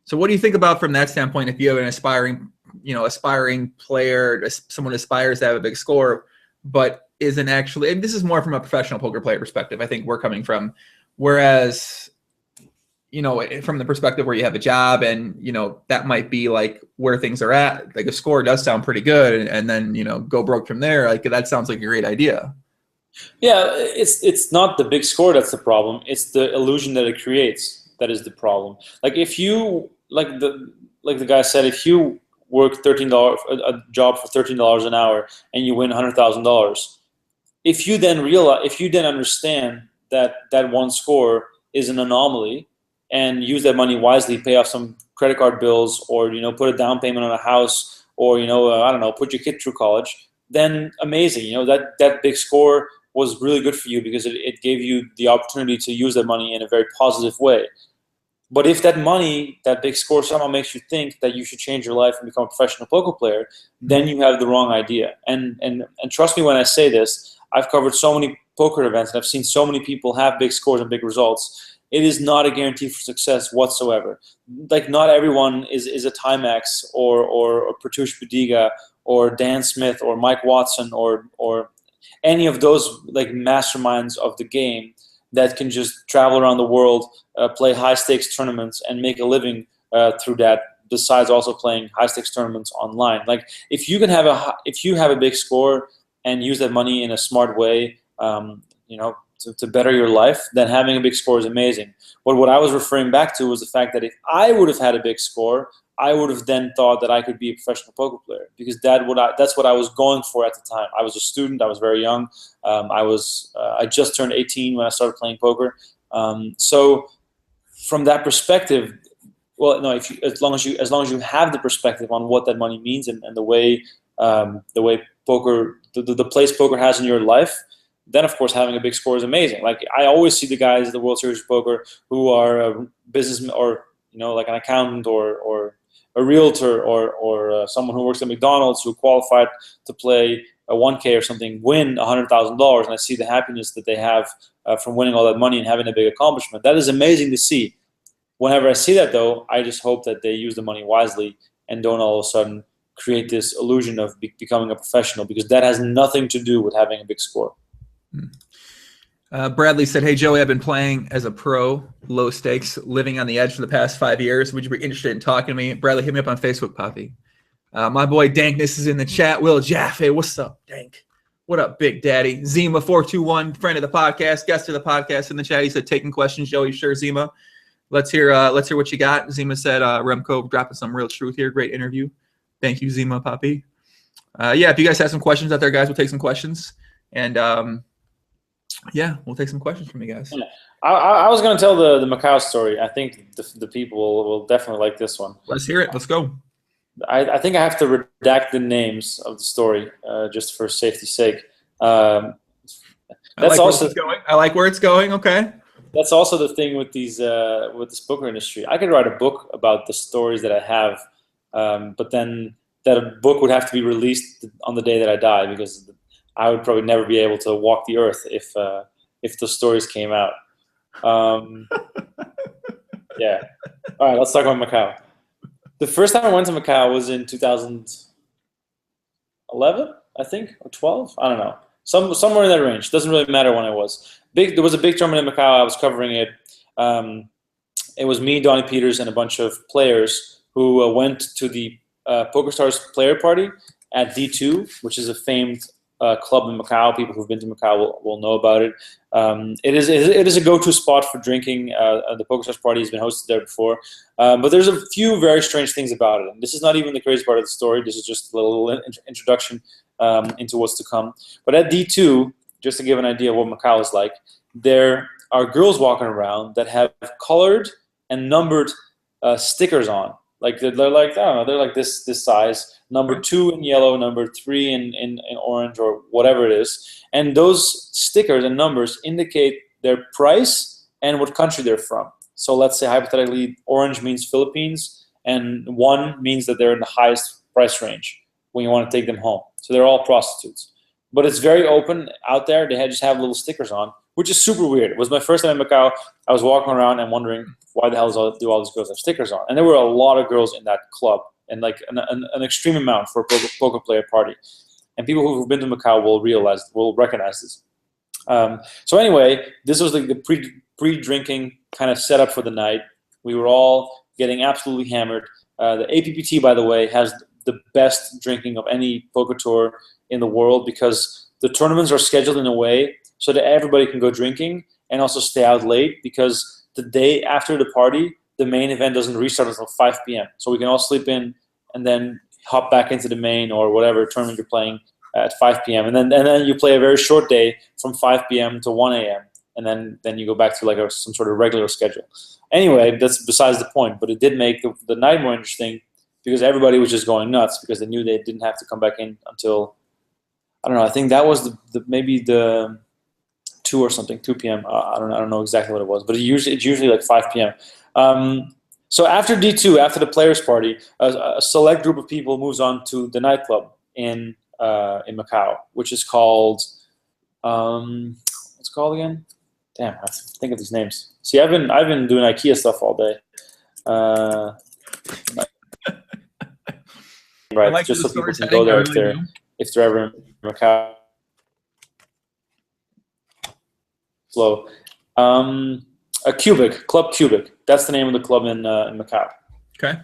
So what do you think about from that standpoint, if you have an aspiring player, someone who aspires to have a big score, but isn't actually, and this is more from a professional poker player perspective, I think we're coming from, whereas, you know, from the perspective where you have a job and, you know, that might be like where things are at, like a score does sound pretty good, and then, you know, go broke from there. Like, that sounds like a great idea. Yeah, it's not the big score that's the problem. It's the illusion that it creates that is the problem. Like, if you, like the guy said, if you work $13 a job for $13 an hour and you win $100,000, if you then understand that that one score is an anomaly and use that money wisely, pay off some credit card bills, or you know, put a down payment on a house, or you know, I don't know, put your kid through college, then amazing. You know, that big score was really good for you because it gave you the opportunity to use that money in a very positive way. But if that money, that big score, somehow makes you think that you should change your life and become a professional poker player, then you have the wrong idea. And trust me when I say this, I've covered so many poker events and I've seen so many people have big scores and big results. It is not a guarantee for success whatsoever. Like, not everyone is a Timex or Pratush Budiga or Dan Smith or Mike Watson or any of those like masterminds of the game that can just travel around the world, play high stakes tournaments and make a living through that, besides also playing high stakes tournaments online. Like, if you have a big score and use that money in a smart way, you know, to better your life, then having a big score is amazing. But what I was referring back to was the fact that if I would have had a big score, I would have then thought that I could be a professional poker player, because that's what I was going for at the time. I was a student. I was very young. I just turned 18 when I started playing poker. So from that perspective, well, no, as long as you have the perspective on what that money means and the way poker, the place poker has in your life, then of course having a big score is amazing. Like, I always see the guys at the World Series of Poker who are a businessman, or you know, like an accountant or a realtor or someone who works at McDonald's who qualified to play a 1K or something, win $100,000, and I see the happiness that they have from winning all that money and having a big accomplishment. That is amazing to see. Whenever I see that, though, I just hope that they use the money wisely and don't all of a sudden create this illusion of becoming a professional, because that has nothing to do with having a big score. Bradley said, hey, Joey, I've been playing as a pro, low stakes, living on the edge for the past 5 years. Would you be interested in talking to me? Bradley, hit me up on Facebook, Poppy. My boy Dankness is in the chat. Will Jaffe, what's up, Dank? What up, Big Daddy? Zima421, friend of the podcast, guest of the podcast, in the chat. He said, taking questions, Joey. Sure, Zima. Let's hear what you got. Zima said, Remko dropping some real truth here. Great interview. Thank you, Zima, Poppy. Yeah, if you guys have some questions out there, guys, we'll take some questions. And yeah, we'll take some questions from you guys. Yeah. I was going to tell the Macau story. I think the people will definitely like this one. Let's hear it. Let's go. I think I have to redact the names of the story just for safety's sake. I like where it's going. I like where it's going. Okay. That's also the thing with these with this poker industry. I could write a book about the stories that I have, but then that book would have to be released on the day that I die, because I would probably never be able to walk the earth if the stories came out. Yeah. All right, let's talk about Macau. The first time I went to Macau was in 2011, I think, or 12. I don't know. Somewhere in that range. Doesn't really matter when it was. There was a big tournament in Macau. I was covering it. It was me, Donnie Peters, and a bunch of players who went to the PokerStars player party at D2, which is a famed club in Macau. People who've been to Macau will know about it. It is a go-to spot for drinking. The PokerStars party has been hosted there before. But there's a few very strange things about it. And this is not even the crazy part of the story. This is just a little introduction into what's to come. But at D2, just to give an idea of what Macau is like, there are girls walking around that have colored and numbered stickers on. Like they're like, I don't know, they're like this size. Number 2 in yellow, number 3 in orange, or whatever it is. And those stickers and numbers indicate their price and what country they're from. So let's say hypothetically, orange means Philippines, and 1 means that they're in the highest price range when you want to take them home. So they're all prostitutes. But it's very open out there. They just have little stickers on, which is super weird. It was my first time in Macau. I was walking around and wondering, why the hell do all these girls have stickers on? And there were a lot of girls in that club, and like an extreme amount for a poker player party. And people who've been to Macau will recognize this. So anyway, this was like the pre-drinking kind of setup for the night. We were all getting absolutely hammered. The APPT, by the way, has the best drinking of any poker tour in the world, because the tournaments are scheduled in a way so that everybody can go drinking and also stay out late, because the day after the party, the main event doesn't restart until 5 p.m. So we can all sleep in and then hop back into the main or whatever tournament you're playing at 5 p.m. And then you play a very short day from 5 p.m. to 1 a.m. And then you go back to like some sort of regular schedule. Anyway, that's besides the point. But it did make the night more interesting, because everybody was just going nuts, because they knew they didn't have to come back in until, I don't know, I think that was maybe the 2 or something, 2 p.m. I don't know exactly what it was, but it's usually like 5 p.m. So after D2, after the players' party, a select group of people moves on to the nightclub in Macau, which is called, what's it called again? Damn, I have to think of these names. See, I've been doing IKEA stuff all day. Right, like just so people can go there if they're ever in Macau. Slow. A Cubic, Club Cubic. That's the name of the club in Macau. Okay.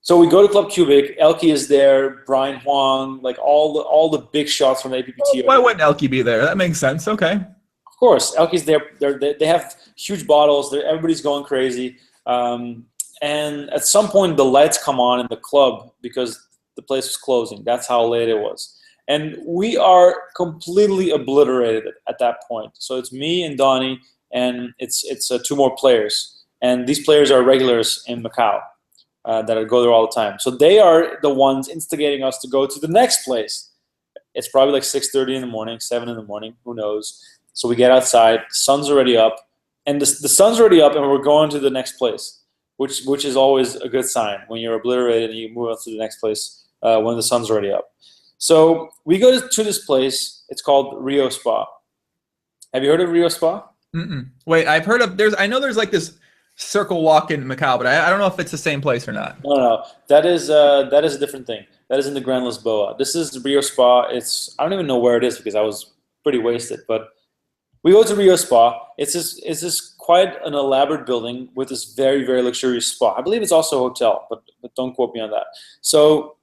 So we go to Club Cubic. Elke is there. Brian Huang, like all the big shots from the APPT. Well, why wouldn't Elke be there? That makes sense. Okay. Of course, Elke's there. They have huge bottles. Everybody's going crazy. And at some point, the lights come on in the club because the place was closing. That's how late it was. And we are completely obliterated at that point. So it's me and Donnie, and it's 2 more players. And these players are regulars in Macau that go there all the time. So they are the ones instigating us to go to the next place. It's probably like 6:30 in the morning, 7 in the morning, who knows. So we get outside, the sun's already up, and the sun's already up, and we're going to the next place, which is always a good sign when you're obliterated and you move on to the next place when the sun's already up. So we go to this place. It's called Rio Spa. Have you heard of Rio Spa? Mm-mm. Wait, I've heard of I know there's like this circle walk in Macau, but I don't know if it's the same place or not. No. That is a different thing. That is in the Grand Lisboa. This is Rio Spa. I don't even know where it is because I was pretty wasted. But we go to Rio Spa. It's this quite an elaborate building with this very, very luxurious spa. I believe it's also a hotel, but don't quote me on that. So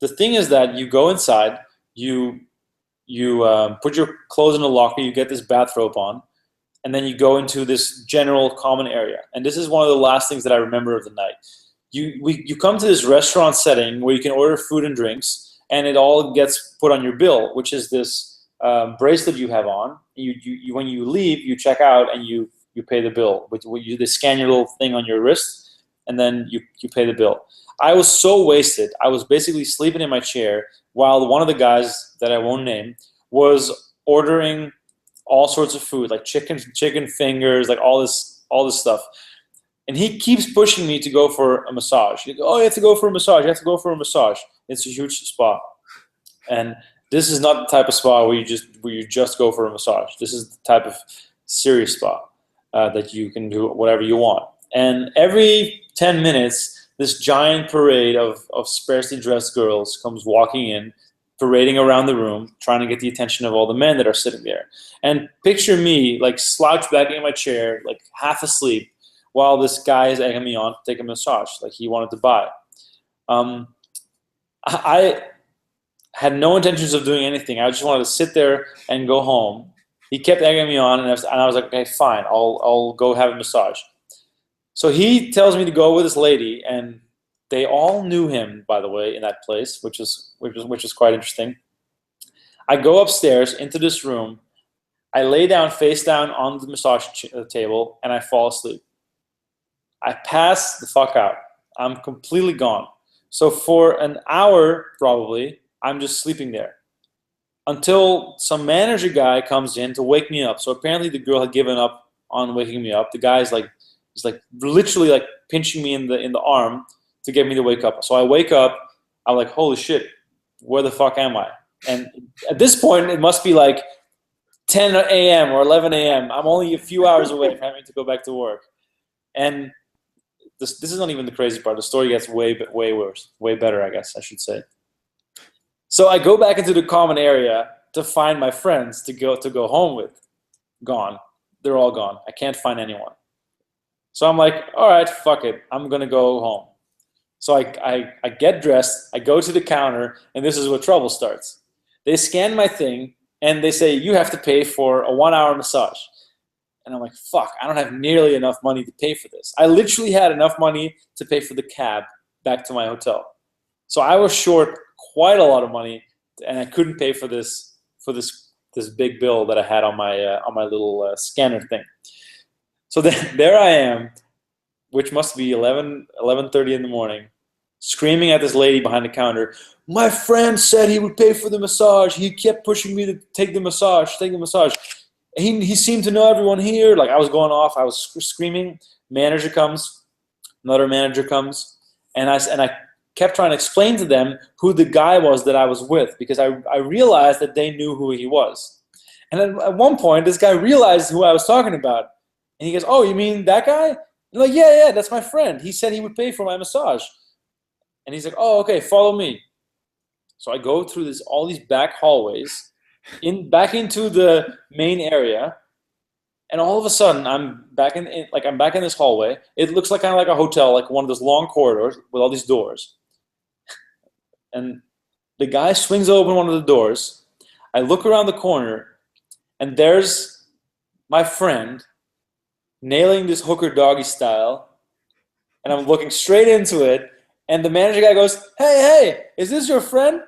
the thing is that you go inside, you put your clothes in a locker, you get this bathrobe on, and then you go into this general common area. And this is one of the last things that I remember of the night. You come to this restaurant setting where you can order food and drinks, and it all gets put on your bill, which is this bracelet you have on. You when you leave, you check out and you pay the bill. They scan your little thing on your wrist, and then you pay the bill. I was so wasted. I was basically sleeping in my chair while one of the guys that I won't name was ordering all sorts of food, like chicken fingers, like all this stuff. And he keeps pushing me to go for a massage. He goes, oh, you have to go for a massage. You have to go for a massage. It's a huge spa, and this is not the type of spa where you just go for a massage. This is the type of serious spa that you can do whatever you want. And every 10 minutes, this giant parade of sparsely dressed girls comes walking in, parading around the room, trying to get the attention of all the men that are sitting there. And picture me like slouched back in my chair, like half asleep, while this guy is egging me on to take a massage, like he wanted to buy. I had no intentions of doing anything. I just wanted to sit there and go home. He kept egging me on, and I was like, okay, fine, I'll go have a massage. So he tells me to go with this lady, and they all knew him, by the way, in that place, which is quite interesting. I go upstairs into this room. I lay down face down on the massage table, and I fall asleep. I pass the fuck out. I'm completely gone. So for an hour, probably, I'm just sleeping there until some manager guy comes in to wake me up. So apparently the girl had given up on waking me up. The guy's like, he's like literally like pinching me in the arm to get me to wake up. So I wake up. I'm like, holy shit, where the fuck am I? And at this point, it must be like 10 a.m. or 11 a.m. I'm only a few hours away from having to go back to work. And this is not even the crazy part. The story gets way worse, way better, I guess I should say. So I go back into the common area to find my friends to go home with. Gone. They're all gone. I can't find anyone. So I'm like, all right, fuck it. I'm going to go home. So I get dressed. I go to the counter, and this is where trouble starts. They scan my thing, and they say, you have to pay for a 1-hour massage. And I'm like, fuck, I don't have nearly enough money to pay for this. I literally had enough money to pay for the cab back to my hotel. So I was short quite a lot of money, and I couldn't pay for this big bill that I had on my little scanner thing. So then there I am, which must be 11:30 in the morning, screaming at this lady behind the counter. My friend said he would pay for the massage. He kept pushing me to take the massage, He seemed to know everyone here. Like I was going off. I was screaming. Manager comes. Another manager comes. And I kept trying to explain to them who the guy was that I was with, because I realized that they knew who he was. And at one point, this guy realized who I was talking about. And he goes, oh, you mean that guy? I'm like, yeah, that's my friend. He said he would pay for my massage. And he's like, oh, okay, follow me. So I go through all these back hallways, back into the main area, and all of a sudden I'm back in this hallway. It looks like kind of like a hotel, like one of those long corridors with all these doors. And the guy swings open one of the doors. I look around the corner, and there's my friend nailing this hooker doggy style, and I'm looking straight into it. And the manager guy goes, hey, is this your friend?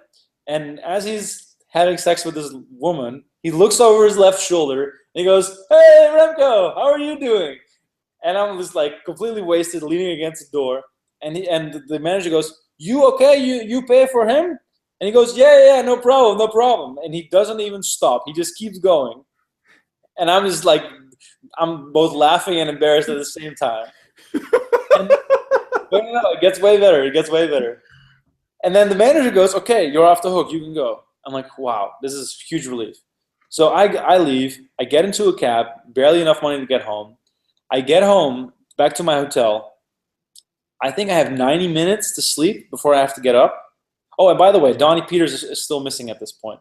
And as he's having sex with this woman, he looks over his left shoulder and he goes, hey, Remko, how are you doing? And I'm just like completely wasted, leaning against the door. And the manager goes, you okay? You pay for him? And he goes, yeah, no problem. And he doesn't even stop. He just keeps going. And I'm just like, I'm both laughing and embarrassed at the same time. But no, it gets way better. And then the manager goes, okay, you're off the hook. You can go. I'm like, wow, this is huge relief. So I leave. I get into a cab, barely enough money to get home. I get home, back to my hotel. I think I have 90 minutes to sleep before I have to get up. Oh, and by the way, Donnie Peters is still missing at this point.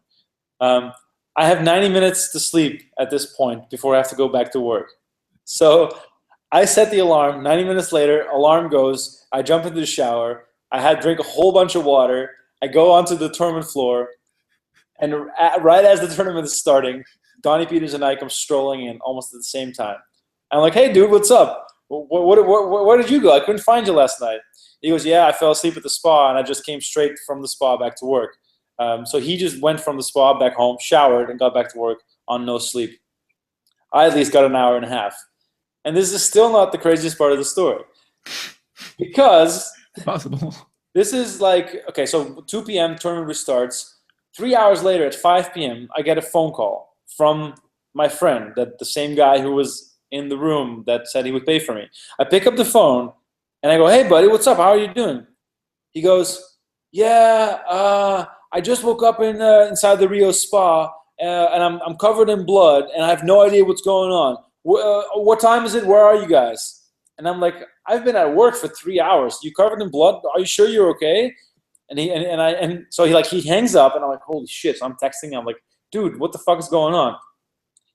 I have 90 minutes to sleep at this point before I have to go back to work. So I set the alarm. 90 minutes later, alarm goes. I jump into the shower. I drink a whole bunch of water. I go onto the tournament floor. And right as the tournament is starting, Donnie Peters and I come strolling in almost at the same time. I'm like, hey, dude, what's up? Where did you go? I couldn't find you last night. He goes, yeah, I fell asleep at the spa, and I just came straight from the spa back to work. So he just went from the spa back home, showered, and got back to work on no sleep. I at least got an hour and a half. And this is still not the craziest part of the story. Because Possible. this is like, okay, so 2 p.m. tournament restarts. 3 hours later at 5 p.m., I get a phone call from my friend, that the same guy who was in the room that said he would pay for me. I pick up the phone, and I go, hey, buddy, what's up? How are you doing? He goes, yeah, I just woke up inside the Rio spa, and I'm covered in blood, and I have no idea what's going on. What time is it? Where are you guys? And I'm like, I've been at work for 3 hours. You covered in blood? Are you sure you're okay? And so he hangs up, and I'm like, holy shit. So I'm texting him. I'm like, dude, what the fuck is going on?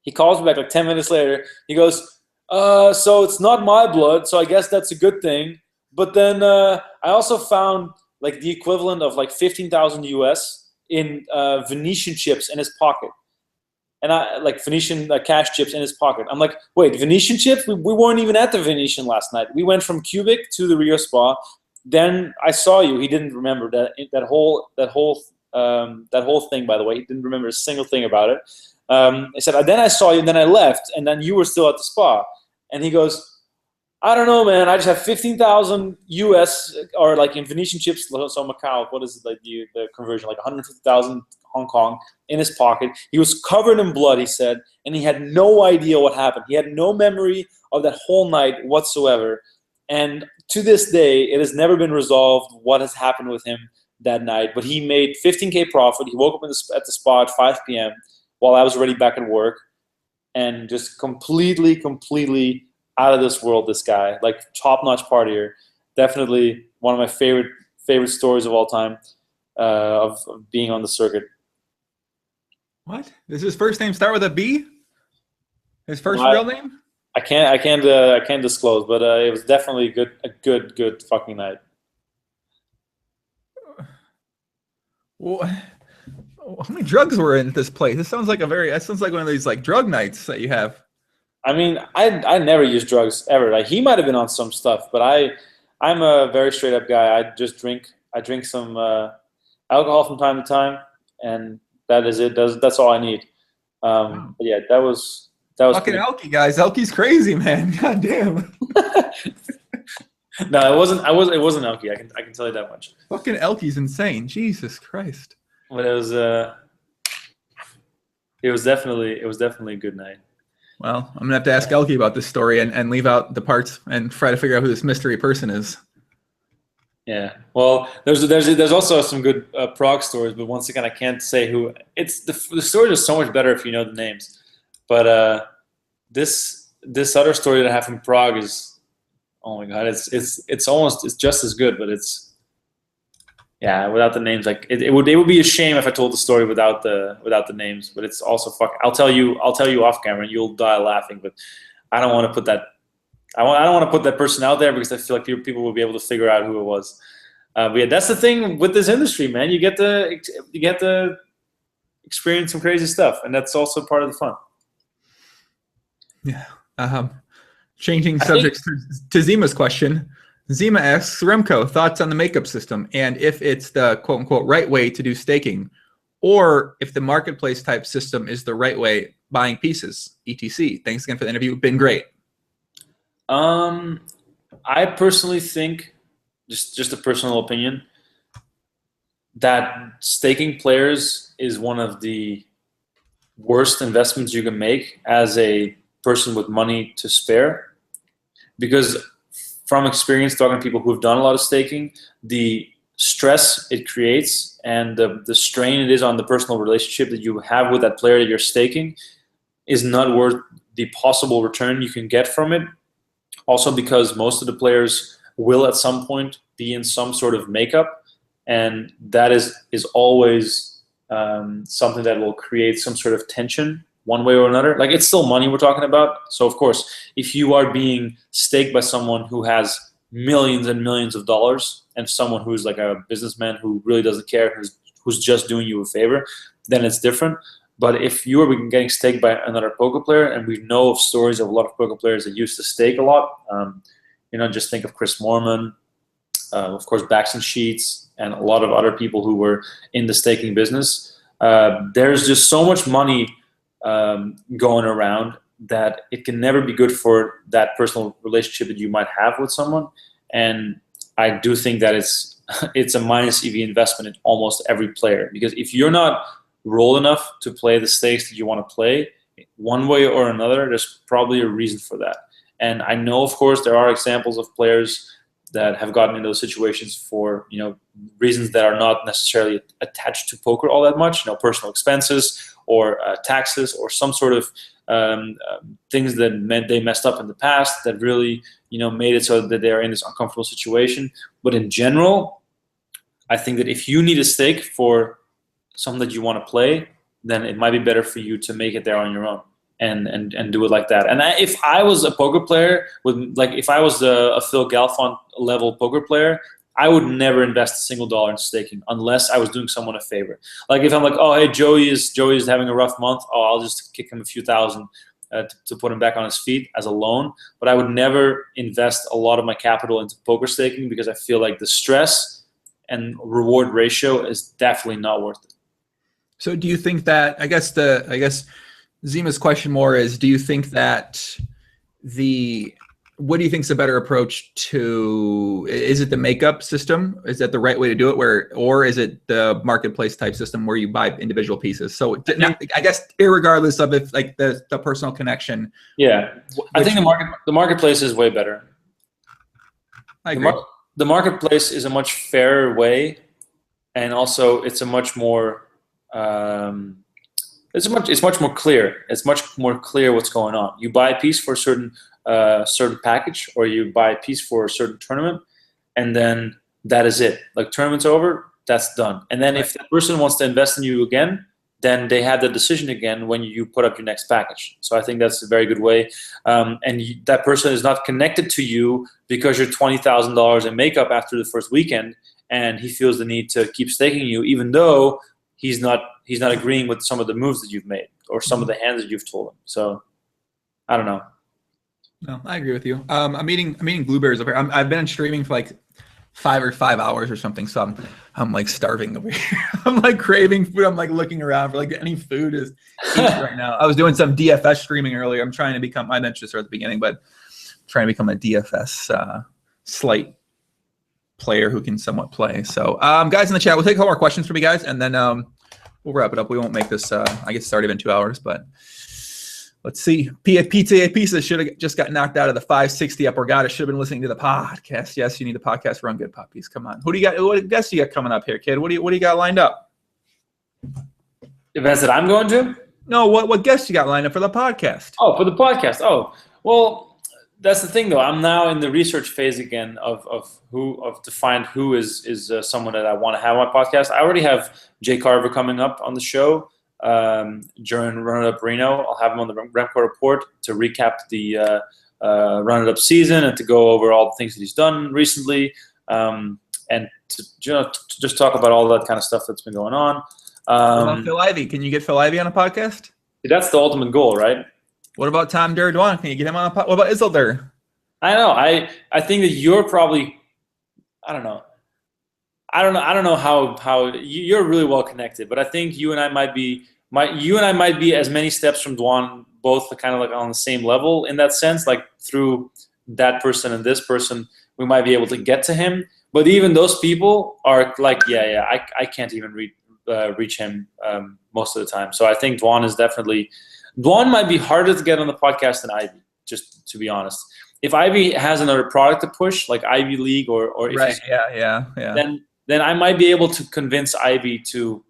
He calls me back like 10 minutes later. He goes, so it's not my blood, so I guess that's a good thing. But then I also found like the equivalent of like 15,000 US in Venetian chips in his pocket. And I like Venetian cash chips in his pocket. I'm like, wait, Venetian chips? We weren't even at the Venetian last night. We went from Cubic to the Rio Spa. Then I saw you. He didn't remember that whole thing. By the way, he didn't remember a single thing about it. He said, then I saw you, and then I left, and then you were still at the spa. And he goes, I don't know, man. I just have 15,000 US, or like in Venetian chips, so Macau. What is it, like the conversion? Like 150,000 Hong Kong in his pocket. He was covered in blood, he said, and he had no idea what happened. He had no memory of that whole night whatsoever. And to this day, it has never been resolved what has happened with him that night. But he made 15K profit. He woke up at the spa at 5 p.m. while I was already back at work, and just completely out of this world, this guy. Like, top-notch partier. Definitely one of my favorite stories of all time of being on the circuit. What? Does his first name start with a B? His first real name? I can't disclose, but it was definitely a good fucking night. Well, how many drugs were in this place? That sounds like one of these like drug nights that you have. I mean, I never use drugs ever. Like, he might have been on some stuff, but I'm a very straight up guy. I drink some alcohol from time to time, and that is it. That's all I need. But yeah, that was fucking Elkie, guys. Elkie's crazy, man. God damn. No, it wasn't Elkie. I can tell you that much. Fucking Elkie's insane. Jesus Christ. But it was definitely a good night. Well, I'm gonna have to ask Elkie about this story and leave out the parts and try to figure out who this mystery person is. Yeah. Well, there's also some good Prague stories, but once again, I can't say who. It's the stories are so much better if you know the names. But this other story that I have from Prague is, oh my god, it's just as good, but it's, yeah, without the names. Like, it would be a shame if I told the story without the names. But it's also I'll tell you off camera, and you'll die laughing. But I don't want to put that. I don't want to put that person out there, because I feel like people will be able to figure out who it was. But yeah, that's the thing with this industry, man. You get to experience some crazy stuff, and that's also part of the fun. Yeah. Changing subjects to Zima's question. Zima asks, Remko, thoughts on the makeup system, and if it's the quote-unquote right way to do staking, or if the marketplace type system is the right way, buying pieces, etc. Thanks again for the interview. Been great. I personally think, just a personal opinion, that staking players is one of the worst investments you can make as a person with money to spare, because from experience talking to people who've done a lot of staking, the stress it creates and the strain it is on the personal relationship that you have with that player that you're staking is not worth the possible return you can get from it. Also, because most of the players will at some point be in some sort of makeup, and that is always something that will create some sort of tension one way or another. Like, it's still money we're talking about. So of course, if you are being staked by someone who has millions and millions of dollars, and someone who's like a businessman who really doesn't care, who's just doing you a favor, then it's different. But if you are getting staked by another poker player, and we know of stories of a lot of poker players that used to stake a lot, just think of Chris Moorman, of course, Backs and Sheets, and a lot of other people who were in the staking business. There's just so much money going around that it can never be good for that personal relationship that you might have with someone. And I do think that it's a minus EV investment in almost every player, because if you're not rolled enough to play the stakes that you want to play, one way or another, there's probably a reason for that. And I know, of course, there are examples of players that have gotten in those situations for reasons that are not necessarily attached to poker all that much, personal expenses or taxes or some sort of things that meant they messed up in the past that really made it so that they're in this uncomfortable situation. But in general, I think that if you need a stake for something that you want to play, then it might be better for you to make it there on your own and do it like that. And if I was a poker player if I was a Phil Galfond level poker player, I would never invest a single dollar in staking unless I was doing someone a favor. Like if I'm like, oh, hey, Joey is having a rough month. Oh, I'll just kick him a few thousand to put him back on his feet as a loan. But I would never invest a lot of my capital into poker staking, because I feel like the stress and reward ratio is definitely not worth it. So do you think that, I guess Zima's question more is, do you think that what do you think is a better approach to, is it the makeup system? Is that the right way to do it, or is it the marketplace type system where you buy individual pieces? So I guess irregardless of if like the personal connection. Yeah, I think the marketplace is way better. I agree. The marketplace is a much fairer way, and also it's a much more it's much more clear. It's much more clear what's going on. You buy a piece for a certain package, or you buy a piece for a certain tournament, and then that is it. Like, tournament's over, that's done. And then if that person wants to invest in you again, then they have the decision again when you put up your next package. So I think that's a very good way. That person is not connected to you because you're $20,000 in makeup after the first weekend, and he feels the need to keep staking you, even though he's not agreeing with some of the moves that you've made or some of the hands that you've told him. So I don't know. No, I agree with you. I'm eating blueberries over here. I've been streaming for like 5 hours or something, so I'm like starving over here. I'm like craving food. I'm like looking around for like any food is right now. I was doing some DFS streaming earlier. I'm trying to become, I mentioned this at the beginning, but I'm trying to become a DFS slight player who can somewhat play. So guys in the chat, we'll take a couple more questions from you guys, and then we'll wrap it up. We won't make this, I guess it's already been 2 hours, but let's see. PTA Pieces should have just got knocked out of the 560 up Borgata. Should have been listening to the podcast. Yes, you need the podcast. Run good, puppies. Come on. Who do you got? What guests you got coming up here, kid? What do you got lined up? Events that I'm going to? No, what guests you got lined up for the podcast? Oh, for the podcast. Oh, well, that's the thing though. I'm now in the research phase again of to find who is someone that I want to have on my podcast. I already have Jay Carver coming up on the show during Run It Up Reno. I'll have him on the Rmko Report to recap the Run It Up season and to go over all the things that he's done recently, and to just talk about all that kind of stuff that's been going on. What about Phil Ivey? Can you get Phil Ivey on a podcast? That's the ultimate goal, right? What about Tom Durduan? Can you get him on a podcast? What about Isildur? I know. I think that you're probably, I don't know how you're really well connected, but I think you and I might be as many steps from Duan, both kind of like on the same level in that sense. Like through that person and this person, we might be able to get to him. But even those people are like, I can't even reach him most of the time. So I think Duan might be harder to get on the podcast than Ivy, just to be honest. If Ivy has another product to push, like Ivy League or if right, yeah. Then I might be able to convince Ivy to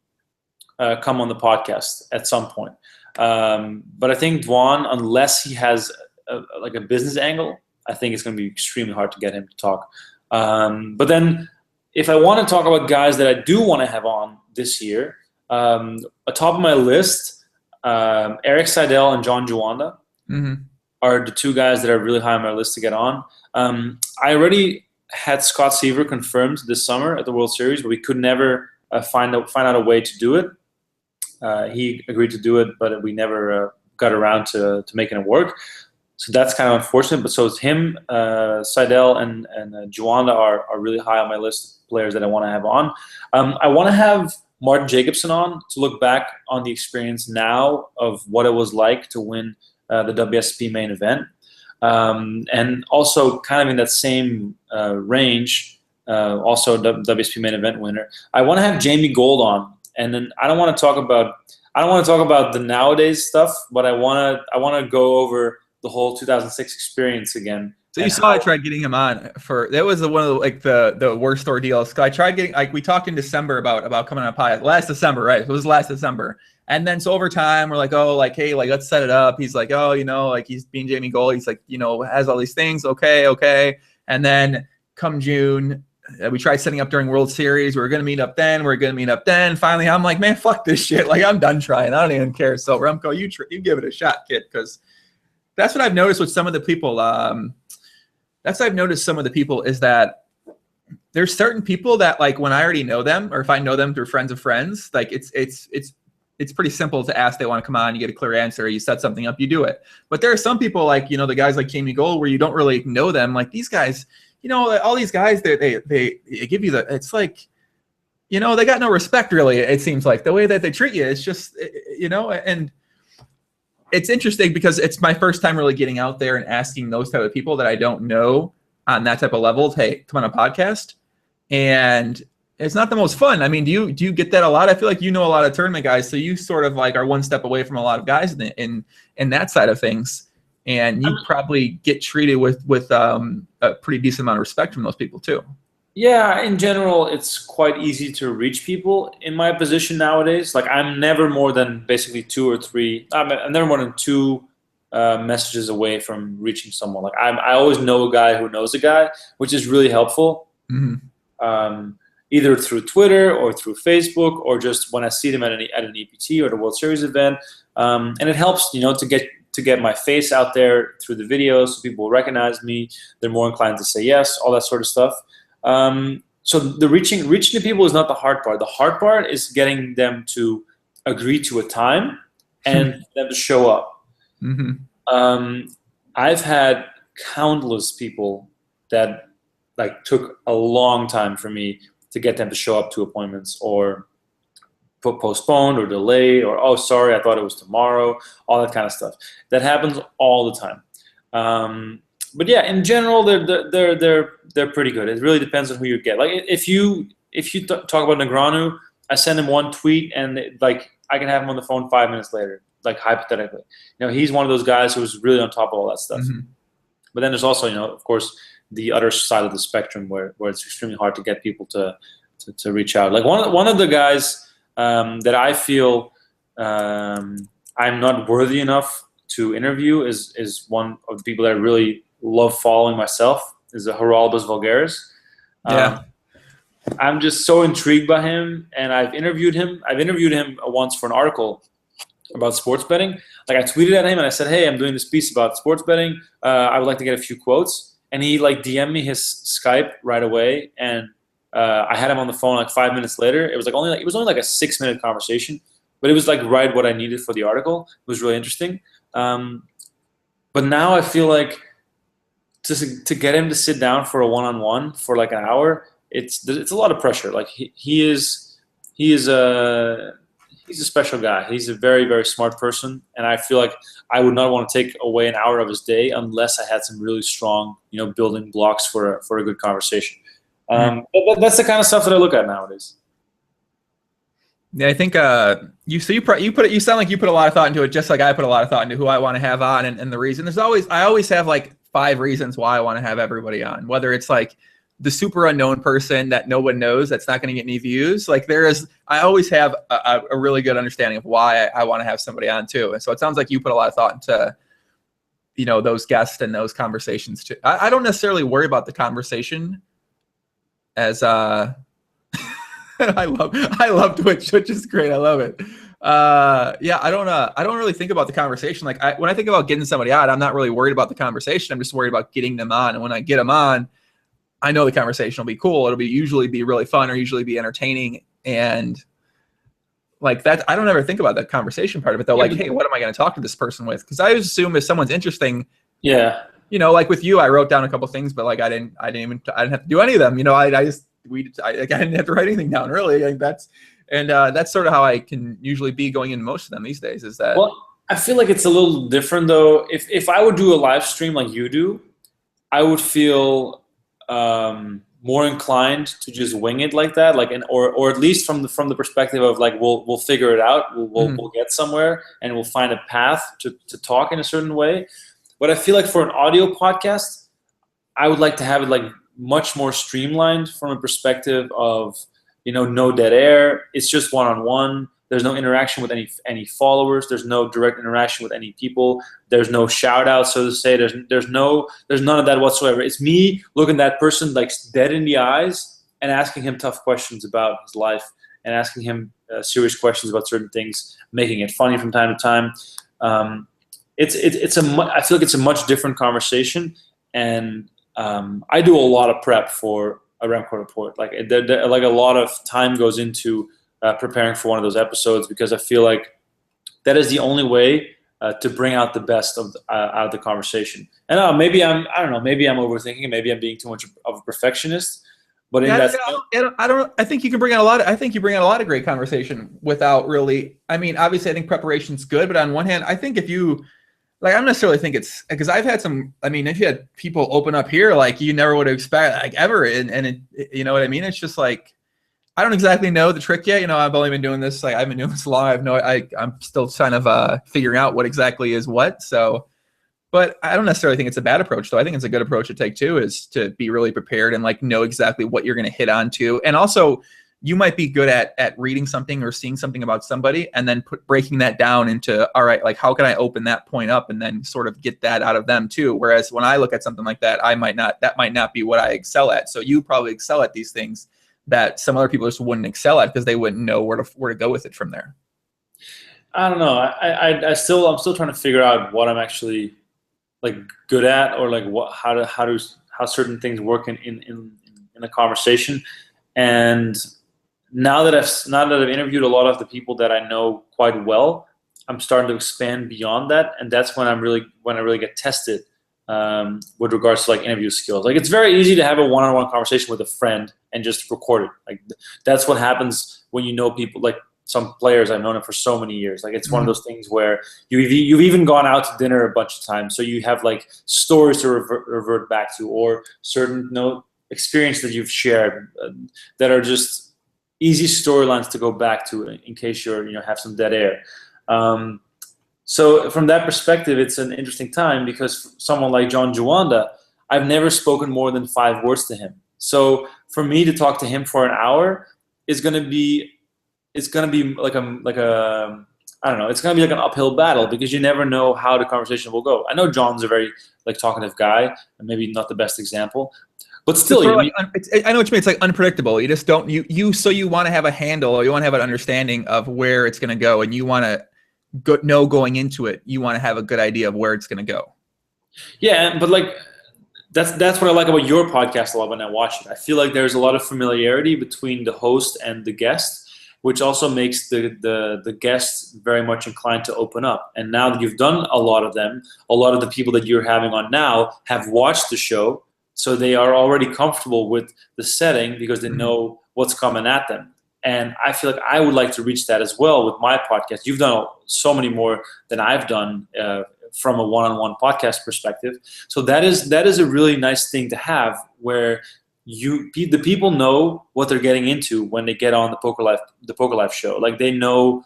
come on the podcast at some point. But I think Duan, unless he has a business angle, I think it's going to be extremely hard to get him to talk. But then if I want to talk about guys that I do want to have on this year, atop of my list, Eric Seidel and John Juanda are the two guys that are really high on my list to get on. I already had Scott Seaver confirmed this summer at the World Series, but we could never find out a way to do it. He agreed to do it, but we never got around to making it work. So that's kind of unfortunate. But so it's him, Seidel, and Juanda are really high on my list of players that I want to have on. I want to have Martin Jacobson on to look back on the experience now of what it was like to win the WSP main event. And also kind of in that same range, also WSP main event winner. I want to have Jamie Gold on, and then I don't want to talk about the nowadays stuff, but I want to go over the whole 2006 experience again. So you saw I tried getting him on for that was one of the, like the worst ordeals. I tried getting, like, we talked in December about coming on a podcast last December, right? It was last December. And then so over time we're like, oh, like, hey, like, let's set it up. He's like, oh, you know, like, he's being Jamie Gold. He's like, you know, has all these things. Okay. And then come June, we tried setting up during World Series. We were going to meet up then. Finally, I'm like, man, fuck this shit. Like, I'm done trying. I don't even care. So Remko, you give it a shot, kid, because that's what I've noticed with some of the people. That's what I've noticed some of the people is that there's certain people that, like, when I already know them, or if I know them through friends of friends, like, it's pretty simple to ask. They want to come on, you get a clear answer, you set something up, you do it. But there are some people, like, you know, the guys like Jamie Gold, where you don't really know them. Like, these guys, you know, all these guys, they give you it's like, you know, they got no respect, really. It seems like the way that they treat you is just, you know, and it's interesting because it's my first time really getting out there and asking those type of people that I don't know on that type of level, hey, come on a podcast. And it's not the most fun. I mean, do you get that a lot? I feel like you know a lot of tournament guys, so you sort of like are one step away from a lot of guys in that side of things, and you probably get treated with a pretty decent amount of respect from those people too. Yeah, in general, it's quite easy to reach people in my position nowadays. Like, I'm never more than basically 2 or 3. I'm never more than 2 messages away from reaching someone. Like, I always know a guy who knows a guy, which is really helpful. Mm-hmm. Either through Twitter or through Facebook, or just when I see them at an EPT or the World Series event, and it helps, you know, to get my face out there through the videos, so people will recognize me. They're more inclined to say yes, all that sort of stuff. So the reaching the people is not the hard part. The hard part is getting them to agree to a time and them to show up. Mm-hmm. I've had countless people that, like, took a long time for me to get them to show up to appointments, or postponed or delayed, or, oh, sorry, I thought it was tomorrow, all that kind of stuff. That happens all the time. But yeah, in general, they're pretty good. It really depends on who you get. Like, if you talk about Negreanu, I send him one tweet, and like, I can have him on the phone 5 minutes later, like, hypothetically. You know, he's one of those guys who's really on top of all that stuff. Mm-hmm. But then there's also, you know, of course, the other side of the spectrum where it's extremely hard to get people to reach out. Like, one of the guys that I feel I'm not worthy enough to interview is one of the people that I really love following myself, is Geraldes Vulgaris. Yeah. I'm just so intrigued by him, and I've interviewed him once for an article about sports betting. Like, I tweeted at him and I said, hey, I'm doing this piece about sports betting. I would like to get a few quotes. And he, like, DM'd me his Skype right away, and I had him on the phone like 5 minutes later. It was only like a 6-minute conversation, but it was like right what I needed for the article. It was really interesting. But now I feel like to get him to sit down for a one-on-one for like an hour, it's a lot of pressure. Like, he's a special guy. He's a very, very smart person, and I feel like I would not want to take away an hour of his day unless I had some really strong, you know, building blocks for a good conversation. But that's the kind of stuff that I look at nowadays. Yeah, I think you sound like you put a lot of thought into it, just like I put a lot of thought into who I want to have on, and the reason. I always have like 5 reasons why I want to have everybody on, whether it's like the super unknown person that no one knows that's not going to get any views. Like, I always have a really good understanding of why I want to have somebody on too. And so it sounds like you put a lot of thought into, you know, those guests and those conversations too. I don't necessarily worry about the conversation as I love Twitch. Twitch is great. I love it. Yeah, I don't really think about the conversation. Like, when I think about getting somebody on, I'm not really worried about the conversation. I'm just worried about getting them on. And when I get them on, I know the conversation will be cool. It'll usually be really fun, or usually be entertaining. And like that, I don't ever think about that conversation part of it though. Like, hey, what am I going to talk to this person with? Because I always assume if someone's interesting, Yeah. You know, like with you, I wrote down a couple things, but like I didn't have to do any of them. You know, I didn't have to write anything down really. Like that's sort of how I can usually be going into most of them these days. Is that Well, I feel like it's a little different though. If I would do a live stream like you do, I would feel more inclined to just wing it like that, like, or at least from the perspective of like we'll figure it out, we'll get somewhere, and we'll find a path to talk in a certain way. But I feel like for an audio podcast, I would like to have it like much more streamlined from a perspective of, you know, no dead air. It's just one-on-one. There's no interaction with any followers. There's no direct interaction with any people. There's no shout out, so to say. There's none of that whatsoever. It's me looking that person like dead in the eyes and asking him tough questions about his life and asking him serious questions about certain things, making it funny from time to time. I feel like it's a much different conversation, and I do a lot of prep for a Rmko report. Like like a lot of time goes into preparing for one of those episodes, because I feel like that is the only way to bring out the best out of the conversation. And maybe I don't know, maybe I'm overthinking it, maybe I'm being too much of a perfectionist. But in I think you can bring out a lot. I think you bring out a lot of great conversation without really. I mean, obviously, I think preparation's good, but on one hand, I think if you like, I don't necessarily think it's because I've had some. I mean, if you had people open up here, like you never would have expected, like ever, and you know what I mean. It's just like I don't exactly know the trick yet. You know, I've only been doing this. Like I've been doing this long. I'm still kind of figuring out what exactly is what. So. But I don't necessarily think it's a bad approach, though. I think it's a good approach to take too, is to be really prepared and like know exactly what you're going to hit on to. And also, you might be good at reading something or seeing something about somebody and then breaking that down into, all right, like how can I open that point up and then sort of get that out of them too. Whereas when I look at something like that, that might not be what I excel at. So you probably excel at these things that some other people just wouldn't excel at because they wouldn't know where to go with it from there. I don't know. I'm still trying to figure out what I'm actually like good at, or like how certain things work in a conversation. And now that I've interviewed a lot of the people that I know quite well, I'm starting to expand beyond that, and that's when I really get tested with regards to like interview skills. Like it's very easy to have a one-on-one conversation with a friend and just record it. Like that's what happens when you know people. Like some players, I've known them for so many years. Like it's one of those things where you've even gone out to dinner a bunch of times, so you have like stories to revert back to, or certain experience that you've shared that are just easy storylines to go back to in case you have some dead air. So from that perspective, it's an interesting time, because someone like John Juanda, I've never spoken more than 5 words to him. So for me to talk to him for an hour is going to be. It's gonna be like a I don't know. It's gonna be like an uphill battle, because you never know how the conversation will go. I know John's a very like talkative guy, and maybe not the best example, but still, I know what you mean. It's like unpredictable. You just don't so you want to have a handle, or you want to have an understanding of where it's gonna go, and you want to know going into it. You want to have a good idea of where it's gonna go. Yeah, but like that's what I like about your podcast a lot when I watch it. I feel like there's a lot of familiarity between the host and the guest, which also makes the guests very much inclined to open up. And now that you've done a lot of them, a lot of the people that you're having on now have watched the show, so they are already comfortable with the setting because they know what's coming at them. And I feel like I would like to reach that as well with my podcast. You've done so many more than I've done from a one-on-one podcast perspective. So that is a really nice thing to have, where the people know what they're getting into when they get on the Poker Life show. Like they know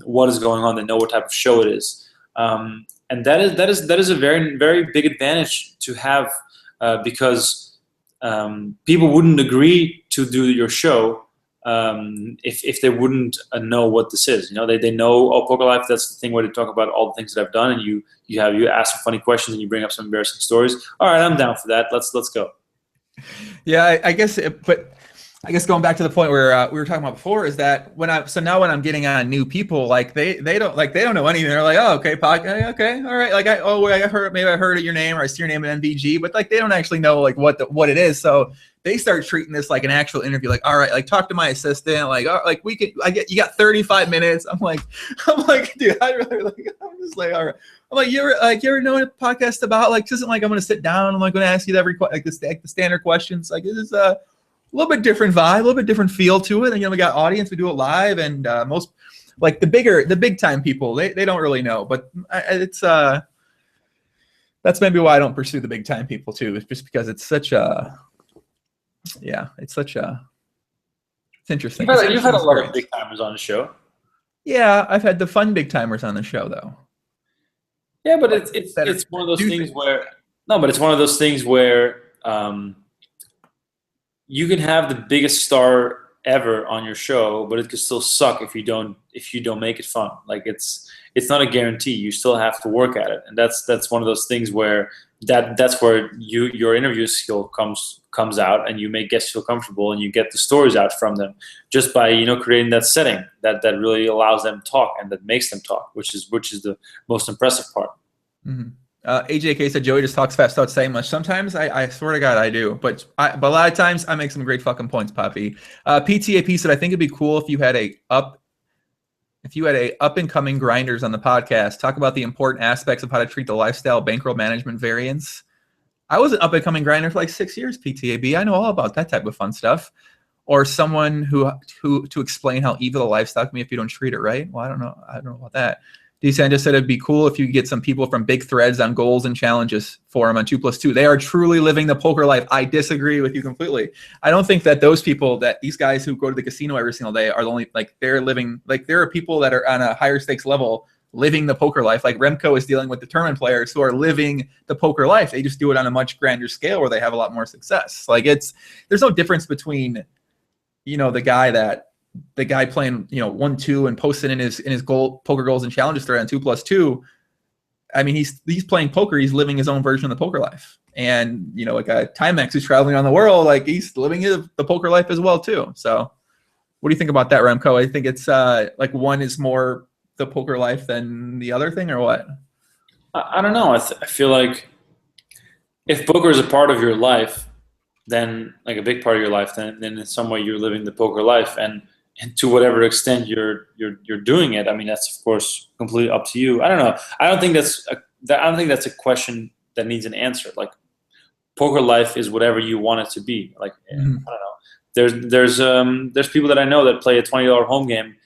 what is going on. They know what type of show it is, and that is a very, very big advantage to have, because people wouldn't agree to do your show if they wouldn't know what this is. They know, oh, Poker Life, that's the thing where they talk about all the things that I've done, and you ask some funny questions and you bring up some embarrassing stories. All right, I'm down for that. Let's go. Yeah, I guess, but I guess going back to the point where we were talking about before is that now when I'm getting on new people, like they don't know anything. They're like, oh, okay, okay, all right. Like I heard your name or I see your name in MVG, but like they don't actually know like what it is. So they start treating this like an actual interview. Like, all right, like talk to my assistant. Like, like you got 35 minutes. I'm like, dude, I'm just like, all right. I'm like, you ever know what a podcast about? Like, this isn't like I'm gonna sit down. I'm like gonna ask you the standard questions. Like, it is a little bit different vibe, a little bit different feel to it. And we got audience, we do it live, and most like the big time people, they don't really know. But it's that's maybe why I don't pursue the big time people too. It's just because it's such a it's interesting. You've had a lot of big timers on the show. Yeah, I've had the fun big timers on the show though. Yeah, but it's one of those things where it's one of those things where you can have the biggest star ever on your show, but it could still suck if you don't make it fun. Like it's not a guarantee. You still have to work at it, and that's one of those things where that's where your interview skill comes out, and you make guests feel comfortable, and you get the stories out from them just by creating that setting that really allows them to talk and that makes them talk, which is the most impressive part. Mm-hmm. AJK said Joey just talks fast without saying much. Sometimes I swear to God I do, but a lot of times I make some great fucking points, Poppy. PTAP said I think it'd be cool if you had up and coming grinders on the podcast. Talk about the important aspects of how to treat the lifestyle bankroll management variance. I was an up and coming grinder for like 6 years. PTAB, I know all about that type of fun stuff. Or someone who to explain how evil the lifestyle can be if you don't treat it right. Well, I don't know about that. D-San just said it'd be cool if you could get some people from big threads on goals and challenges forum on 2+2. They are truly living the poker life. I disagree with you completely. I don't think that those people, that these guys who go to the casino every single day are the only, like they're living, like there are people that are on a higher stakes level living the poker life. Like Remko is dealing with the tournament players who are living the poker life. They just do it on a much grander scale where they have a lot more success. Like there's no difference between, the guy playing 1-2 and posting in his poker goals and challenges thread on 2+2. I mean, he's playing poker. He's living his own version of the poker life. And like a Timex who's traveling around the world, like he's living the poker life as well too. So, what do you think about that, Remko? I think it's like one is more the poker life than the other thing, or what? I don't know. I feel like if poker is a part of your life, then like a big part of your life, then in some way you're living the poker life, and to whatever extent you're doing it. I mean, that's of course completely up to you. I don't know. I don't think that's a question that needs an answer. Like poker life is whatever you want it to be. Like I don't know. There's people that I know that play a $20 home game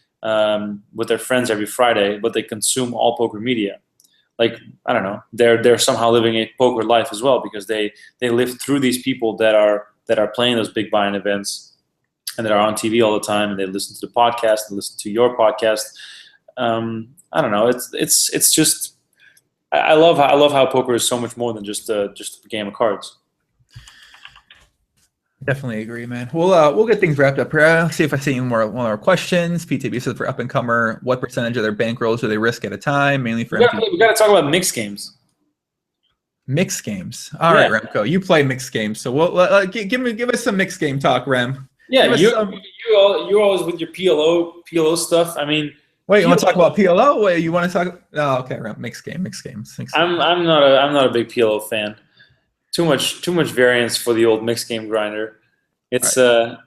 with their friends every Friday, but they consume all poker media. Like I don't know. They're somehow living a poker life as well because they live through these people that are playing those big buy-in events and that are on TV all the time, and they listen to the podcast and listen to your podcast. I don't know. It's just I love how poker is so much more than just a game of cards. Definitely agree, man. We'll get things wrapped up here. See if I see any more questions. PTB says for up and comer, what percentage of their bankrolls do they risk at a time? Mainly for we got to talk about mixed games. Mixed games. All right, Remko, you play mixed games, so we'll give us some mixed game talk, Rem. Yeah, you always with your PLO stuff. I mean, wait, you want to talk about PLO? Wait, you want to talk? Oh, okay, Rem. Mixed games. I'm not a big PLO fan. Too much variance for the old mixed game grinder. It's right.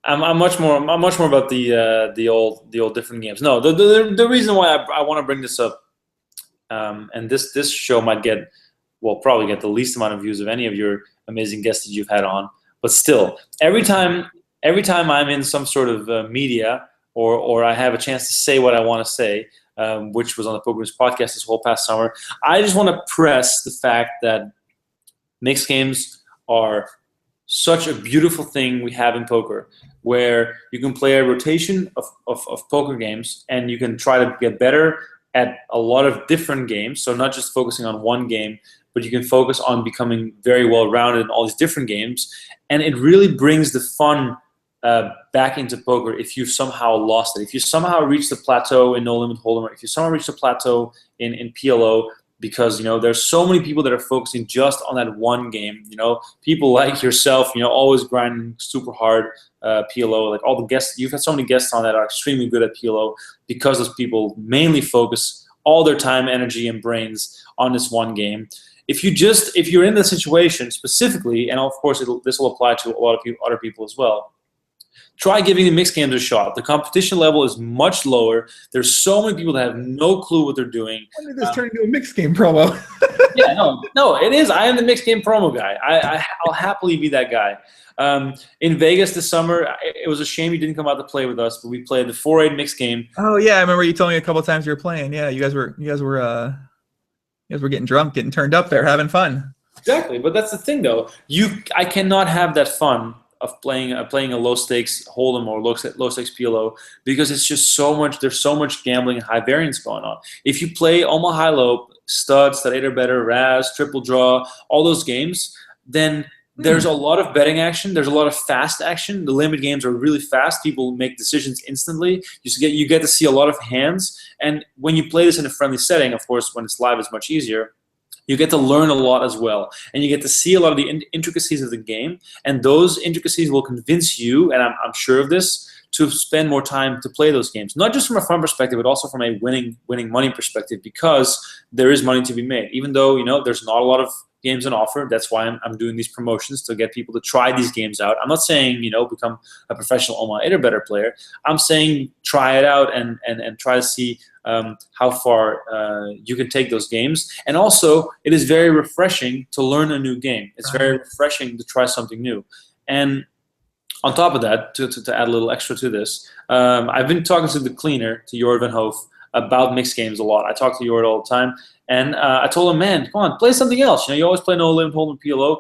I'm much more about the old different games. No, the reason why I want to bring this up, and this show might probably get the least amount of views of any of your amazing guests that you've had on, but still, every time I'm in some sort of media or I have a chance to say what I want to say, which was on the Poker News podcast this whole past summer, I just want to press the fact that mixed games are such a beautiful thing we have in poker, where you can play a rotation of poker games and you can try to get better at a lot of different games. So not just focusing on one game, but you can focus on becoming very well-rounded in all these different games. And it really brings the fun back into poker if you somehow lost it. If you somehow reach the plateau in No Limit Hold'em, or if you somehow reach the plateau in PLO, because there's so many people that are focusing just on that one game. People like yourself, always grinding super hard PLO. Like all the guests, you've had so many guests on that are extremely good at PLO because those people mainly focus all their time, energy, and brains on this one game. If you're in the situation specifically, and of course this will apply to a lot of other people as well, try giving the mixed games a shot. The competition level is much lower. There's so many people that have no clue what they're doing. When did this turn into a mixed game promo? Yeah, no, it is. I am the mixed game promo guy. I'll happily be that guy. In Vegas this summer, it was a shame you didn't come out to play with us, but we played the 4-8 mixed game. Oh yeah, I remember you told me a couple times you were playing. Yeah, you guys were getting drunk, getting turned up there, having fun. Exactly, but that's the thing though. I cannot have that fun of playing a low stakes hold'em or low stakes PLO because it's just so much. There's so much gambling and high variance going on. If you play Omaha high low, stud 8 or better, Raz, triple draw, all those games, then there's a lot of betting action. There's a lot of fast action. The limit games are really fast. People make decisions instantly. You get to see a lot of hands. And when you play this in a friendly setting, of course, when it's live, it's much easier. You get to learn a lot as well. And you get to see a lot of the intricacies of the game. And those intricacies will convince you, and I'm sure of this, to spend more time to play those games. Not just from a fun perspective, but also from a winning money perspective, because there is money to be made. Even though, there's not a lot of games on offer. That's why I'm doing these promotions to get people to try these games out. I'm not saying, become a professional Omaha 8 or better player. I'm saying try it out and try to see how far you can take those games. And also, it is very refreshing to learn a new game. It's very refreshing to try something new. And on top of that, to add a little extra to this, I've been talking to the cleaner, to Jord van Hoof, about mixed games a lot. I talk to Jord all the time. And I told him, man, come on, play something else. You always play no limit hold'em PLO.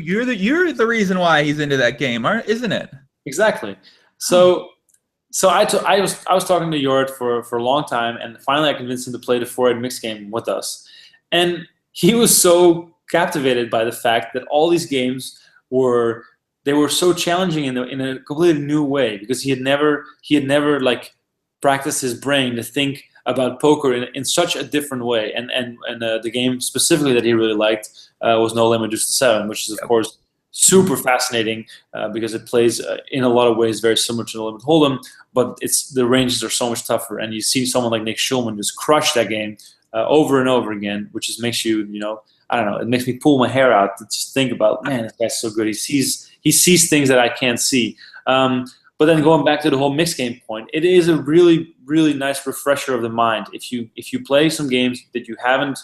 You're the reason why he's into that game, isn't it? Exactly. So I was talking to Jord for a long time, and finally I convinced him to play the 4-8 mixed game with us. And he was so captivated by the fact that all these games were so challenging in a completely new way, because he had never like practiced his brain to think about poker in such a different way. And the game specifically that he really liked was No Limit Deuce to 7, which is of course super fascinating because it plays in a lot of ways very similar to No Limit Hold'em, but the ranges are so much tougher. And you see someone like Nick Schulman just crush that game over and over again, which just makes you, I don't know, it makes me pull my hair out to just think about, man, this guy's so good. He sees things that I can't see. But then going back to the whole mixed game point, it is a really, really nice refresher of the mind. If you play some games that you haven't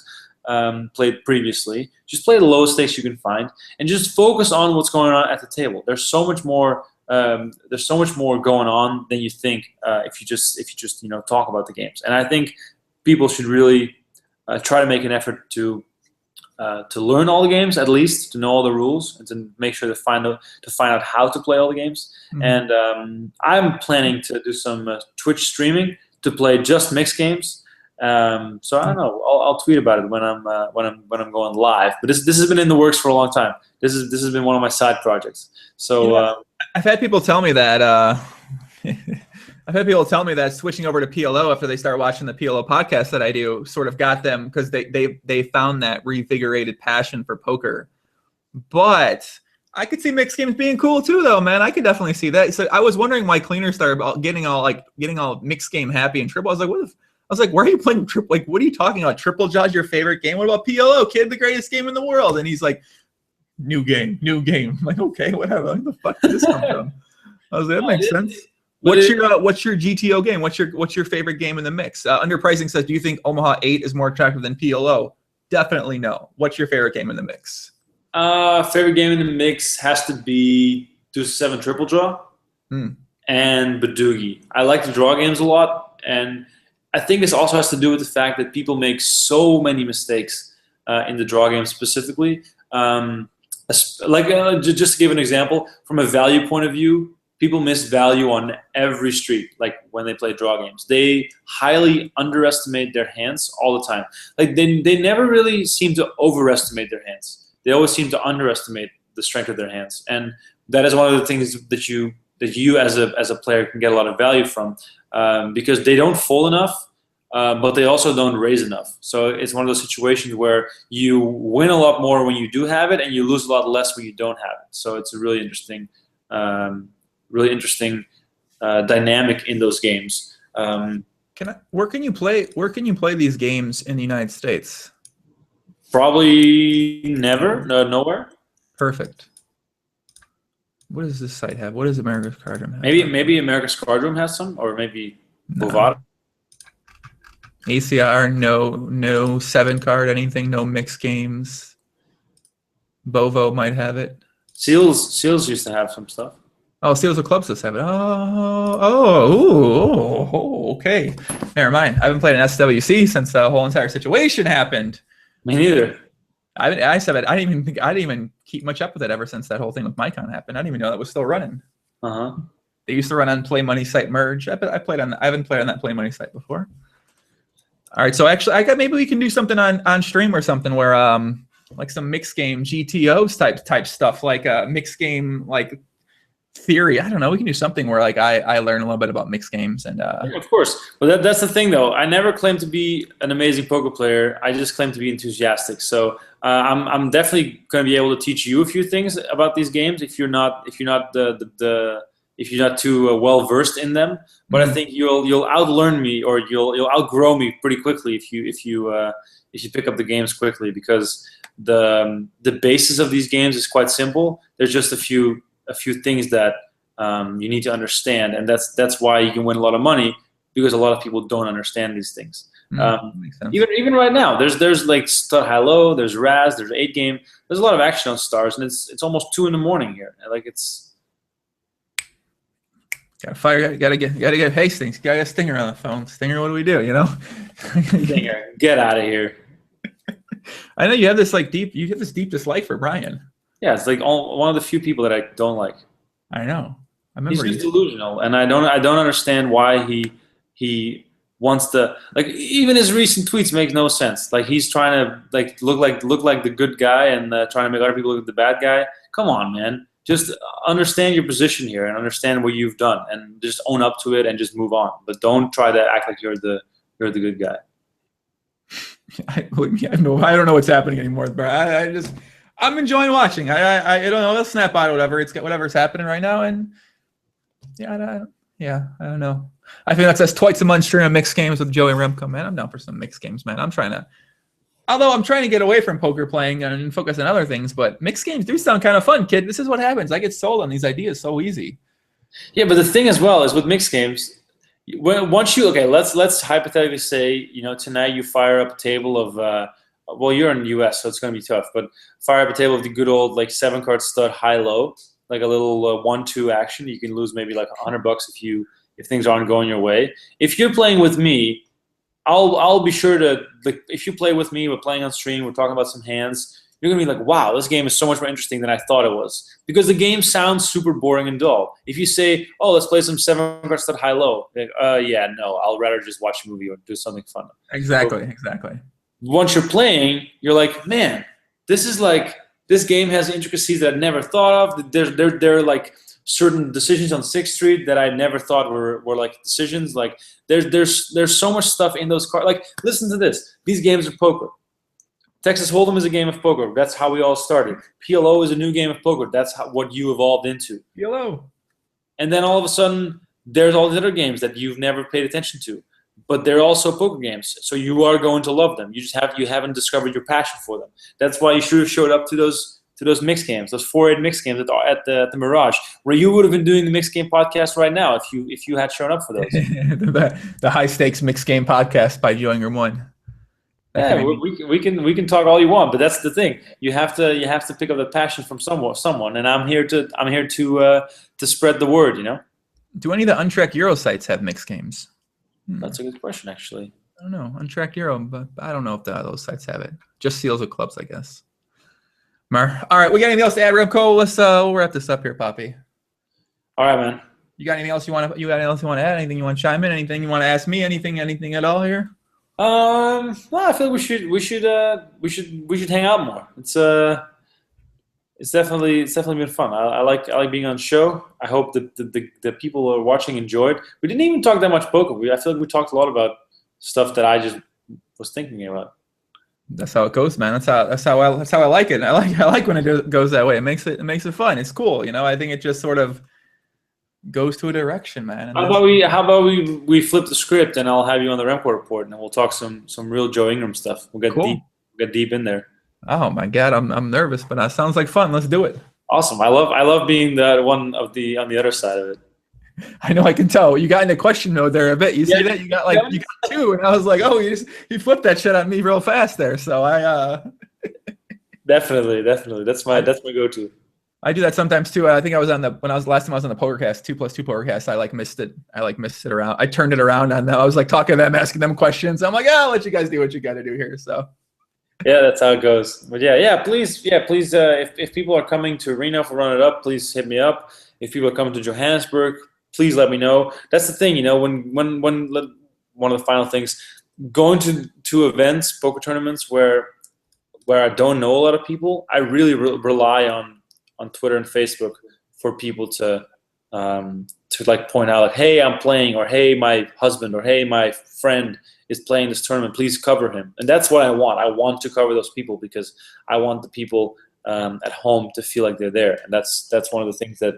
played previously, just play the lowest stakes you can find, and just focus on what's going on at the table. There's so much more. There's so much more going on than you think if you just talk about the games. And I think people should really try to make an effort to learn all the games, at least to know all the rules, and to make sure to find out how to play all the games. Mm-hmm. And I'm planning to do some Twitch streaming to play just mixed games. So I don't know. I'll tweet about it when I'm going live. But this has been in the works for a long time. This has been one of my side projects. So I've had people tell me that. I've had people tell me that switching over to PLO after they start watching the PLO podcast that I do sort of got them, because they found that revigorated passion for poker. But I could see mixed games being cool too, though, man. I could definitely see that. So I was wondering why cleaners started getting all mixed game happy and triple. I was like, where are you playing triple? Like, what are you talking about? Triple Jaw's your favorite game? What about PLO, kid? The greatest game in the world. And he's like, new game. I'm like, okay, whatever. Where the fuck did this come from? I was like, that makes sense. What's your GTO game? What's your favorite game in the mix? Underpricing says, do you think Omaha 8 is more attractive than PLO? Definitely no. What's your favorite game in the mix? Favorite game in the mix has to be Deuce 7 Triple Draw and Badoogie. I like the draw games a lot, and I think this also has to do with the fact that people make so many mistakes in the draw games specifically. Just to give an example, from a value point of view, people miss value on every street, like when they play draw games. They highly underestimate their hands all the time. Like they never really seem to overestimate their hands. They always seem to underestimate the strength of their hands. And that is one of the things that you as a player can get a lot of value from, because they don't fold enough but they also don't raise enough. So it's one of those situations where you win a lot more when you do have it, and you lose a lot less when you don't have it. So it's a really interesting dynamic in those games. Where can you play these games in the United States? Probably never, nowhere. Perfect. What does this site have? What does America's Card Room have? Maybe America's Card Room has some, or maybe Bovada. ACR, no 7-card, anything, no mixed games. Bovo might have it. Seals used to have some stuff. Oh, Seals of Clubs does have it. Okay. Never mind. I haven't played an SWC since the whole entire situation happened. Me neither. I didn't even keep much up with it ever since that whole thing with Mycon happened. I didn't even know that was still running. They used to run on Play Money site merge. I haven't played on that Play Money site before. All right, so actually, maybe we can do something on stream or something where like some mixed game GTOs type stuff, like a mixed game like theory. I don't know. We can do something where like I learn a little bit about mixed games and. Yeah, of course, but that's the thing though. I never claimed to be an amazing poker player. I just claim to be enthusiastic. So I'm definitely going to be able to teach you a few things about these games if you're not too well versed in them. But I think you'll outlearn me, or you'll outgrow me pretty quickly if you pick up the games quickly, because the basis of these games is quite simple. There's just a few things that you need to understand, and that's why you can win a lot of money, because a lot of people don't understand these things. Even right now, there's like stud high low, there's Raz, there's 8-game, there's a lot of action on stars, and it's almost 2 in the morning here. Like it's. Gotta get Hastings. Gotta get Stinger on the phone. Stinger, what do we do? You know, Stinger, get out of here. I know you have this deep dislike for Brian. Yeah, it's like one of the few people that I don't like. I know. I remember. He's just delusional, and I don't understand why he wants to, like, even his recent tweets make no sense. Like, he's trying to look like the good guy and trying to make other people look like the bad guy. Come on, man. Just understand your position here and understand what you've done, and just own up to it and just move on. But don't try to act like you're the good guy. I don't know what's happening anymore, bro. I'm enjoying watching. I don't know. I'll snap out of whatever's happening right now, and I don't know. I think that's twice a month stream of mixed games with Joey Rmko, man. I'm down for some mixed games, man. I'm trying to get away from poker playing and focus on other things, but mixed games do sound kind of fun, kid. This is what happens. I get sold on these ideas so easy. Yeah, but the thing as well is with mixed games, let's hypothetically say, tonight you fire up a table of, well, you're in the US, so it's going to be tough, but fire up a table of the good old 7-card stud high-low, like a little 1-2 action. You can lose maybe like $100 if things aren't going your way. If you're playing with me, I'll be sure to, if you play with me, we're playing on stream, we're talking about some hands, you're going to be like, wow, this game is so much more interesting than I thought it was. Because the game sounds super boring and dull. If you say, oh, let's play some 7-card stud high-low, no, I'll rather just watch a movie or do something fun. Exactly. Once you're playing, you're like, man, this game has intricacies that I never thought of. There are certain decisions on 6th Street that I never thought were decisions. Like there's so much stuff in those cards. Like, listen to this. These games are poker. Texas Hold'em is a game of poker. That's how we all started. PLO is a new game of poker. That's what you evolved into. PLO. And then all of a sudden, there's all these other games that you've never paid attention to, but they're also poker games. So you are going to love them. You haven't discovered your passion for them. That's why you should have showed up to those mixed games, those 4-8 mixed games at the Mirage, where you would have been doing the mixed game podcast right now if you had shown up for those. the high stakes mixed game podcast by Joey Rmko. Yeah, we can talk all you want, but that's the thing. You have to pick up the passion from someone, and I'm here to spread the word. Do any of the untracked Euro sites have mixed games? That's a good question, actually. I don't know, untracked Euro, but I don't know if those sites have it. Just Seals of Clubs, I guess. All right, we got anything else to add, Remko? Let's we'll wrap this up here, Poppy. All right, man. You got anything else you want to add? Anything you want to chime in? Anything you want to ask me? Anything at all here? No, I feel like we should hang out more. It's definitely been fun. I like being on the show. I hope that the people who are watching enjoyed. We didn't even talk that much poker. I feel like we talked a lot about stuff that I just was thinking about. That's how it goes, man. That's how I like it. I like when it goes that way. It makes it fun. It's cool, you know. I think it just sort of goes to a direction, man. And How about we flip the script and I'll have you on the Rmko Report and we'll talk some real Joe Ingram stuff. We'll get cool. deep in there. Oh my God, I'm nervous, but that sounds like fun. Let's do it. Awesome. I love being the one on the other side of it. I know, I can tell. You got into question mode there a bit. You see that? You got two, and I was like, oh, you flipped that shit on me real fast there. So I definitely. That's my go-to. I do that sometimes too. I think I was last time I was on the PokerCast, 2+2 PokerCast. I missed it around. I turned it around on them. I was like talking to them, asking them questions. I'm like, I'll let you guys do what you got to do here. So. Yeah, that's how it goes. But please, if people are coming to Reno for Run It Up, please hit me up. If people are coming to Johannesburg, please let me know. That's the thing, you know, when one of the final things, going to events, poker tournaments where I don't know a lot of people, I really rely on Twitter and Facebook for people to like point out like, hey, I'm playing, or hey, my husband, or hey, my friend is playing this tournament, please cover him. And that's what I want. I want to cover those people because I want the people at home to feel like they're there. And that's one of the things that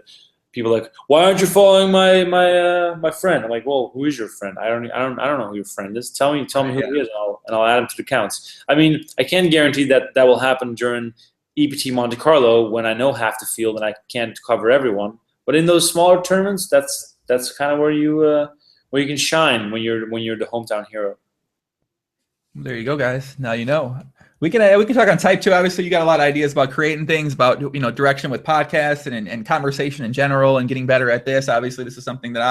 people are like, why aren't you following my friend? I'm like, well, who is your friend? I don't know who your friend is. Tell me who he is, and I'll add him to the counts. I mean, I can't guarantee that will happen during EPT Monte Carlo when I know half the field and I can't cover everyone. But in those smaller tournaments, that's kind of where you can shine when you're the hometown hero. There you go, guys. Now you know. We can talk on type 2. Obviously, you got a lot of ideas about creating things, about direction with podcasts and conversation in general, and getting better at this. Obviously, this is something that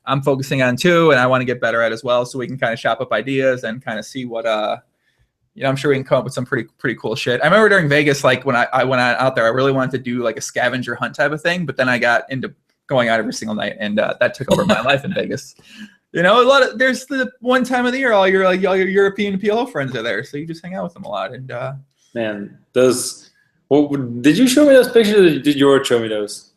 I'm focusing on too, and I want to get better at as well. So we can kind of shop up ideas and kind of see what I'm sure we can come up with some pretty cool shit. I remember during Vegas, like when I went out there, I really wanted to do like a scavenger hunt type of thing, but then I got into going out every single night, and that took over my life in Vegas. You know, there's the one time of the year all your European PLO friends are there, so you just hang out with them a lot. And man, did you show me those pictures? Or did you show me those?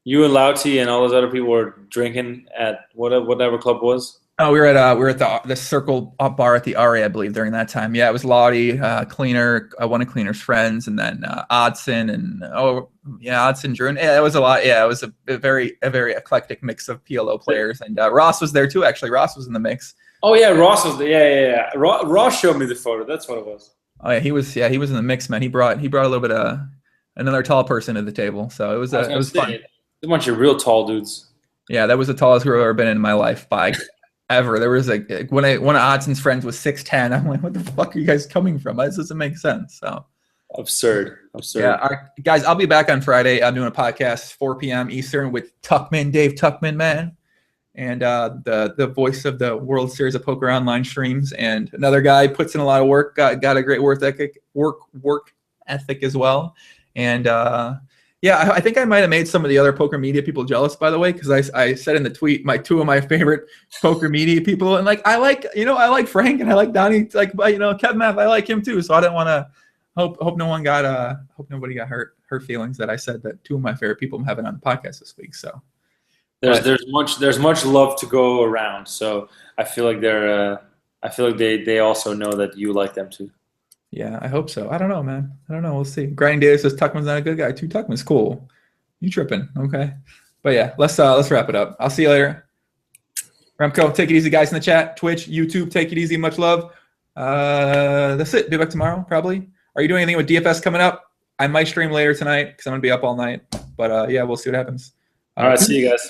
You and Lauti and all those other people were drinking at whatever club was. Oh, we were at the Circle Up bar at the Ari, I believe, during that time. Yeah, it was Lauti, Cleaner, one of Cleaner's friends, and then Oddson and Oddson, Drew. Yeah, it was a lot. Yeah, it was a very eclectic mix of PLO players, and Ross was there too. Actually, Ross was in the mix. Oh yeah, Ross was there. Yeah. Ross showed me the photo. That's what it was. Oh yeah, he was in the mix, man. He brought a little bit of another tall person to the table, so it was fun. A bunch of real tall dudes. Yeah, that was the tallest group I've ever been in my life by. Ever. There was one of Odson's friends was 6'10". I'm like, what the fuck are you guys coming from? This doesn't make sense. So absurd. Yeah, guys, I'll be back on Friday. I'm doing a podcast 4 p.m. Eastern with Dave Tuckman, man, and the voice of the World Series of Poker online streams, and another guy puts in a lot of work. Got a great work ethic as well, and yeah, I think I might have made some of the other poker media people jealous, by the way, because I said in the tweet two of my favorite poker media people, and like I like Frank and I like Donnie, like Kev Math, I like him too. So I didn't want to hope nobody got hurt feelings that I said that two of my favorite people I'm having on the podcast this week. So there's much love to go around. So I feel like they also know that you like them too. Yeah, I hope so. I don't know, man. I don't know. We'll see. Grinding Data says Tuckman's not a good guy. Too Tuckman's cool. You tripping? Okay. But yeah, let's wrap it up. I'll see you later. Remko, take it easy, guys in the chat. Twitch, YouTube, take it easy. Much love. That's it. Be back tomorrow, probably. Are you doing anything with DFS coming up? I might stream later tonight because I'm gonna be up all night. But yeah, we'll see what happens. All right, see you guys.